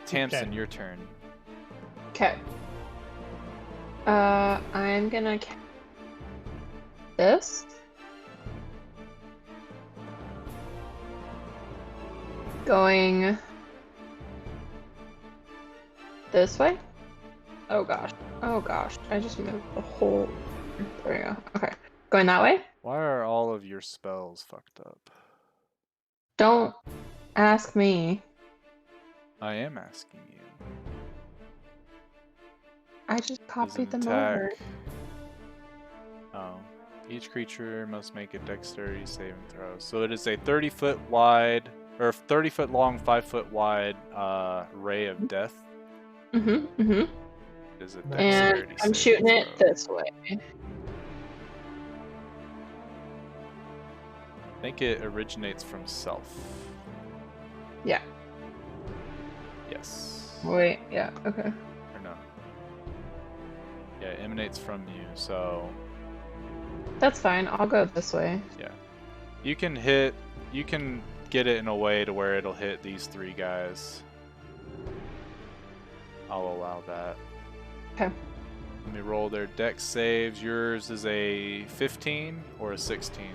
Tamsin, Okay. your turn. Okay. I'm gonna this. Going this way. Oh gosh. Oh gosh. I just moved the whole. There we go. Okay. Going that way. Why are all of your spells fucked up? Don't ask me. I am asking you. I just Does an copied them attack... over. Oh. Each creature must make a dexterity saving throw. So it is a 30-foot wide, or 30-foot long, 5-foot wide ray of death. Mm-hmm. It is a And dexterity I'm saving shooting it throw. this way. I think it originates from self. Yeah. Yes. Wait. Yeah. Okay. Or no. Yeah, it emanates from you, so That's fine. I'll go this way. yeah. You can get it in a way to where it'll hit these 3 guys. I'll allow that. Okay. Let me roll their dex saves. Yours is a 15 or a 16?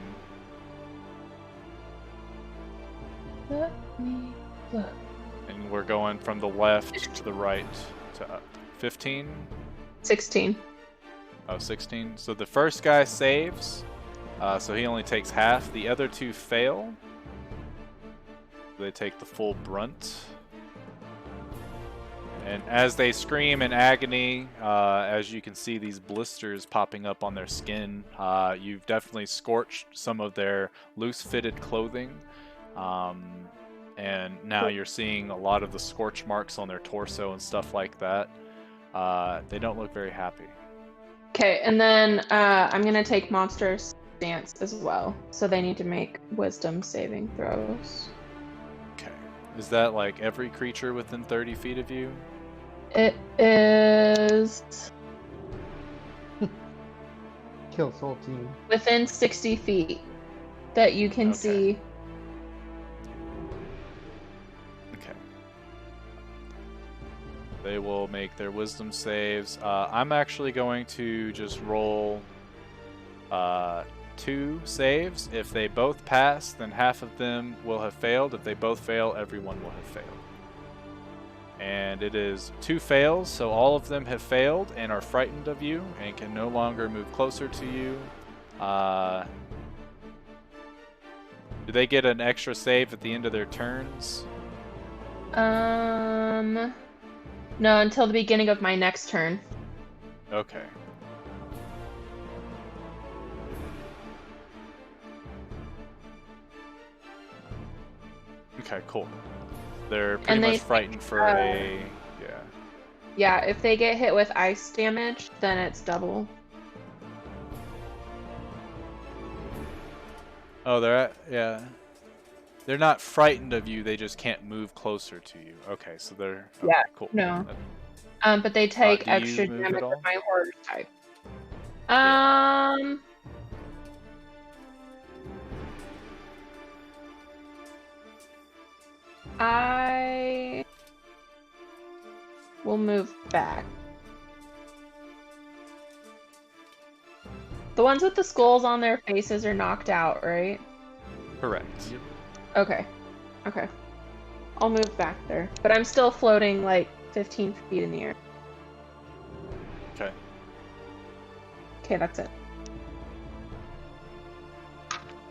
Let me look. And we're going from the left to the right to up. 15? 16. Oh, 16. So the first guy saves, so he only takes half. The other two fail. They take the full brunt. And as they scream in agony, as you can see these blisters popping up on their skin, you've definitely scorched some of their loose-fitted clothing. And now you're seeing a lot of the scorch marks on their torso and stuff like that. They don't look very happy. Okay, and then I'm gonna take monster stance as well. So they need to make wisdom saving throws. Okay. Is that like every creature within 30 feet of you? It is Kills whole team. within 60 feet that you can Okay. see. Okay. They will make their wisdom saves. I'm actually going to just roll 2 saves. If they both pass, then half of them will have failed. If they both fail, everyone will have failed. And it is 2 fails, so all of them have failed and are frightened of you and can no longer move closer to you. Do they get an extra save at the end of their turns? No, until the beginning of my next turn. Okay. Okay, cool. They're pretty And much they frightened for yeah. Yeah, if they get hit with ice damage, then it's double. Oh, yeah. They're not frightened of you, they just can't move closer to you. Okay, so they're okay, Yeah, cool. no. But they take do you extra move at damage all? with my horror type. Yeah. I will move back. The ones with the skulls on their faces are knocked out, right? Correct. Okay. Okay. I'll move back there. But I'm still floating like 15 feet in the air. Okay. Okay, that's it.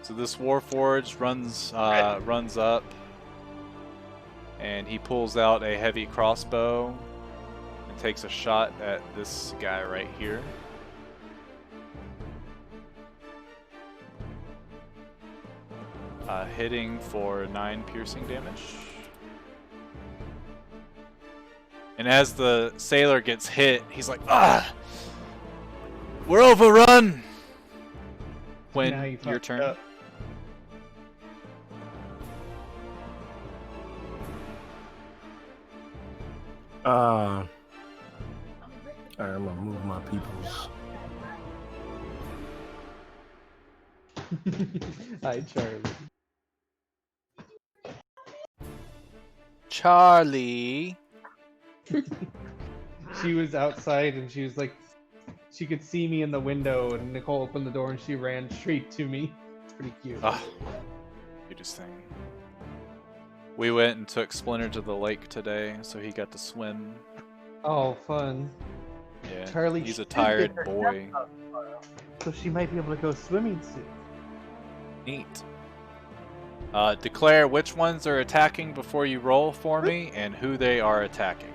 So this Warforged runs up, and he pulls out a heavy crossbow and takes a shot at this guy right here. Hitting for 9 piercing damage. And as the sailor gets hit, he's like, "Ah! We're overrun!" Now When you your fucked turn. up. Alright, I'm gonna move my peoples. Hi, Charlie. Charlie. She was outside and she was like, she could see me in the window, and Nicole opened the door and she ran straight to me. It's pretty cute. Ah, cutest thing. We went and took Splinter to the lake today, so he got to swim. Oh, fun. Yeah, Charlie he's a should tired get her boy. stuff up, so she might be able to go swimming soon. Neat. Declare which ones are attacking before you roll for me, and who they are attacking.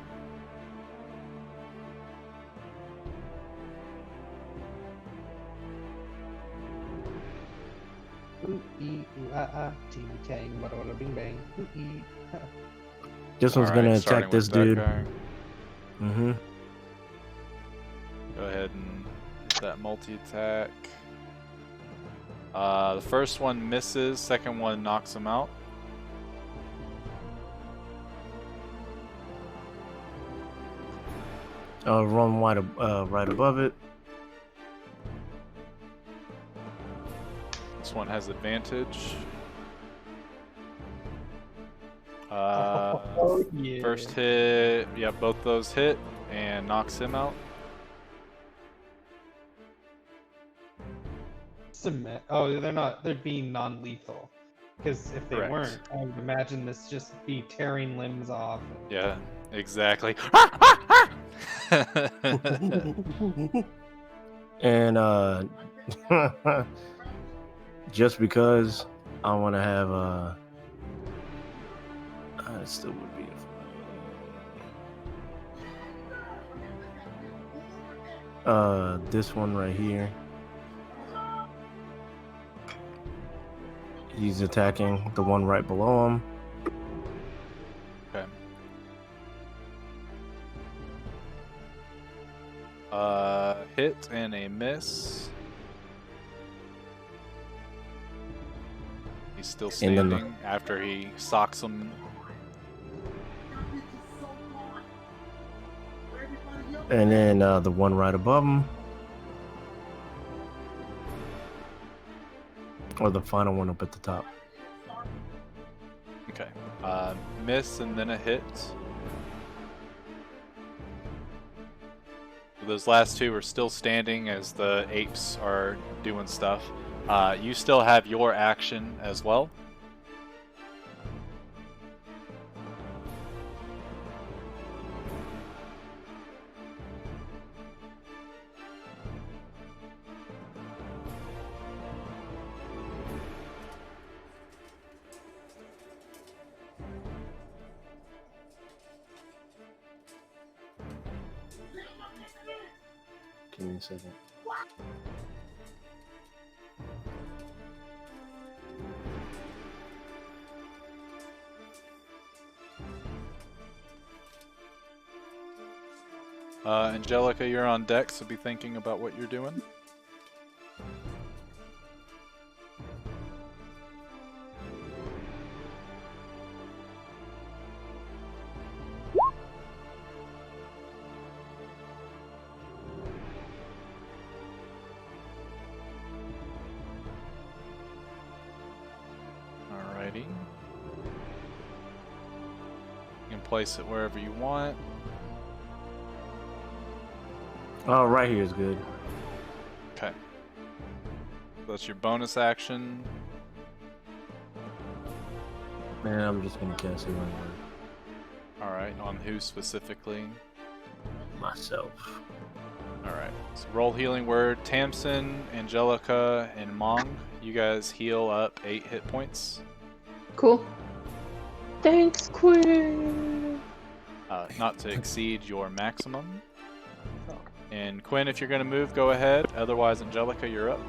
Ooh, ee, ooh, ah, ah, ting, tang, bada, bada, bing, bang. Ooh, ee. This one's Alright, gonna starting attack this with that dude. guy. Mm-hmm. Go ahead and hit that multi-attack. The first one misses, second one knocks him out. Run wide, right above it. This one has advantage. Yeah. First hit, yeah, both those hit and knocks him out. cement. Oh, they're not. They're being non-lethal. Because if they Correct. weren't, I would imagine this just be tearing limbs off. Yeah, exactly. And just because I want to have it still would be this one right here. He's attacking the one right below him. Okay. Hit and a miss. He's still And then standing after he socks him. And then the one right above him. Or the final one up at the top. Okay. Miss and then a hit. Those last two are still standing as the apes are doing stuff. You still have your action as well. Give me a second. Angelica, you're on deck, so be thinking about what you're doing. Alrighty. You can place it wherever you want. Oh, right here is good. Okay. That's your bonus action. Man, I'm just gonna cast it on Alright, on who specifically? myself. Alright, so roll healing word. Tamsin, Angelica, and Mong, you guys heal up 8 hit points. Cool. Thanks, Quinn. Not to exceed your maximum. And Quinn, if you're going to move, go ahead. Otherwise, Angelica, you're up.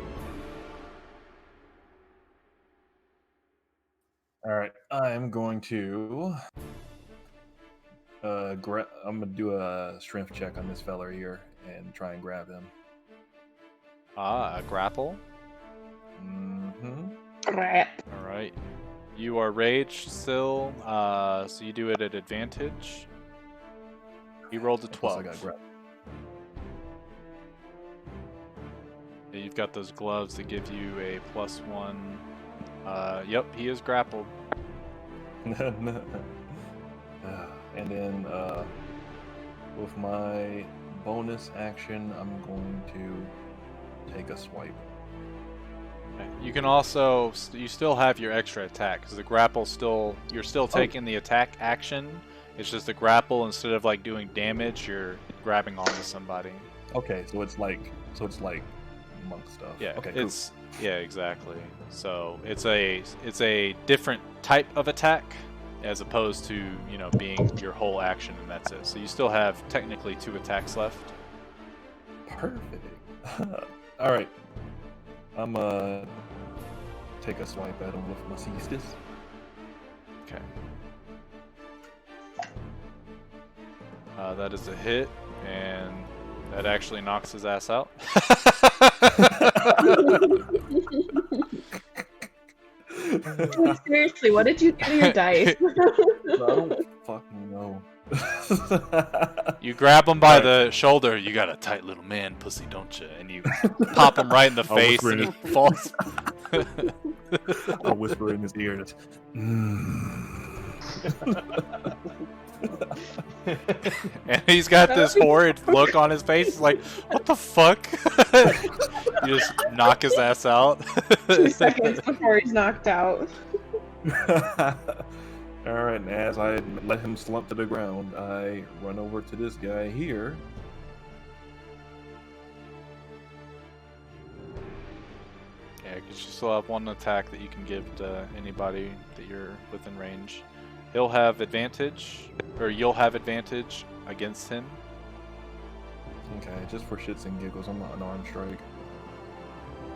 All right, I'm going to I'm gonna do a strength check on this fella here and try and grab him. A grapple. Mm-hmm. Crap. Alright. You are raged still, so you do it at advantage. You rolled a 12. I got grab. Yeah, you've got those gloves that give you a +1. Yep, he is grappled. And then with my bonus action, I'm going to take a swipe. Okay. You can also, you still have your extra attack, because the grapple still, you're still taking the attack action. It's just the grapple, instead of like doing damage, you're grabbing onto somebody. Okay, so it's like monk stuff. Yeah, Okay, cool. yeah, exactly. So it's a different type of attack, as opposed to, you know, being your whole action and that's it. So you still have technically 2 attacks left. Perfect. All right. I'm take a swipe at him with my cestus. Okay. That is a hit, and that actually knocks his ass out. Seriously, what did you do to your dice? I don't fucking know. You grab him by the shoulder. You got a tight little man pussy, don't you? And you pop him right in the I'll face, whisper and he it. falls. I'll whisper in his ear. And it's, And he's got this horrid look on his face. He's like, what the fuck? You just knock his ass out. 2 seconds before he's knocked out. Alright, and as I let him slump to the ground, I run over to this guy here. Yeah, because you still have one attack that you can give to anybody that you're within range. He'll have advantage, or you'll have advantage against him. Okay, just for shits and giggles, I'm not an arm strike.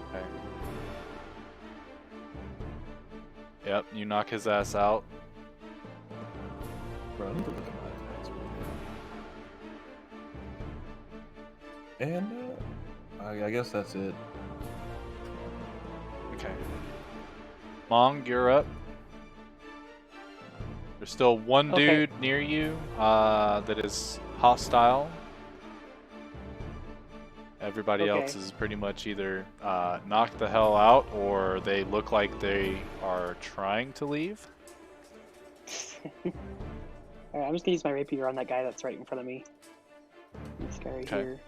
Okay. Yep, you knock his ass out. Bro, I need to look at my attacks. And I guess that's it. Okay. Mong, you're up. There's still one Okay. dude near you that is hostile. Everybody else Okay. is pretty much either knocked the hell out or they look like they are trying to leave. Alright, I'm just gonna use my rapier on that guy that's right in front of me. This guy right Okay. here.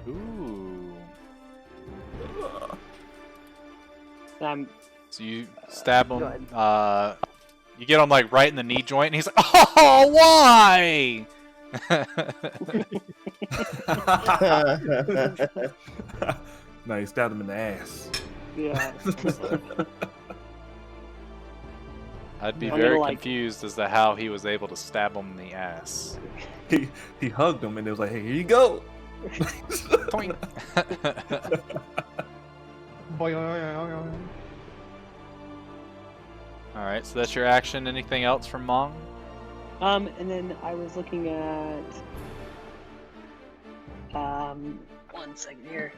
Ooh. I'm So you stab him. Go ahead. You get him like right in the knee joint, and he's like, "Oh, why?" No, you stabbed him in the ass. yeah. I'd be I'm very gonna, like- confused as to how he was able to stab him in the ass. He hugged him and it was like, hey, here you go. Toink. All right, so that's your action. Anything else from Mong? And then I was looking at 1 second here.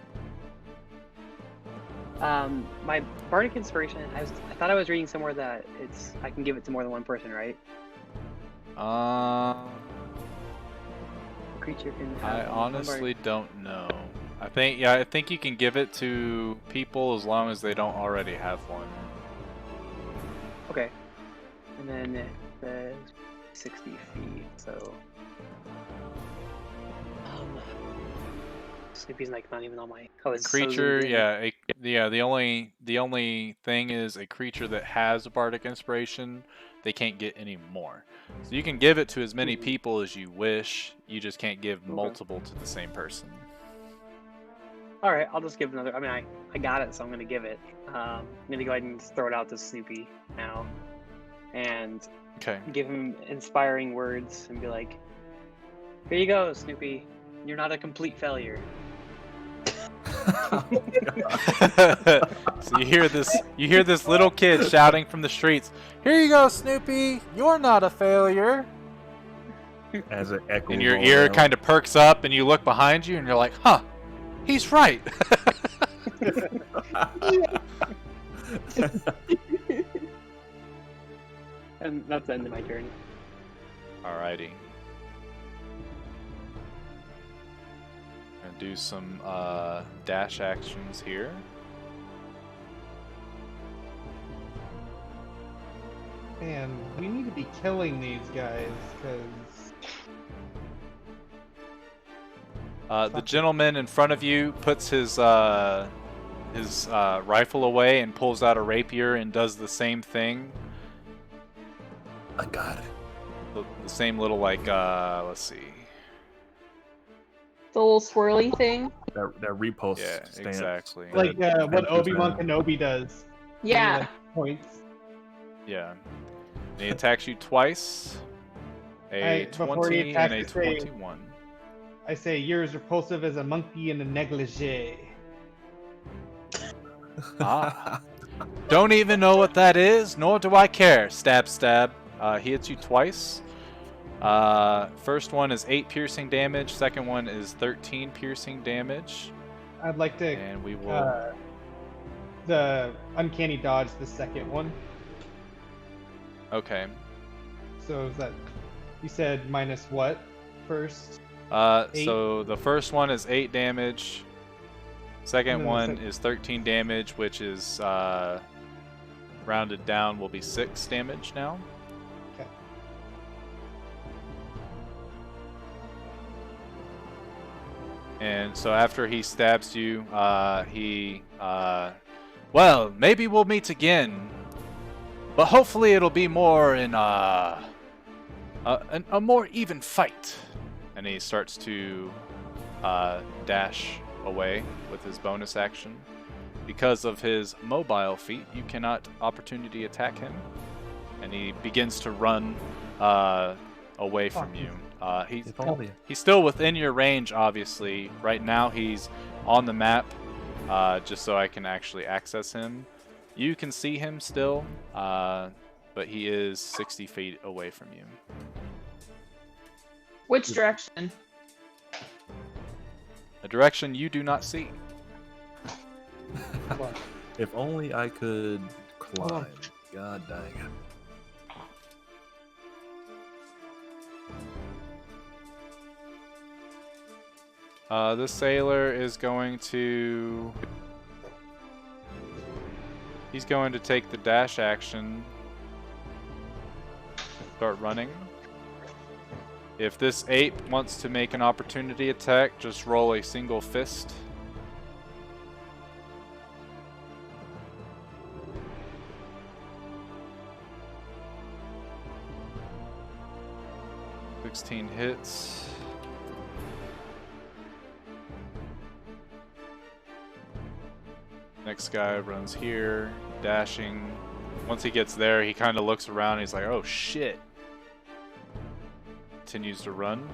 My bardic inspiration. I thought I was reading somewhere that I can give it to more than one person, right? A creature can. I Have one honestly don't know. I think you can give it to people as long as they don't already have one. Okay. And then it says 60 feet, so. Snoopy's like not even on my. Oh, it's so Creature, zoomed in. The only thing is a creature that has a bardic inspiration, they can't get any more. So you can give it to as many people as you wish. You just can't give multiple to the same person. All right, I'll just give another. I mean, I got it, so I'm gonna give it. I'm gonna go ahead and just throw it out to Snoopy now, and Okay. give him inspiring words and be like, "Here you go, Snoopy. You're not a complete failure." So you hear this little kid shouting from the streets, "Here you go, Snoopy. You're not a failure." As it echoes. And your all ear around. kind of perks up, and you look behind you, and you're like, "Huh, he's right." And that's the end of my turn. Alrighty. Gonna do some dash actions here. Man, we need to be killing these guys, because The gentleman in front of you puts his rifle away and pulls out a rapier and does the same thing. I got it. The same little let's see. The little swirly thing. That repost Yeah, stance. exactly. like what Adventure Obi-Wan Zone. Kenobi does. He, Yeah. like, points. Yeah. And he attacks you twice. A Hey, before he 20 and a attacks, say- 21. I say you're as repulsive as a monkey in a negligee. Ah. Don't even know what that is, nor do I care. Stab, stab. He hits you twice. First one is 8 piercing damage. Second one is 13 piercing damage. I'd like to And we will. the uncanny dodge the second one. Okay. So is that you said minus what first? So the first one is 8 damage. Second And then the one sec- is 13 damage, which is rounded down, will be 6 damage now. Okay. And so after he stabs you, well, maybe we'll meet again, but hopefully it'll be more in a more even fight. And he starts to dash away with his bonus action. Because of his mobile feat, you cannot opportunity attack him, and he begins to run away from you. He's still within your range, obviously. Right now he's on the map, just so I can actually access him. You can see him still, but he is 60 feet away from you. Which direction? A direction you do not see. If only I could Hold on. climb. God dang it. This sailor is going to... He's going to take the dash action. Start running. If this ape wants to make an opportunity attack, just roll a single fist. $16 hits. Next guy runs here, dashing. Once he gets there, he kind of looks around. He's like, "Oh shit!" Continues to run.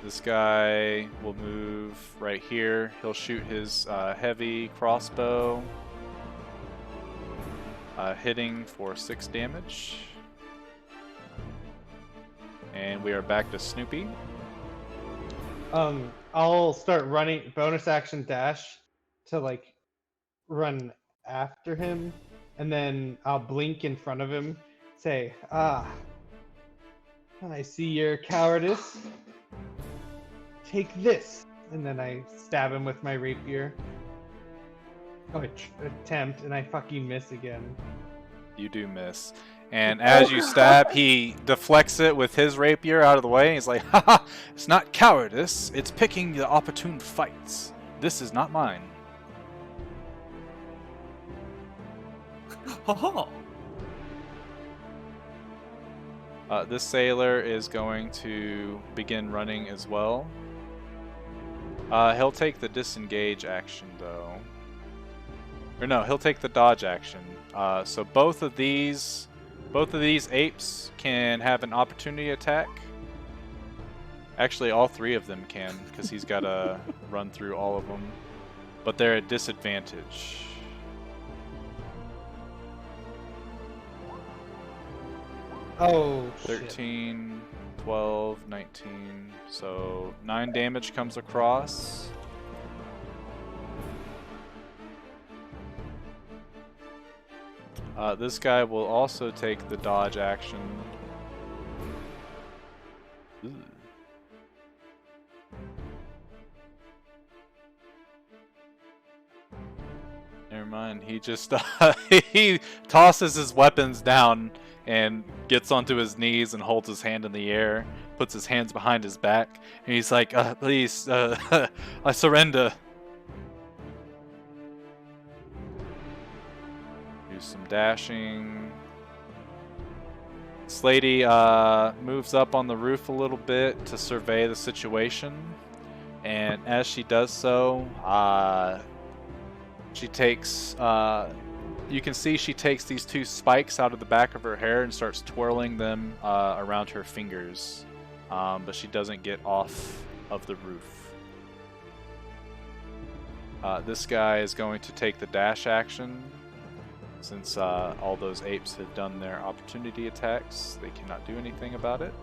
This guy will move right here. He'll shoot his heavy crossbow, hitting for 6 damage. And we are back to Snoopy. I'll start running, bonus action dash to like run after him, and then I'll blink in front of him, say, I see your cowardice. Take this, and then I stab him with my rapier. Oh, attempt, and I fucking miss again. You do miss. And as you stab, he deflects it with his rapier out of the way. He's like, "Haha, it's not cowardice, it's picking the opportune fights. This is not mine." This sailor is going to begin running as well. He'll take the disengage action though. Or no, he'll take the dodge action. So both of these apes can have an opportunity attack. Actually, all 3 of them can, because he's got to run through all of them. But they're at disadvantage. Oh, 13, 12, 19. So 9 damage comes across. This guy will also take the dodge action. Ooh. Never mind. He just he tosses his weapons down and gets onto his knees and holds his hand in the air, puts his hands behind his back, and he's like, "Please, I surrender." Do some dashing. This lady moves up on the roof a little bit to survey the situation, and as she does so, she takes, you can see she takes these 2 spikes out of the back of her hair and starts twirling them around her fingers, but she doesn't get off of the roof. This guy is going to take the dash action. Since all those apes have done their opportunity attacks, they cannot do anything about it.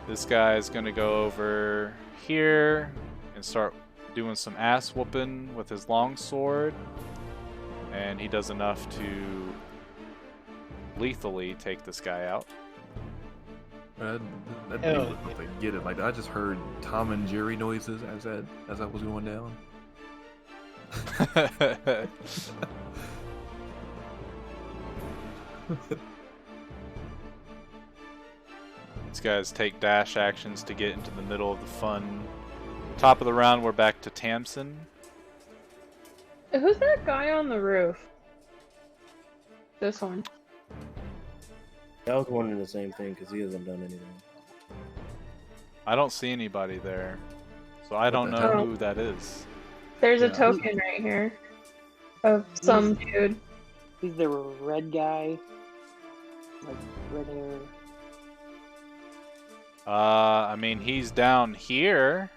This guy is going to go over here and start doing some ass whooping with his long sword, and he does enough to lethally take this guy out. That dude looked like they get it. Like I just heard Tom and Jerry noises as I was going down. These guys take dash actions to get into the middle of the fun. Top of the round, we're back to Tamsin. Who's that guy on the roof? This one. I was wondering the same thing because he hasn't done anything. I don't see anybody there, so I don't the know hell? who that is. There's a Yeah. token right here of some dude. He's the red guy, like red hair. I mean, he's down here.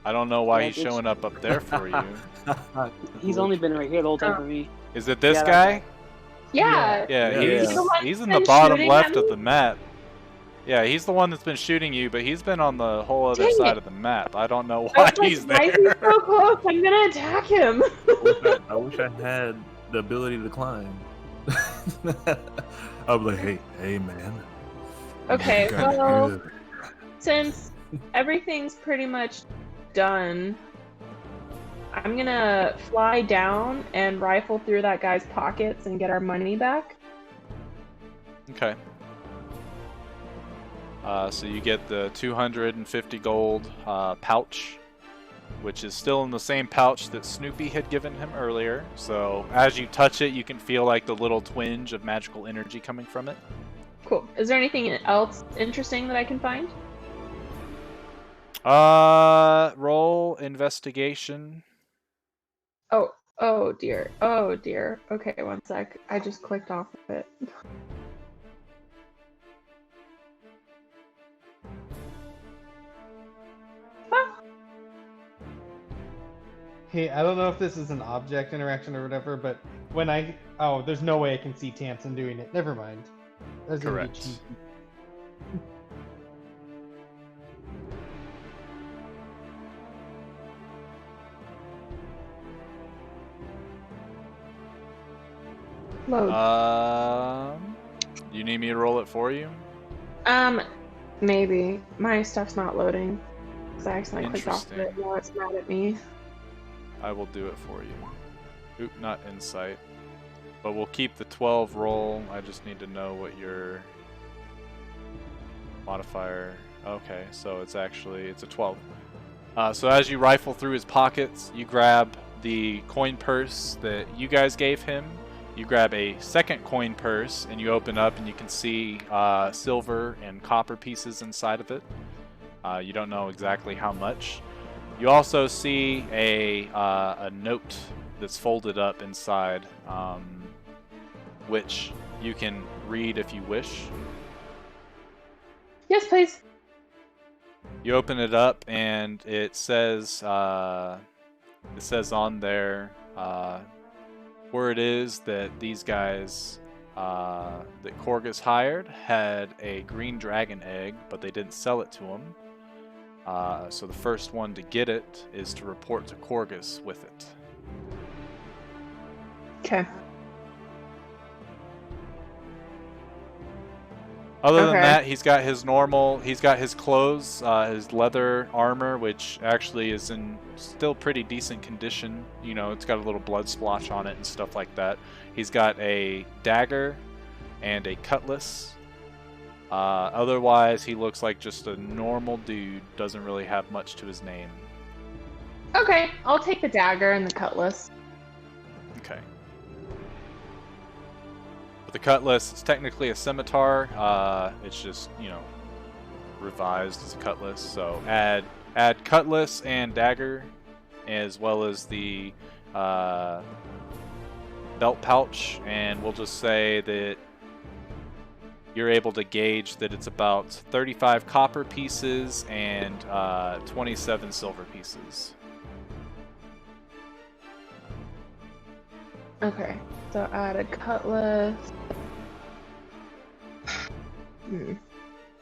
I don't know why Yeah, he's it's- showing up there for you. He's only been right here the whole time for me. Is it this Yeah, that guy? Yeah. Yeah, Yeah. he's, He's the one he's in that's the been bottom shooting left at of me? the map. Yeah, he's the one that's been shooting you, but he's been on the whole other Dang side it. of the map. I don't know I why was like, he's why is there. he so close? I'm gonna attack him. I wish I had the ability to climb. I'll be like, hey, man. Okay, You got it well, good. since everything's pretty much done, I'm gonna fly down and rifle through that guy's pockets and get our money back. Okay. So you get the 250 gold pouch, which is still in the same pouch that Snoopy had given him earlier. So as you touch it, you can feel like the little twinge of magical energy coming from it. Cool. Is there anything else interesting that I can find? Roll investigation. Oh dear. Oh dear. Okay, one sec. I just clicked off of it. Hey, I don't know if this is an object interaction or whatever, but when there's no way I can see Tamsin doing it. Never mind. That's gonna be Correct. cheeky. Load. You need me to roll it for you? Maybe. My stuff's not loading. Because I accidentally clicked off of it. Interesting. Now it's mad at me. I will do it for you. Oop, not insight. But we'll keep the 12 roll. I just need to know what your modifier. Okay, so it's a 12. So as you rifle through his pockets, you grab the coin purse that you guys gave him. You grab a second coin purse and you open up and you can see silver and copper pieces inside of it. You don't know exactly how much. You also see a note that's folded up inside, which you can read if you wish. Yes, please. You open it up and it says on there where it is that these guys that Korgus hired had a green dragon egg, but they didn't sell it to him. So the first one to get it is to report to Korgus with it. Okay. Other than Okay. that, he's got his clothes, his leather armor, which actually is in still pretty decent condition. You know, it's got a little blood splotch on it and stuff like that. He's got a dagger and a cutlass. Otherwise, he looks like just a normal dude. Doesn't really have much to his name. Okay, I'll take the dagger and the cutlass. Okay. But the cutlass, it's technically a scimitar. It's just, revised as a cutlass. So add cutlass and dagger, as well as the belt pouch, and we'll just say that you're able to gauge that it's about 35 copper pieces and 27 silver pieces. Okay, so add a cutlass.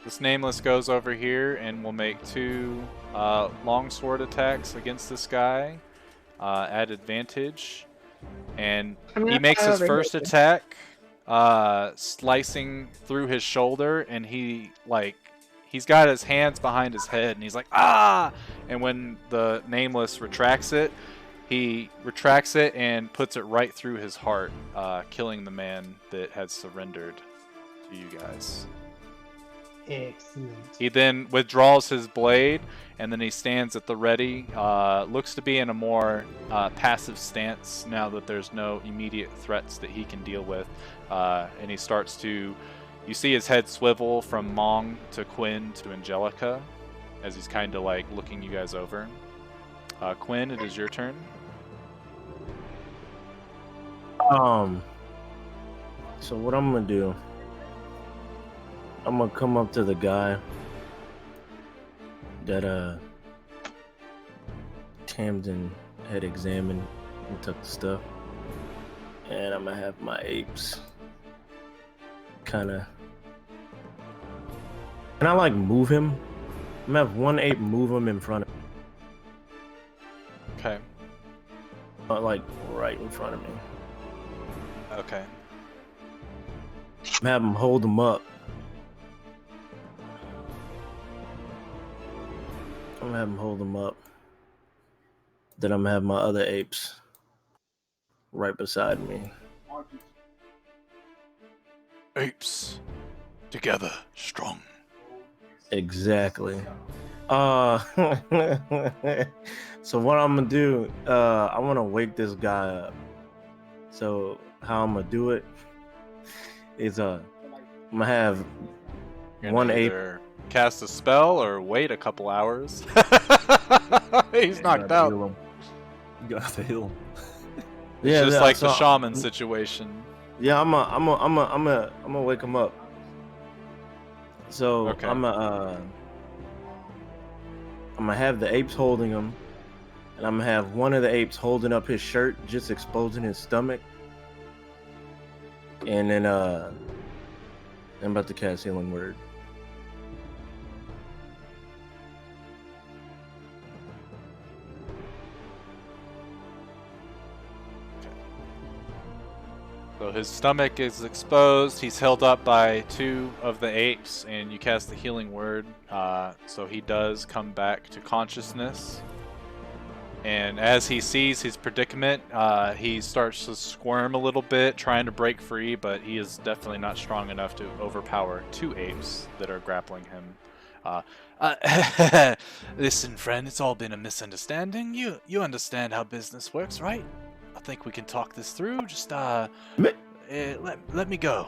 This nameless goes over here and will make 2 longsword attacks against this guy. At advantage. And I'm gonna he makes fly his over first here. attack slicing through his shoulder, and he's got his hands behind his head and he's like, ah! And when the nameless retracts it, He retracts it and puts it right through his heart, killing the man that had surrendered to you guys. Excellent. He then withdraws his blade, and then he stands at the ready. Looks to be in a more passive stance now that there's no immediate threats that he can deal with. And he starts to... You see his head swivel from Mong to Quinn to Angelica as he's kind of like looking you guys over. Quinn, it is your turn. So what I'm gonna do, I'm gonna come up to the guy that Tamden had examined and took the stuff, and I'm gonna have my apes kind of... Can I like move him? I'm gonna have one ape move him in front of me. Okay. Like right in front of me. Okay. I'm gonna have him hold him up. I'm gonna have him hold him up. Then I'm gonna have my other apes right beside me. Apes together, strong. Exactly. So what I'm gonna do, I wanna wake this guy up. So how I'm gonna do it is I'm gonna have You're one gonna ape either cast a spell or wait a couple hours. He's knocked out. You got to heal him. It's just like the so- shaman situation. Yeah, I'm gonna wake him up. So Okay. I'm gonna have the apes holding him, and I'm gonna have one of the apes holding up his shirt, just exposing his stomach. And then I'm about to cast Healing Word. So his stomach is exposed. He's held up by two of the apes, and you cast the healing word. So he does come back to consciousness. And as he sees his predicament, he starts to squirm a little bit, trying to break free, but he is definitely not strong enough to overpower two apes that are grappling him. Listen, friend, it's all been a misunderstanding. You understand how business works, right? I think we can talk this through. Just let me go.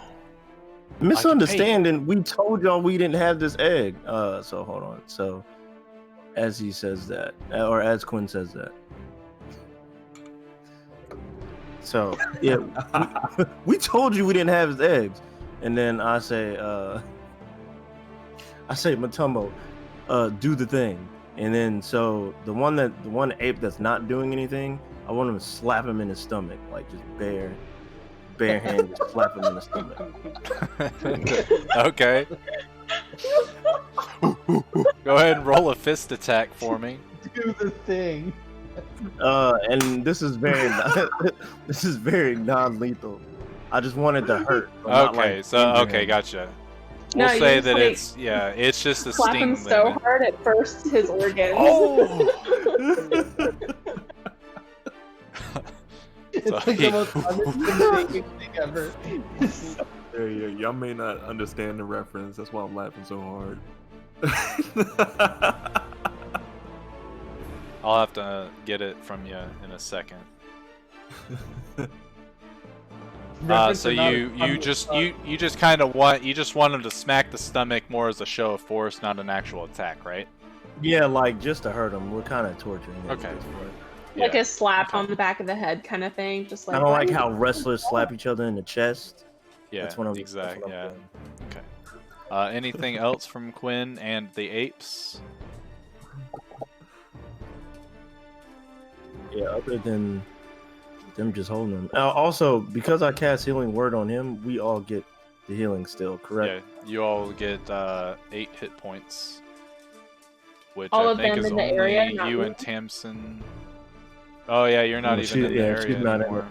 Misunderstanding. We told y'all we didn't have this egg. So hold on. So as he says that, or as Quinn says that. So yeah, we told you we didn't have his eggs, and then I say Matumbo, do the thing, and then so the one ape that's not doing anything, I want him to slap him in his stomach, like just bare hand, just slap him in the stomach. Okay. Go ahead and roll a fist attack for me. Do the thing. And this is very non-lethal. I just wanted to hurt. but not, Okay, like, so injure okay, him. gotcha. No, We'll you say just, that like, it's just a Slap sting. him so then. hard at first his organs. Oh! It's So like he- the most unintimidating thing ever. Yeah, y'all may not understand the reference. That's why I'm laughing so hard. I'll have to get it from you in a second. Reference So or not, you I'm- just kind of want him to smack the stomach more as a show of force, not an actual attack, right? Yeah, like just to hurt him. We're kind of torturing him. Okay. At this point. Like Yeah. a slap Okay. on the back of the head kind of thing. Just like I don't like how wrestlers slap each other in the chest. Yeah, That's what I'm exactly. Yeah. doing. Okay. Anything else from Quinn and the apes? Yeah, other than them just holding him. Also, because I cast Healing Word on him, we all get the healing still, correct? Yeah, you all get 8 hit points, which All I of think them is in the only area, not you me? and Tamsin. Oh yeah, you're not No, even in the area she's not in anymore.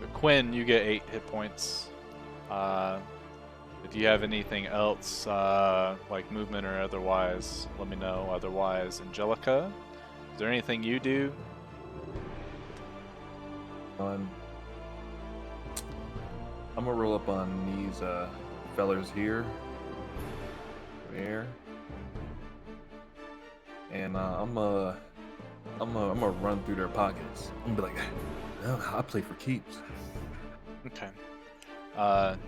But Quinn, you get 8 hit points. If you have anything else, like movement or otherwise, let me know. Otherwise, Angelica, Is there anything you do? I'm gonna roll up on these fellers here. There. And I'm gonna run through their pockets. I'm gonna be like, no, I play for keeps. Okay.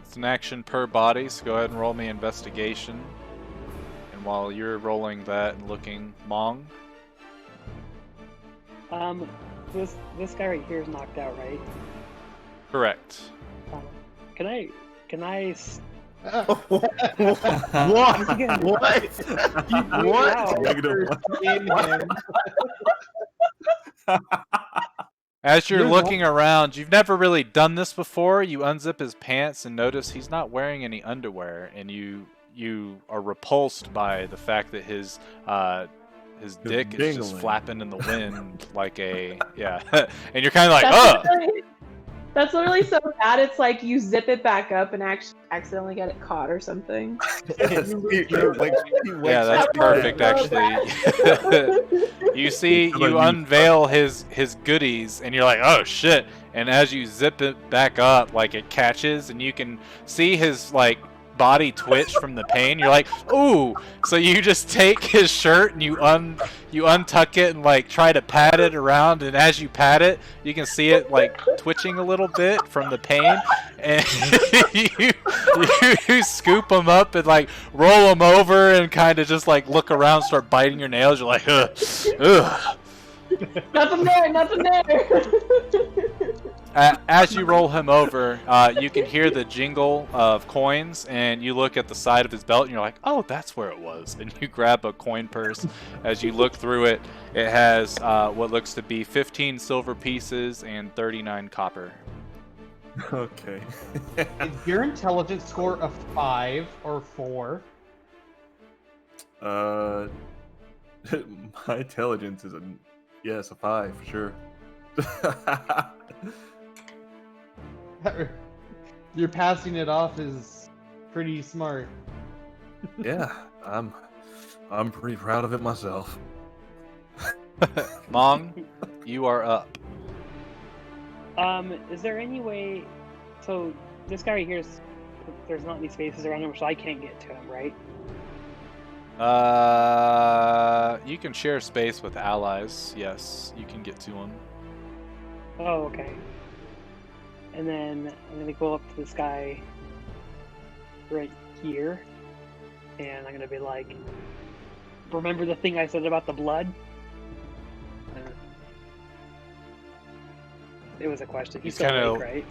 It's an action per body, so go ahead and roll me investigation. And while you're rolling that and looking, Mong. This guy right here is knocked out, right? Correct. Can I? What? Again, What? Wow. Negative one. As you're You're looking around, you've never really done this before. You unzip his pants and notice he's not wearing any underwear, and you are repulsed by the fact that his dick is just dingling. flapping in the wind like a and you're kind of like, That's literally so bad. It's like you zip it back up and accidentally get it caught or something. Yes, Yeah, that's perfect, actually. You see, you unveil his goodies, and you're like, oh shit! And as you zip it back up, like it catches, and you can see his like body twitch from the pain. You're like, ooh! So you just take his shirt and you untuck it and like try to pat it around, and as you pat it, you can see it like twitching a little bit from the pain, and you scoop him up and like roll him over and kind of just like look around, start biting your nails. You're like, ugh, ugh. Nothing there, nothing there. As you roll him over, you can hear the jingle of coins, and you look at the side of his belt, and you're like, oh, that's where it was. And you grab a coin purse. As you look through it, it has what looks to be 15 silver pieces and 39 copper. Okay. Is your intelligence score a 5 or 4? My intelligence is a 5 for sure. You're passing it off as pretty smart. Yeah, I'm pretty proud of it myself. Mong, you are up. Is there any way? So this guy right here there's not any spaces around him, so I can't get to him, right? You can share space with allies. Yes, you can get to him. Oh, okay. And then I'm gonna go up to this guy right here, and I'm gonna be like, remember the thing I said about the blood? It was a question. He's still awake, right?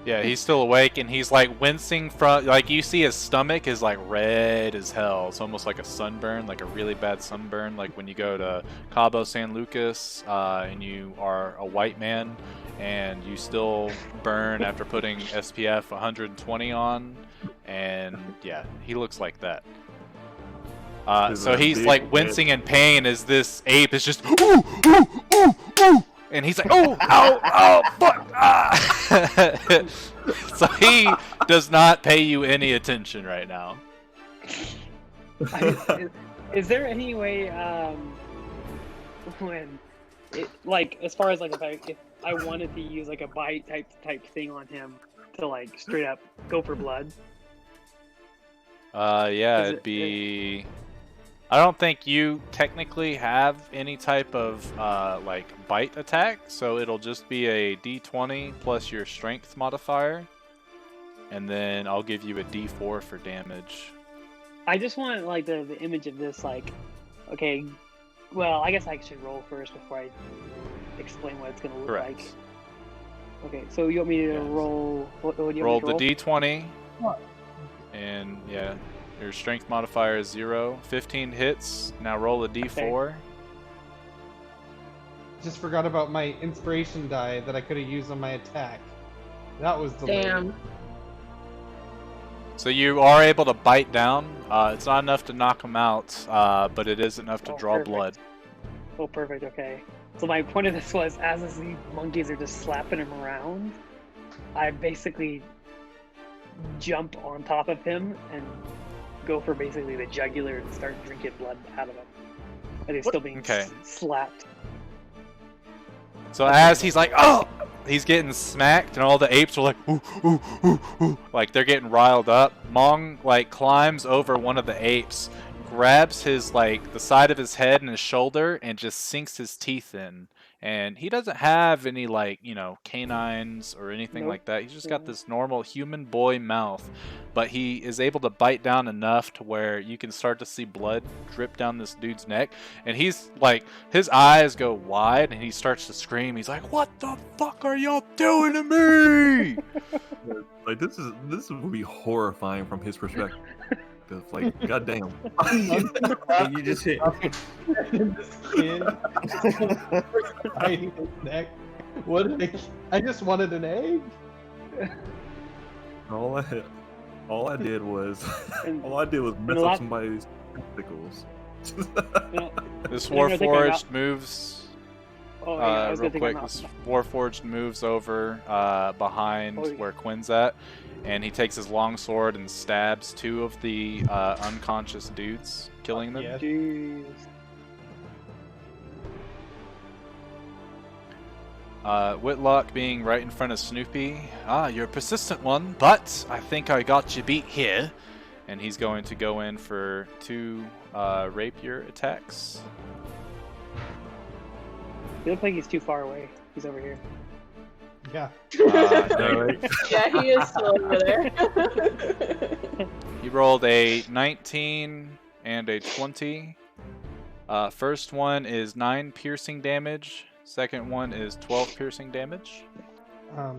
Yeah, he's still awake, and he's like wincing from, like, you see his stomach is like red as hell. It's almost like a sunburn, like a really bad sunburn, like when you go to Cabo San Lucas and you are a white man and you still burn after putting SPF 120 on, and yeah, he looks like that. So he's like wincing in pain as this ape is just ooh, ooh, ooh, ooh. And he's like, oh, ow, oh, fuck, ah. So he does not pay you any attention right now. Is there any way, when, like, as far as like if I wanted to use like a bite type thing on him to like straight up go for blood? Yeah, it'd be. I don't think you technically have any type of like bite attack, so it'll just be a D20 plus your strength modifier, and then I'll give you a D4 for damage. I just want like the image of this, like, okay, well, I guess I should roll first before I explain what it's gonna look Correct. like. Okay, so you want me to Yes. roll? What do you Roll want me the to roll? D20, and yeah. Your strength modifier is 0. 15 hits. Now roll a D4. Just forgot about my inspiration die that I could have used on my attack. That was delayed. Damn. So you are able to bite down. It's not enough to knock him out, but it is enough to Oh, draw perfect. blood. Oh, perfect. Okay. So my point of this was, as these monkeys are just slapping him around, I basically jump on top of him and go for basically the jugular and start drinking blood out of him. And he's still being Okay. slapped. So as he's like, oh, he's getting smacked, and all the apes are like, ooh, ooh, ooh, ooh, like they're getting riled up. Mong like climbs over one of the apes, grabs his like the side of his head and his shoulder, and just sinks his teeth in. And he doesn't have any like canines or anything Nope. like that. He's just got this normal human boy mouth, but he is able to bite down enough to where you can start to see blood drip down this dude's neck. And he's like, his eyes go wide, and he starts to scream. He's like, "What the fuck are y'all doing to me?" Like this would be horrifying from his perspective. Like, goddamn. Like, you just hit. This kid biting his neck. What? I just wanted an egg. All I did was And- mess lot- up somebody's testicles. This And I think I got- Warforged moves Oh, yeah, I was real gonna quick. think This Warforged moves over behind Oh, yeah. where Quinn's at, and he takes his longsword and stabs two of the unconscious dudes, killing them. Yeah. Jeez. Whitlock being right in front of Snoopy. Ah, you're a persistent one, but I think I got you beat here. And he's going to go in for 2 rapier attacks. He looks like he's too far away. He's over here. Yeah. Yeah, he is still over there. He rolled a 19 and a 20. First one is 9 piercing damage. Second one is 12 piercing damage.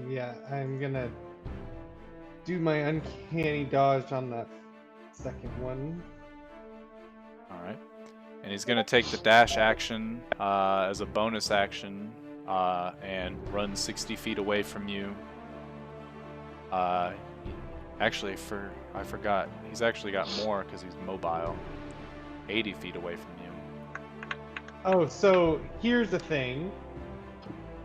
Yeah, I'm gonna do my uncanny dodge on that second one. Alright. And he's going to take the dash action as a bonus action and run 60 feet away from you. Actually, I forgot. He's actually got more because he's mobile. 80 feet away from you. Oh, so here's the thing.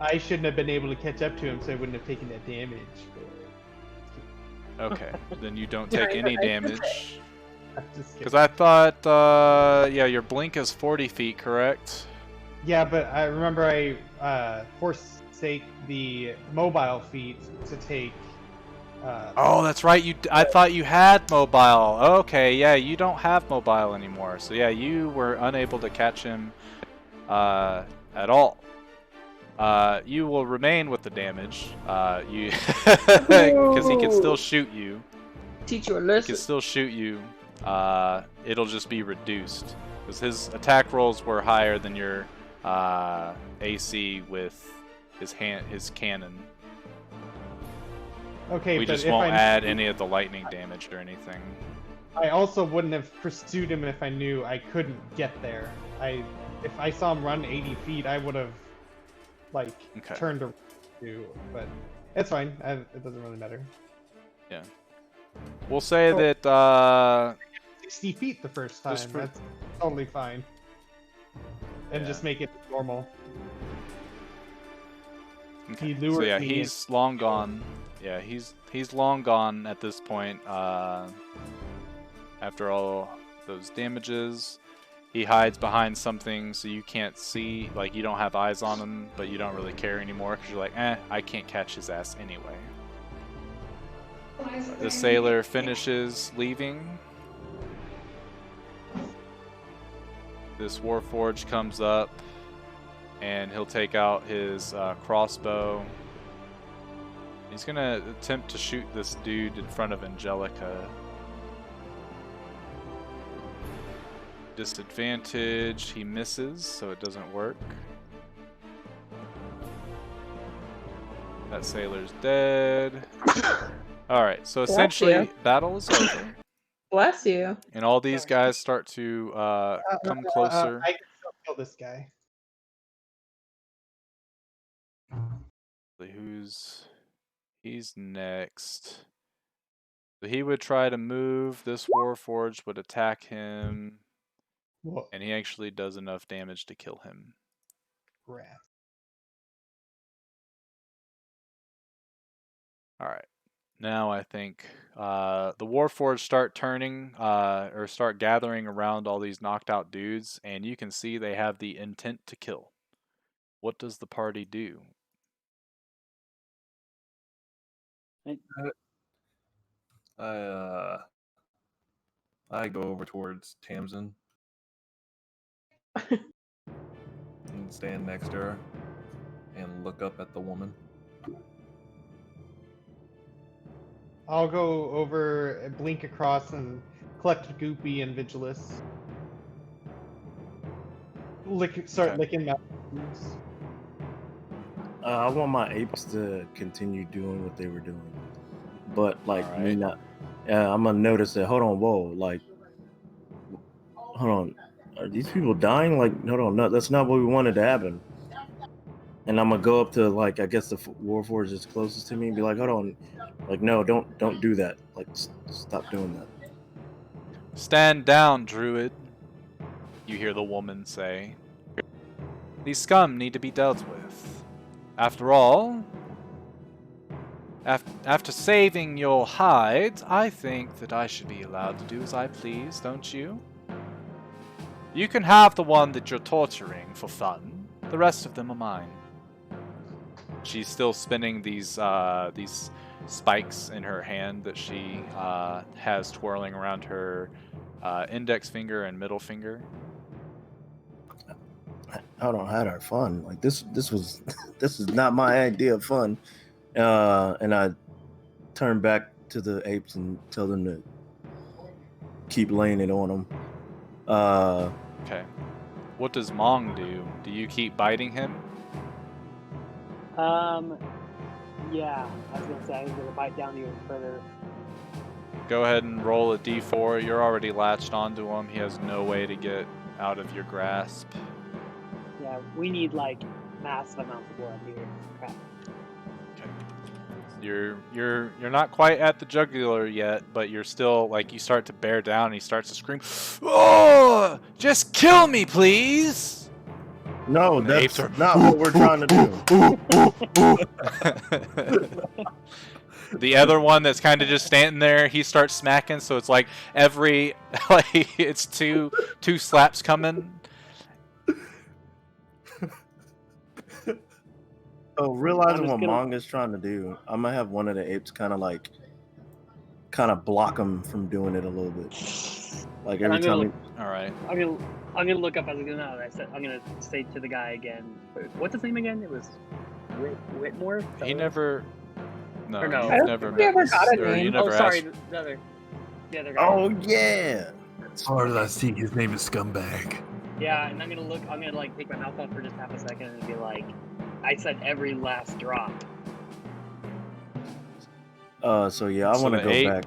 I shouldn't have been able to catch up to him, so I wouldn't have taken that damage. Okay, then you don't take any damage. I'm just Because kidding. I thought, yeah, your blink is 40 feet, correct? Yeah, but I remember I forsake the mobile feat to take. Oh, that's right. I thought you had mobile. Okay, yeah, you don't have mobile anymore. So yeah, you were unable to catch him at all. You will remain with the damage. You because he can still shoot you. Teach you a He can lesson. still shoot you. It'll just be reduced because his attack rolls were higher than your AC with his cannon. Okay, We but just if won't I add any of the lightning damage or anything. I also wouldn't have pursued him if I knew I couldn't get there. If I saw him run 80 feet, I would have like Okay. turned around to. But it's fine. It doesn't really matter. We'll say Oh. that 60 feet the first time. Just for- That's totally fine. And Yeah. just make it normal. okay. He So lured yeah, me he's long gone. Yeah, he's long gone at this point. After all those damages, he hides behind something so you can't see. Like you don't have eyes on him, but you don't really care anymore because you're like, I can't catch his ass anyway. The sailor finishes leaving. This Warforged comes up, and he'll take out his crossbow. He's gonna attempt to shoot this dude in front of Angelica. Disadvantage, he misses, so it doesn't work. That sailor's dead. Alright, so Bless essentially, you. battle is over. Bless you. And all these guys start to come closer. I can still kill this guy. He's next. So he would try to move. This Warforged would attack him, Whoa, and he actually does enough damage to kill him. crap. All right. Now I think the Warforged start turning or start gathering around all these knocked out dudes, and you can see they have the intent to kill. What does the party do? I go over towards Tamsin and stand next to her and look up at the woman. I'll go over, blink across, and collect Goopy and Vigilus. Start Okay. licking my wounds. I want my apes to continue doing what they were doing, but like me Alright. not. I'm gonna notice that. Hold on, whoa, like, hold on. Are these people dying? Like, hold on, no, that's not what we wanted to happen. And I'm gonna go up to, like, I guess the Warforged is closest to me and be like, hold on, like, no, don't do that. Like, stop doing that. Stand down, druid, you hear the woman say. These scum need to be dealt with. After all, after saving your hides, I think that I should be allowed to do as I please, don't you? You can have the one that you're torturing for fun. The rest of them are mine. She's still spinning these spikes in her hand that she has twirling around her index finger and middle finger. Hold on, had our fun. Like, this was this is not my idea of fun. And I turn back to the apes and tell them to keep laying it on them. Okay. What does Mong do? Do you keep biting him? Yeah, I was gonna say I was gonna bite down even further. Go ahead and roll a d4. You're already latched onto him. He has no way to get out of your grasp. Yeah, we need like massive amounts of blood here. Crap. Okay. You're not quite at the jugular yet, but you're still, like, you start to bear down and he starts to scream, "Oh! Just kill me, please!" No, And the that's apes are, not what we're trying to do. The other one that's kind of just standing there, he starts smacking, so it's like every like it's two slaps coming. So realizing I'm what just gonna- Monga's trying to do, I'm gonna have one of the apes kind of block him from doing it a little bit. Like And every I'm time. gonna All right. I'm gonna look up as I go now. I'm gonna say to the guy again. What's his name again? It was Whitmore. He never. No, Or no. you've I don't never think we met ever this, got a or you name. never Oh, sorry, asked. the other guy. Oh yeah. As far as I see, his name is Scumbag. Yeah, and I'm gonna like take my mouth off for just half a second and be like, I said every last drop. So yeah, I So want to the go ape- back.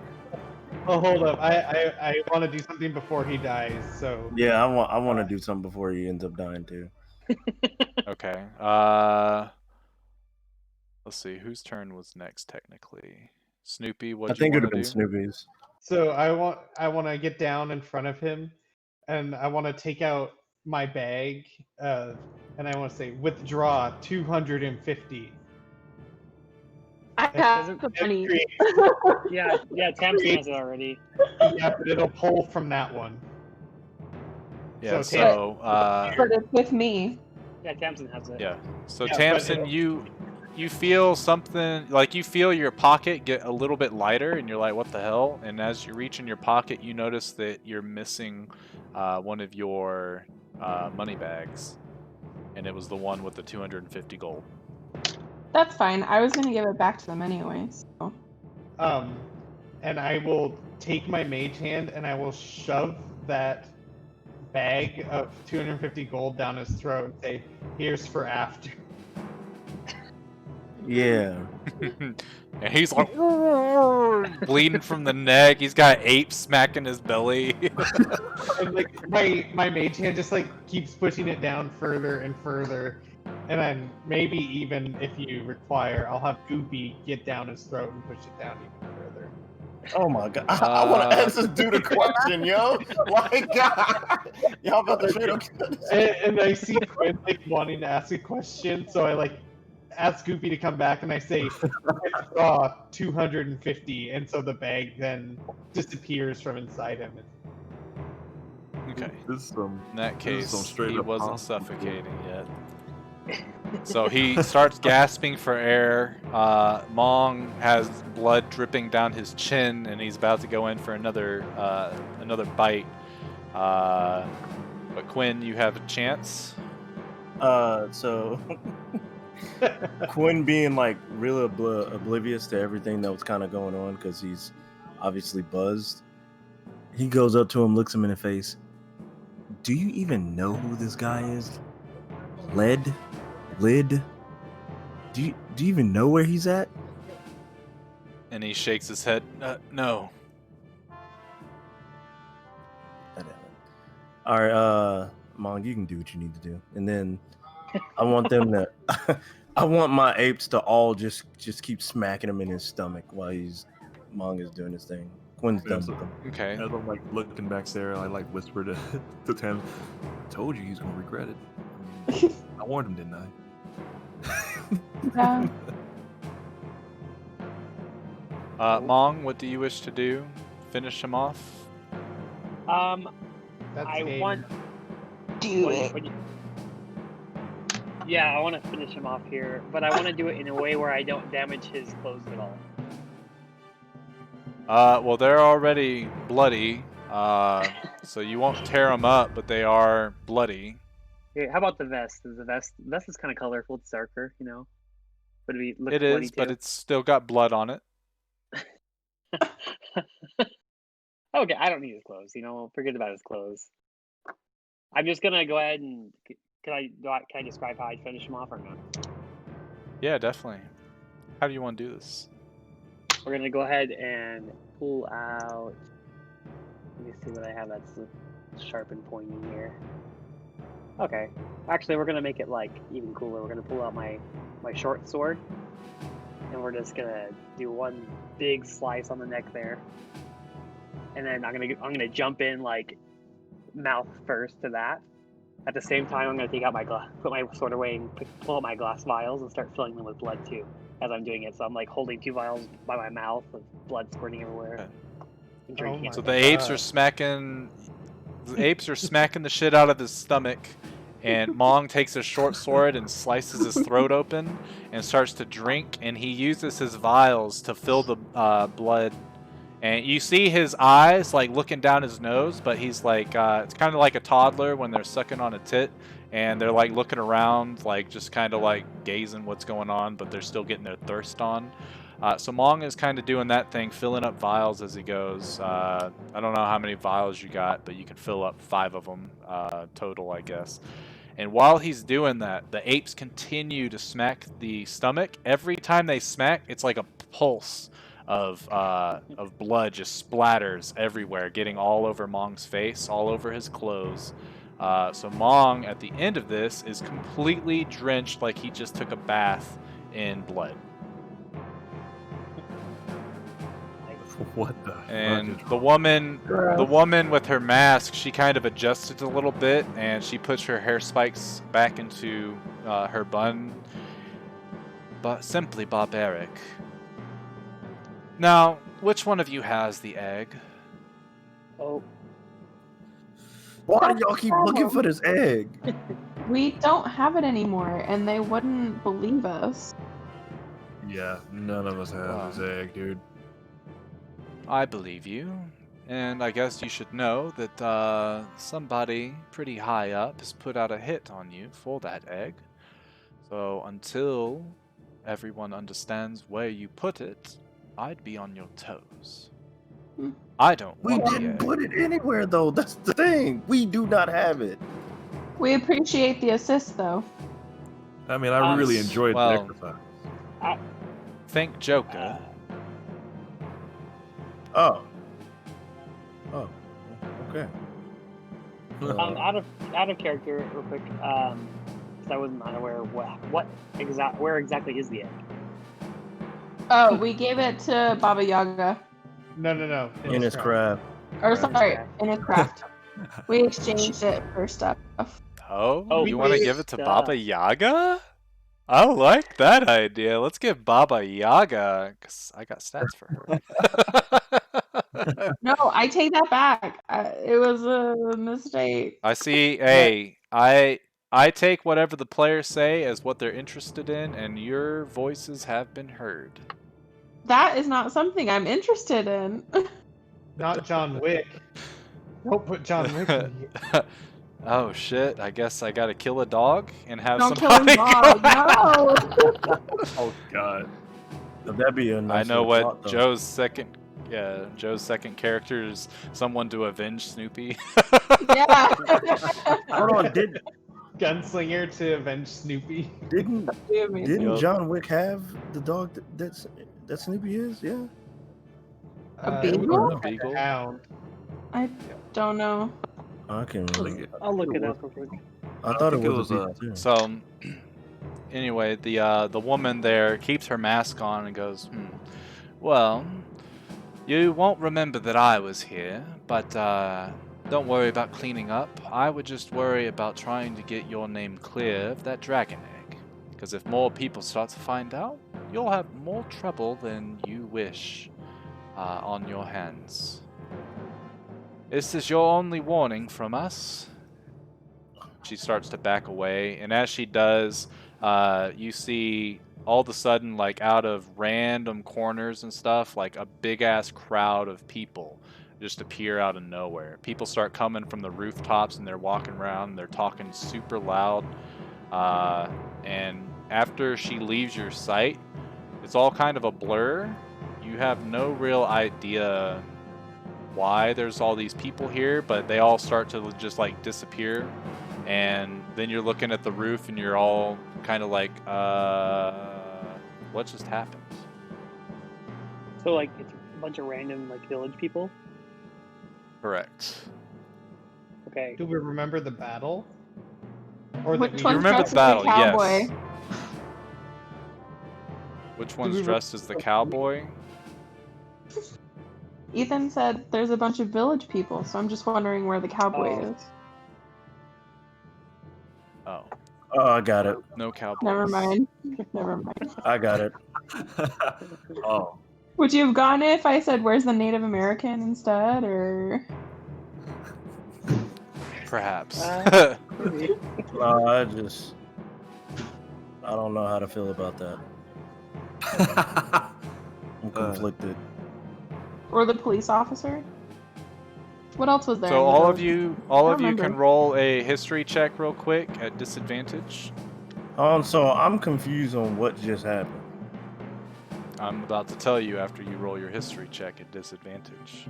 Oh, hold up! I want to do something before he dies. So Yeah, I want to do something before he ends up dying too. Okay. Let's see. Whose turn was next technically? Snoopy. I What do you think it want would to have been do? Snoopy's. So I want to get down in front of him, and I want to take out my bag, and I want to say withdraw 250. I have the money. Yeah, Tamsin has it already. Yeah, but it'll pull from that one. Yeah. So So. But it's with me. Yeah, Tamsin has it. Yeah. So Yeah, but Tamsin, it'll- you feel something, like you feel your pocket get a little bit lighter, and you're like, "What the hell?" And as you reach in your pocket, you notice that you're missing one of your money bags, and it was the one with the 250 gold. That's fine. I was gonna give it back to them anyway. So. And I will take my mage hand and I will shove that bag of 250 gold down his throat and say, "Here's for after." Yeah. And he's like bleeding from the neck. He's got apes smacking his belly. And like my mage hand just like keeps pushing it down further and further, and then maybe even if you require, I'll have Goopy get down his throat and push it down even further. Oh my god. I want to ask this dude a question, yo. Like, God. Y'all about to straight up. And I see Quinn like wanting to ask a question, so I like ask Goofy to come back, and I say, it's raw 250, and so the bag then disappears from inside him. Okay. This is some. In that This is some case, straight he up wasn't pasta. suffocating yet. So he starts gasping for air. Mong has blood dripping down his chin, and he's about to go in for another bite. But Quinn, you have a chance. So Quinn being like really oblivious to everything that was kind of going on because he's obviously buzzed. He goes up to him, looks him in the face. Do you even know who this guy is? Lid? Do you even know where he's at? And he shakes his head. No. All right, Mong, you can do what you need to do, and then I want them to. I want my apes to all just keep smacking him in his stomach while Mong is doing his thing. Quinn's done with him. Okay. As I'm like looking back there, I like whisper to Tim, I told you he's gonna regret it. I warned him, didn't I? Yeah. Mong, what do you wish to do? Finish him off? That's I game. want. Do When- it. when you- Yeah, I want to finish him off here, but I want to do it in a way where I don't damage his clothes at all. Well, they're already bloody, so you won't tear them up, but they are bloody. Okay, how about the vest? Is the vest is kind of colorful, it's darker, you know? Would it look It bloody is, but too? it's still got blood on it. Okay, I don't need his clothes, you know, forget about his clothes. I'm just gonna go ahead and can I describe how I finish him off or not? Yeah, definitely. How do you want to do this? We're gonna go ahead and pull out. Let me see what I have that's sharp and pointy here. Okay, actually, we're gonna make it like even cooler. We're gonna pull out my short sword, and we're just gonna do one big slice on the neck there, and then I'm gonna jump in like mouth first to that. At the same time, I'm gonna take out put my sword away, and pull out my glass vials and start filling them with blood too. As I'm doing it, so I'm like holding 2 vials by my mouth with blood squirting everywhere. Okay. And drinking my it. So the apes are God. smacking. The apes are smacking the shit out of his stomach, and Mong takes a short sword and slices his throat open and starts to drink. And he uses his vials to fill the blood. And you see his eyes like looking down his nose, but he's like it's kind of like a toddler when they're sucking on a tit, and they're like looking around, like just kind of like gazing what's going on, but they're still getting their thirst on. So Mong is kind of doing that thing, filling up vials as he goes. I don't know how many vials you got, but you can fill up 5 of them total, I guess. And while he's doing that, the apes continue to smack the stomach. Every time they smack, it's like a pulse of blood just splatters everywhere, getting all over Mong's face, all over his clothes. So Mong, at the end of this, is completely drenched like he just took a bath in blood. What the? And fuck the is woman with her mask, she kind of adjusts it a little bit, and she puts her hair spikes back into her bun. But simply barbaric. Now, which one of you has the egg? Oh, Why do y'all keep looking for this egg? We don't have it anymore, and they wouldn't believe us. Yeah, none of us have this egg, dude. I believe you, and I guess you should know that somebody pretty high up has put out a hit on you for that egg. So until everyone understands where you put it, I'd be on your toes. Hmm. I don't We want the didn't egg. put it anywhere though. That's the thing. We do not have it. We appreciate the assist, though. I mean, I really Yes, enjoyed well- the exercise. Think Joker. Oh. Okay. out of character, real quick. 'Cause I wasn't unaware where exactly is the egg. Oh, we gave it to Baba Yaga. No. In his craft. Or Right. sorry, in his craft. We exchanged it for stuff. Oh, Oh, you want to we give it to stuff. Baba Yaga? I like that idea. Let's get Baba Yaga, because I got stats for her. No, I take that back. It was a mistake. I see. Hey, I take whatever the players say as what they're interested in, and your voices have been heard. That is not something I'm interested in. Not John Wick. Don't put John Wick in here. Oh shit! I guess I gotta kill a dog and have Don't kill his somebody dog. go. No. Oh God. That'd be a nice I know little what plot, though. Joe's second character is someone to avenge Snoopy. Yeah. Hold on, Gunslinger to avenge Snoopy. didn't Amazing. Yup. John Wick have the dog that Snoopy is? Yeah. A it was beagle? like a Beagle? hound. I don't know. I can't remember. I'll look it up real quick. I thought it think it was a was, beagle too. So, anyway, the woman there keeps her mask on and goes, well, you won't remember that I was here, but don't worry about cleaning up. I would just worry about trying to get your name clear of that dragon egg. Because if more people start to find out, you'll have more trouble than you wish on your hands. This is your only warning from us. She starts to back away, and as she does, you see all of a sudden, like out of random corners and stuff, like a big ass crowd of people just appear out of nowhere. People start coming from the rooftops, and they're walking around, and they're talking super loud. And after she leaves your sight, it's all kind of a blur. You have no real idea why there's all these people here, but they all start to just like disappear. And then you're looking at the roof and you're all kind of like, what just happened? So like it's a bunch of random like village people. Correct. Okay. Do we remember the battle? Or Which that we one's remember dressed the as battle, the cowboy? yes. Which one's we dressed as the cowboy? Ethan said there's a bunch of village people, so I'm just wondering where the cowboy Oh. is. Oh, Oh, I got it. no cowboys. Never mind. Never mind. I got it. Oh. Would you have gone if I said where's the Native American instead, or? Perhaps. Maybe. I don't know how to feel about that. I'm conflicted. Or the police officer? What else was there? So in the all of village? you remember. can roll a history check real quick at disadvantage. So I'm confused on what just happened. I'm about to tell you after you roll your history check at disadvantage.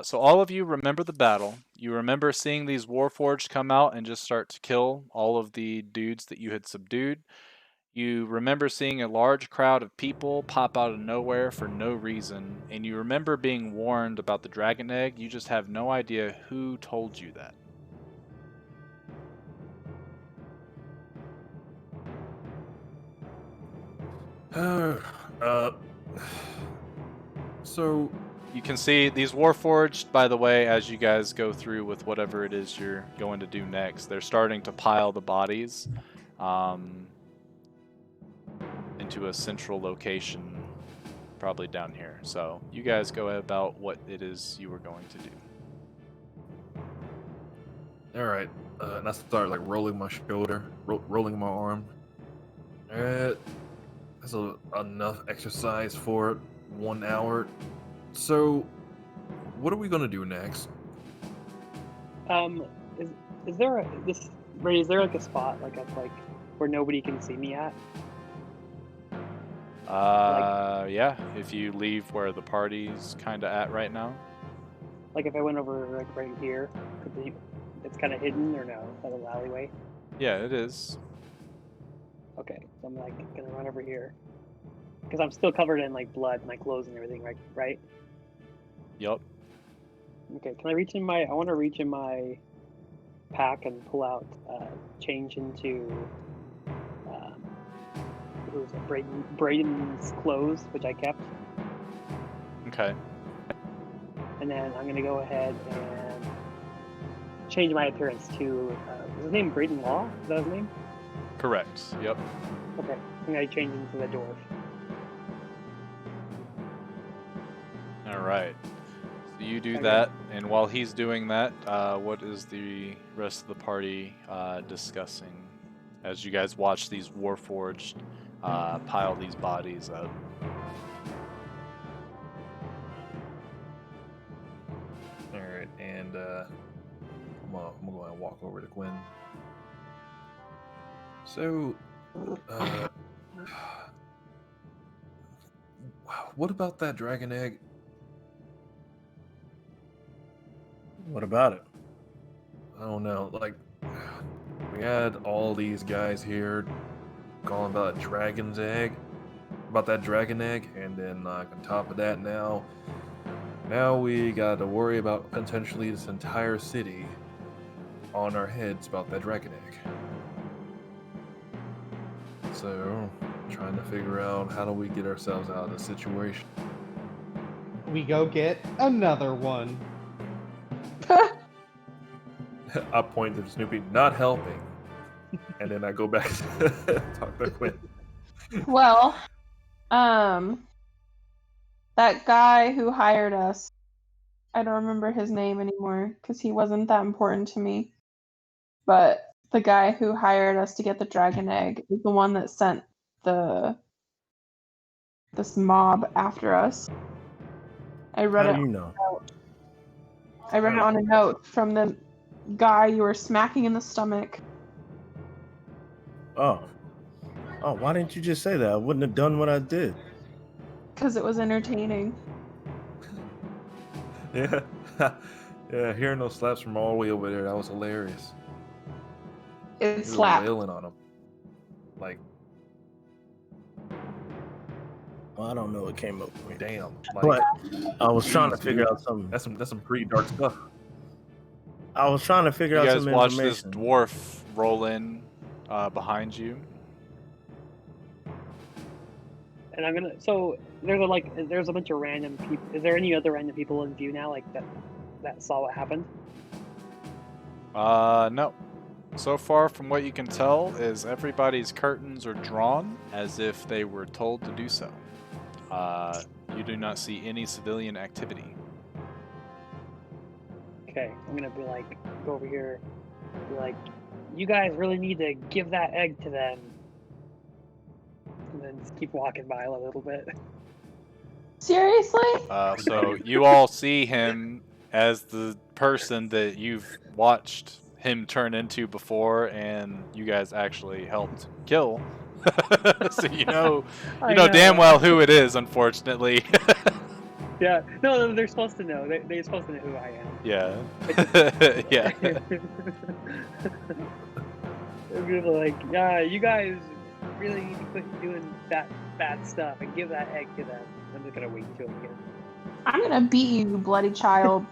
So all of you remember the battle. You remember seeing these Warforged come out and just start to kill all of the dudes that you had subdued. You remember seeing a large crowd of people pop out of nowhere for no reason, and you remember being warned about the dragon egg. You just have no idea who told you that. So You can see these Warforged, by the way, as you guys go through with whatever it is you're going to do next, they're starting to pile the bodies into a central location, probably down here. So you guys go about what it is you were going to do. all right, and I start like rolling my shoulder, rolling my arm. That's enough exercise for 1 hour. So, what are we gonna do next? Is there is there like a spot like where nobody can see me at? Yeah, if you leave where the party's kind of at right now. Like if I went over like right here, it's kind of hidden or no? Is that a alleyway? Yeah, it is. Okay, so I'm like gonna run over here because I'm still covered in like blood, my clothes and everything, right? Yup. Okay, can I reach in my? I want to reach in my pack and pull out change into who was it? Braden's clothes, which I kept, Okay. and then I'm gonna go ahead and change my appearance to was his name Braden Law? Is that his name? Correct. Yep. Okay, I'm gonna change into the dwarf. All right. So you do Okay. that, and while he's doing that, what is the rest of the party discussing as you guys watch these Warforged pile these bodies up? All right, and I'm gonna go ahead and walk over to Gwen. So, what about that dragon egg? What about it? I don't know. Like, we had all these guys here calling about a dragon's egg, about that dragon egg, and then like on top of that, now we got to worry about potentially this entire city on our heads about that dragon egg. So, trying to figure out how do we get ourselves out of the situation. We go get another one. I point to Snoopy, not helping, and then I go back to talk to Quinn. Well, that guy who hired us, I don't remember his name anymore because he wasn't that important to me. But the guy who hired us to get the dragon egg is the one that sent this mob after us. I read How it. do you know? I read it on a note from the guy you were smacking in the stomach. Oh, why didn't you just say that? I wouldn't have done what I did. Because it was entertaining. Yeah, yeah. Hearing those slaps from all the way over there, that was hilarious. It We were slapped. wailing on him. Like, Well, I don't know what came up with me. damn. Like, But I was trying to jeez, figure dude. out something. That's some pretty dark stuff. I was trying to figure You out guys some watch this information. dwarf roll in behind you. And I'm gonna. So there's a bunch of random people. Is there any other random people in view now, like that saw what happened? No. So far, from what you can tell, is everybody's curtains are drawn as if they were told to do so. You do not see any civilian activity. Okay, I'm gonna be like, go over here, be like, you guys really need to give that egg to them, and then just keep walking by a little bit. Seriously? So you all see him as the person that you've watched him turn into before, and you guys actually helped kill. So you know damn well who it is, unfortunately. Yeah, no, they're supposed to know. They're supposed to know who I am. Yeah. Yeah. They're gonna be like, yeah, you guys really need to quit doing that bad stuff and give that egg to them. I'm just gonna wait to him again. I'm gonna beat you, you bloody child.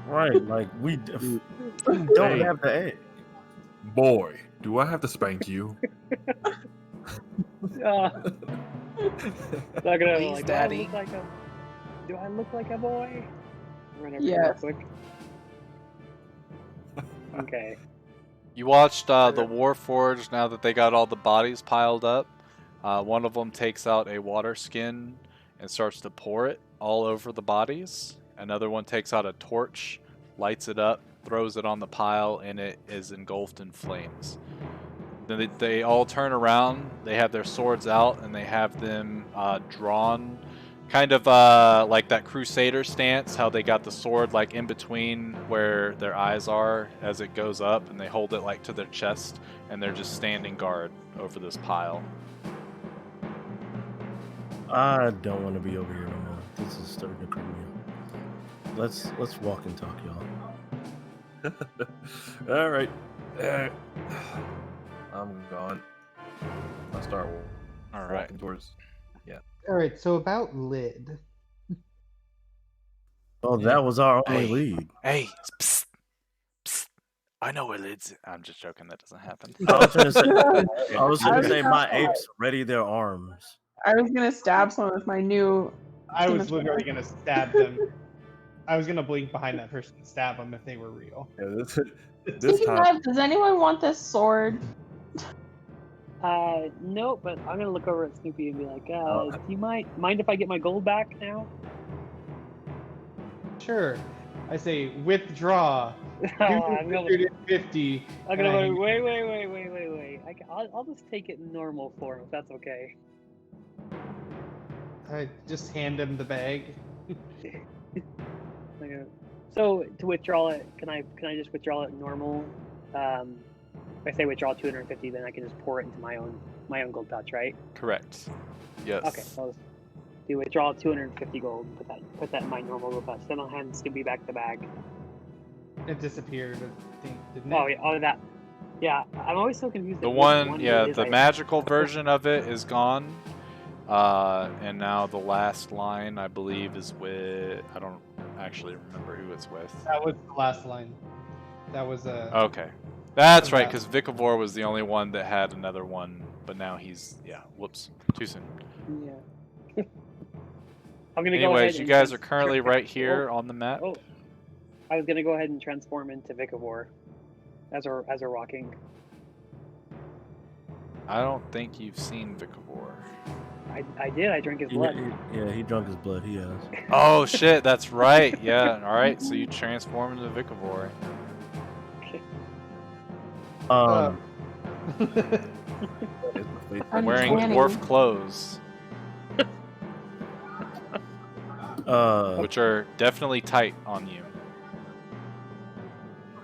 Right, like we don't Hey. have the egg. Boy, do I have to spank you? Not gonna Please, like, Daddy. do I look like a boy? Run over here Yes. real quick. Okay. You watched the Warforged now that they got all the bodies piled up. One of them takes out a water skin and starts to pour it all over the bodies. Another one takes out a torch, lights it up, throws it on the pile, and it is engulfed in flames. Then they all turn around, they have their swords out, and they have them drawn, kind of like that Crusader stance, how they got the sword like in between where their eyes are as it goes up, and they hold it like to their chest, and they're just standing guard over this pile. I don't want to be over here no more. This is starting to creep me out. Let's walk and talk, y'all. All right. I'm gone. I'll start All walking right. towards. All right, so about lid. Oh, that was our only Hey. lead. Hey, psst, psst. I know where it's. I'm just joking. That doesn't happen. I was gonna say, I was I gonna was say gonna my say- apes ready their arms. I was gonna stab someone with my new. I was scimitar. literally gonna stab them. I was gonna blink behind that person and stab them if they were real. Yeah, this Speaking time, of, does anyone want this sword? No, but I'm gonna look over at Snoopy and be like, do you mind if I get my gold back now? Sure. I say withdraw. I'm gonna, 250. I'm and gonna I- wait. I'll just take it in normal form if that's okay. I just hand him the bag. Okay. So to withdraw it, can I just withdraw it normal? If I say withdraw 250, then I can just pour it into my own gold pouch, right? Correct. Yes. Okay, so I'll just do withdraw 250 gold. Put that in my normal gold pouch. Then I'll hand Snoopy back the bag. It disappeared, I think, didn't it? Oh, yeah, that. Yeah, I'm always so confused. The at which one, yeah, it is the I- magical version of it is gone. And now the last line, I believe, is with. I don't actually remember who it's with. That was the last line. That was Okay. That's right, Yeah. because Vikavor was the only one that had another one, but now he's. Yeah, whoops. Too soon. Yeah. I'm gonna go ahead. Anyways, you and guys are currently right here Oh, on the map. oh, I was gonna go ahead and transform into Vikavor as we're walking. I don't think you've seen Vikavor. I did. I drank his blood. Yeah, he drunk his blood. He has. Oh shit, that's right. Yeah, alright, so you transform into Vikavor. it's the face I'm Wearing 20. dwarf clothes, which are definitely tight on you.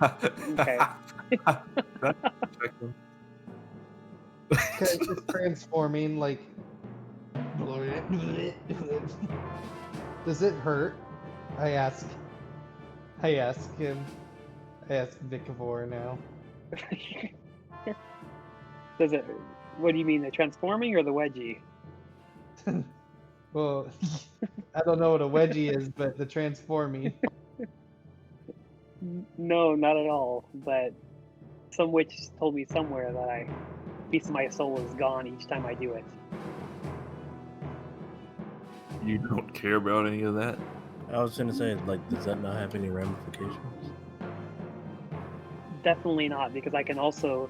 Okay. just transforming like. Does it hurt? I ask him. I ask Vikavor now. Does it? What do you mean, the transforming or the wedgie? Well, I don't know what a wedgie is, but the transforming. No, not at all. But some witch told me somewhere that a piece of my soul is gone each time I do it. You don't care about any of that? I was gonna say, like, does that not have any ramifications? Definitely not, because I can also.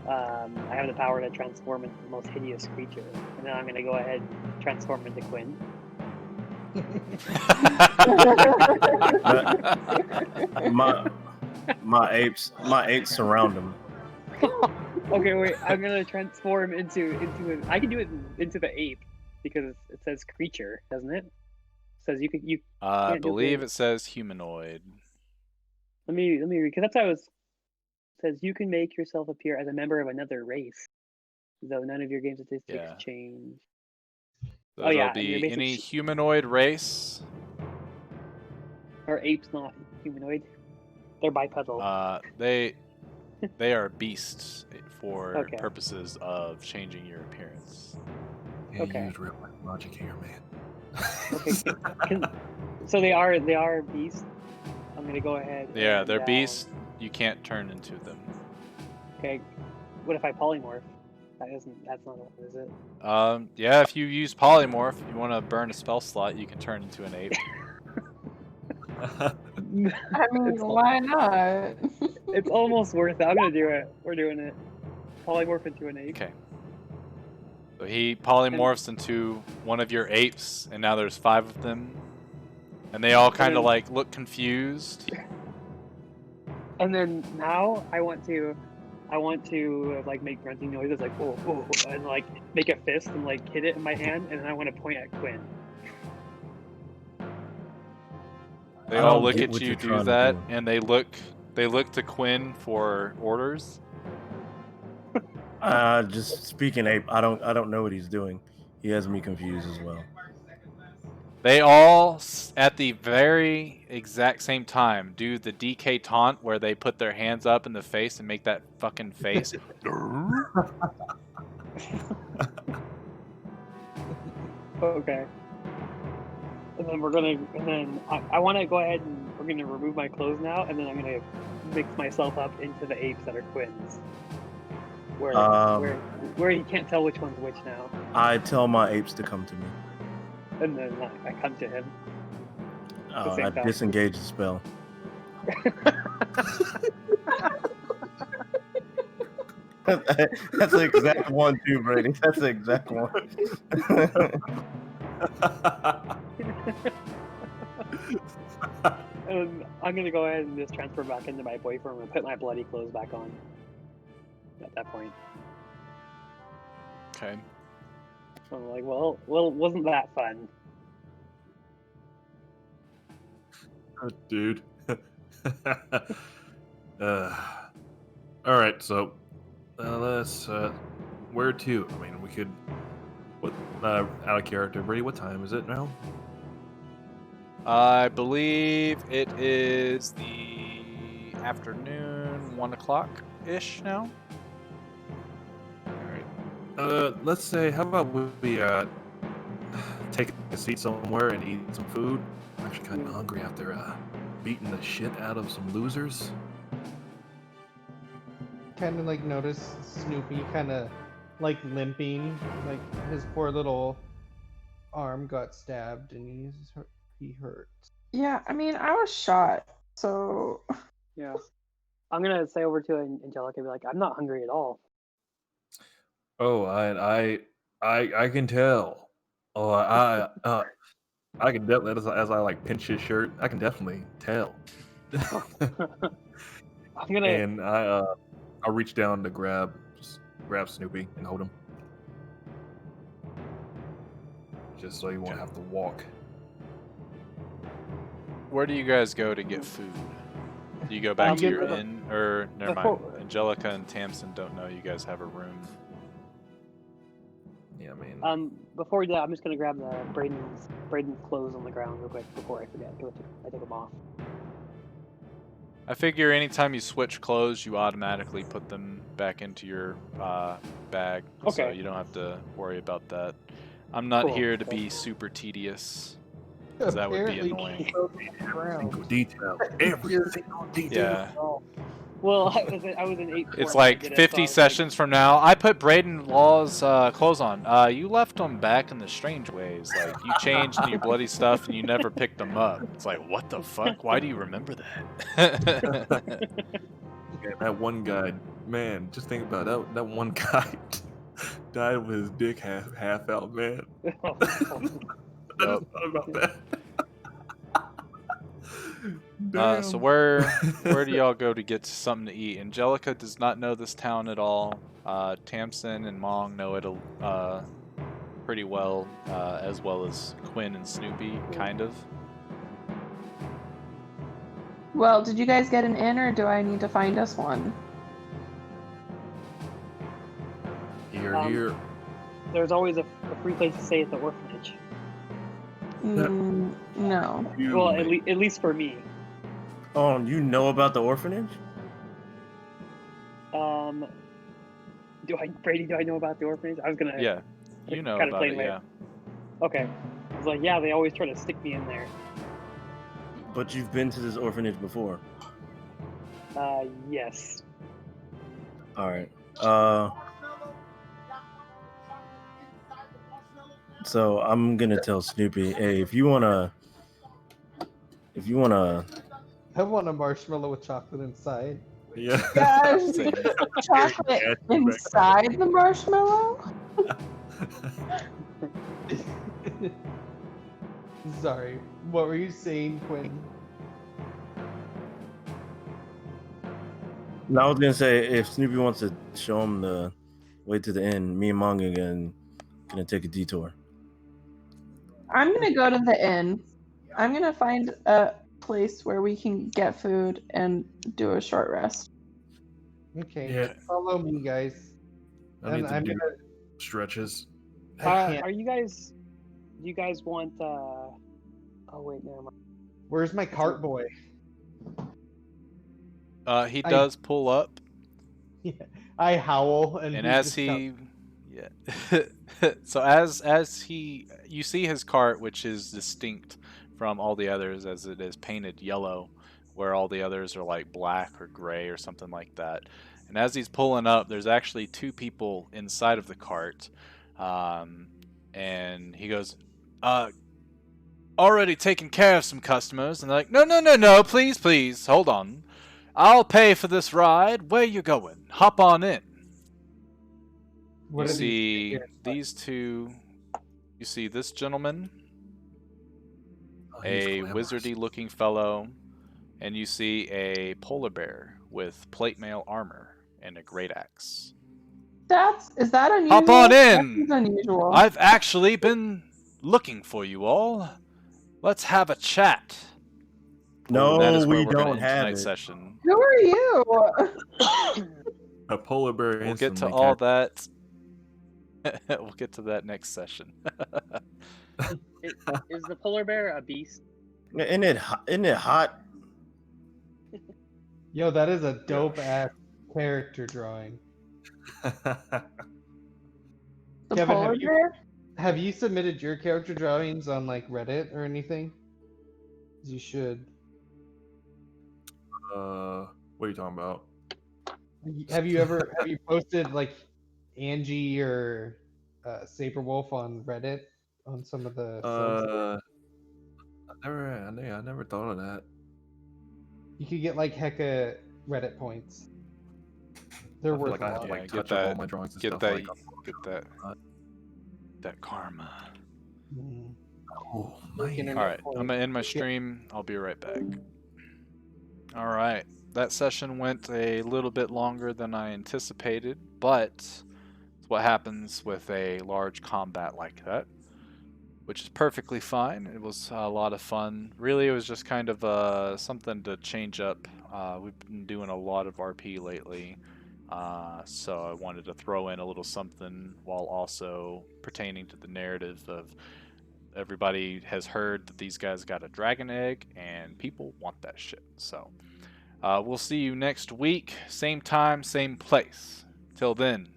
I have the power to transform into the most hideous creature, and then I'm gonna go ahead and transform into Quinn. My apes surround him. Okay, wait. I'm gonna transform into an. I can do it into the ape because it says creature, doesn't it? It says you. I Can't do believe it. it says humanoid. Let me read, because that's how it was. It says you can make yourself appear as a member of another race, though none of your game statistics Yeah. change. So Oh, yeah, it'll and your be basic any humanoid race. Are apes not humanoid? They're bipedal. They are beasts for Okay. purposes of changing your appearance. Yeah, Okay. use real life logic here, man. Okay. So they are beasts. I'm gonna go ahead. Yeah, and, they're beasts. You can't turn into them. Okay. What if I polymorph? That's not what, is it? Yeah, if you use polymorph, you want to burn a spell slot, you can turn into an ape. I mean, It's- why not? It's almost worth it. I'm gonna do it. We're doing it. Polymorph into an ape. Okay. So he polymorphs into one of your apes, and now there's 5 of them, and they all kind of then- like look confused. And then now I want to like make grunting noises like oh, and like make a fist and like hit it in my hand, and then I want to point at Quinn. They I all don't look get at what you you're do trying to that, do. and they look to Quinn for orders. Just speaking ape, I don't know what he's doing. He has me confused as well. They all, at the very exact same time, do the DK taunt where they put their hands up in the face and make that fucking face. Okay. And then I want to go ahead and we're gonna remove my clothes now, and then I'm gonna mix myself up into the apes that are twins. Where Um, where you can't tell which one's which now. I tell my apes to come to me. And then I come to him. I same time. disengage the spell. That's the exact one too, Brady. That's the exact one. And I'm gonna go ahead and just transfer back into my boyfriend and put my bloody clothes back on. At that point, Okay. I'm like, well, wasn't that fun? Dude. All right, so let's. Where to? I mean, we could. What? Out of character, Brady. What time is it now? I believe it is the afternoon, 1 o'clock ish now. All right. Let's say. How about we take a seat somewhere and eat some food? I'm actually kind of hungry after beating the shit out of some losers. Kind of like notice Snoopy kind of like limping, like his poor little arm got stabbed and he hurts. Yeah, I mean, I was shot, so Yeah. I'm gonna say over to Angelica and be like, I'm not hungry at all. Oh, I can tell. Oh, I can definitely as I like pinch his shirt, I can definitely tell. I'm gonna. And I'll reach down to grab Snoopy and hold him, just so you won't have to walk. Where do you guys go to get food? Do you go back to your inn? Or, never mind. Angelica and Tamsin don't know you guys have a room. Yeah, I mean. Before we do that, I'm just gonna grab the Braden's clothes on the ground real quick before I forget. I take them off. I figure anytime you switch clothes, you automatically put them back into your bag. So Okay. you don't have to worry about that. I'm not Cool. here to be super tedious. 'Cause that would be annoying. Single detail. Every single detail. Yeah. Well, I was in 8. It's like 50 sessions from now. I put Braden Law's clothes on. You left them back in the strange ways. Like, you changed your bloody stuff and you never picked them up. It's like, what the fuck? Why do you remember that? Yeah, that one guy, man, just think about that. That one guy died with his dick half out, man. I just thought about that. So where do y'all go to get something to eat? Angelica does not know this town at all. Tamsin and Mong know it pretty well as Quinn and Snoopy, kind of. well, did you guys get an inn or do I need to find us one? Here. There's always a free place to stay at the orphanage. No. Well, at least for me. Oh, you know about the orphanage? Brady, do I know about the orphanage? I was gonna. Yeah, you know kinda about play it, my- yeah. Okay. I was like, yeah, they always try to stick me in there. But you've been to this orphanage before. Yes. All right. So I'm gonna tell Snoopy, hey, if you wanna, I want a marshmallow with chocolate inside. Yeah. Guys, Same. chocolate inside the marshmallow? Sorry, what were you saying, Quinn? no, I was gonna say if Snoopy wants to show him the way to the inn, me and Mong are gonna take a detour. I'm gonna go to the inn. I'm gonna find a place where we can get food and do a short rest. Okay, Yeah. follow me, guys. I need And to I'm do gonna. stretches. I can't. Are you guys? Do you guys want? Oh wait, never mind. Where's my cart boy? He does pull up, Yeah, I howl and he as just he, yeah. So as he, you see his cart, which is distinct from all the others, as it is painted yellow. where all the others are like black or gray or something like that. And as he's pulling up, there's actually two people inside of the cart. And he goes, already taken care of some customers. And they're like, no, please, hold on. I'll pay for this ride. Where you going? Hop on in. What You are see these? these two. You see this gentleman, Oh, he's a glamorous. wizardy looking fellow, and you see a polar bear with plate mail armor and a great axe. Is that unusual? Hop on That in! is unusual. I've actually been looking for you all. Let's have a chat. No, And that is where we we're going don't to end have tonight's it. session. Who are you? A polar bear We'll get to instantly all that. We'll get to that next session. Is the polar bear a beast? Isn't it hot? Yo, that is a dope ass character drawing. The Kevin, polar bear? have you submitted your character drawings on like Reddit or anything? You should. What are you talking about? Have you posted like Angie or Saberwolf on Reddit on some of the subs? I never thought of that. You could get like hecka Reddit points. They're I feel worth like I a have to lot. like Yeah, touch up all my drawings and get stuff. that, Like, that karma. Mhm. oh Like man. internet All right, points. I'm gonna end my stream. I'll be right back. All right, that session went a little bit longer than I anticipated, but it's what happens with a large combat like that, which is perfectly fine. It was a lot of fun. Really, it was just kind of something to change up. We've been doing a lot of RP lately, so I wanted to throw in a little something while also pertaining to the narrative of everybody has heard that these guys got a dragon egg, and people want that shit. So we'll see you next week, same time, same place. Till then,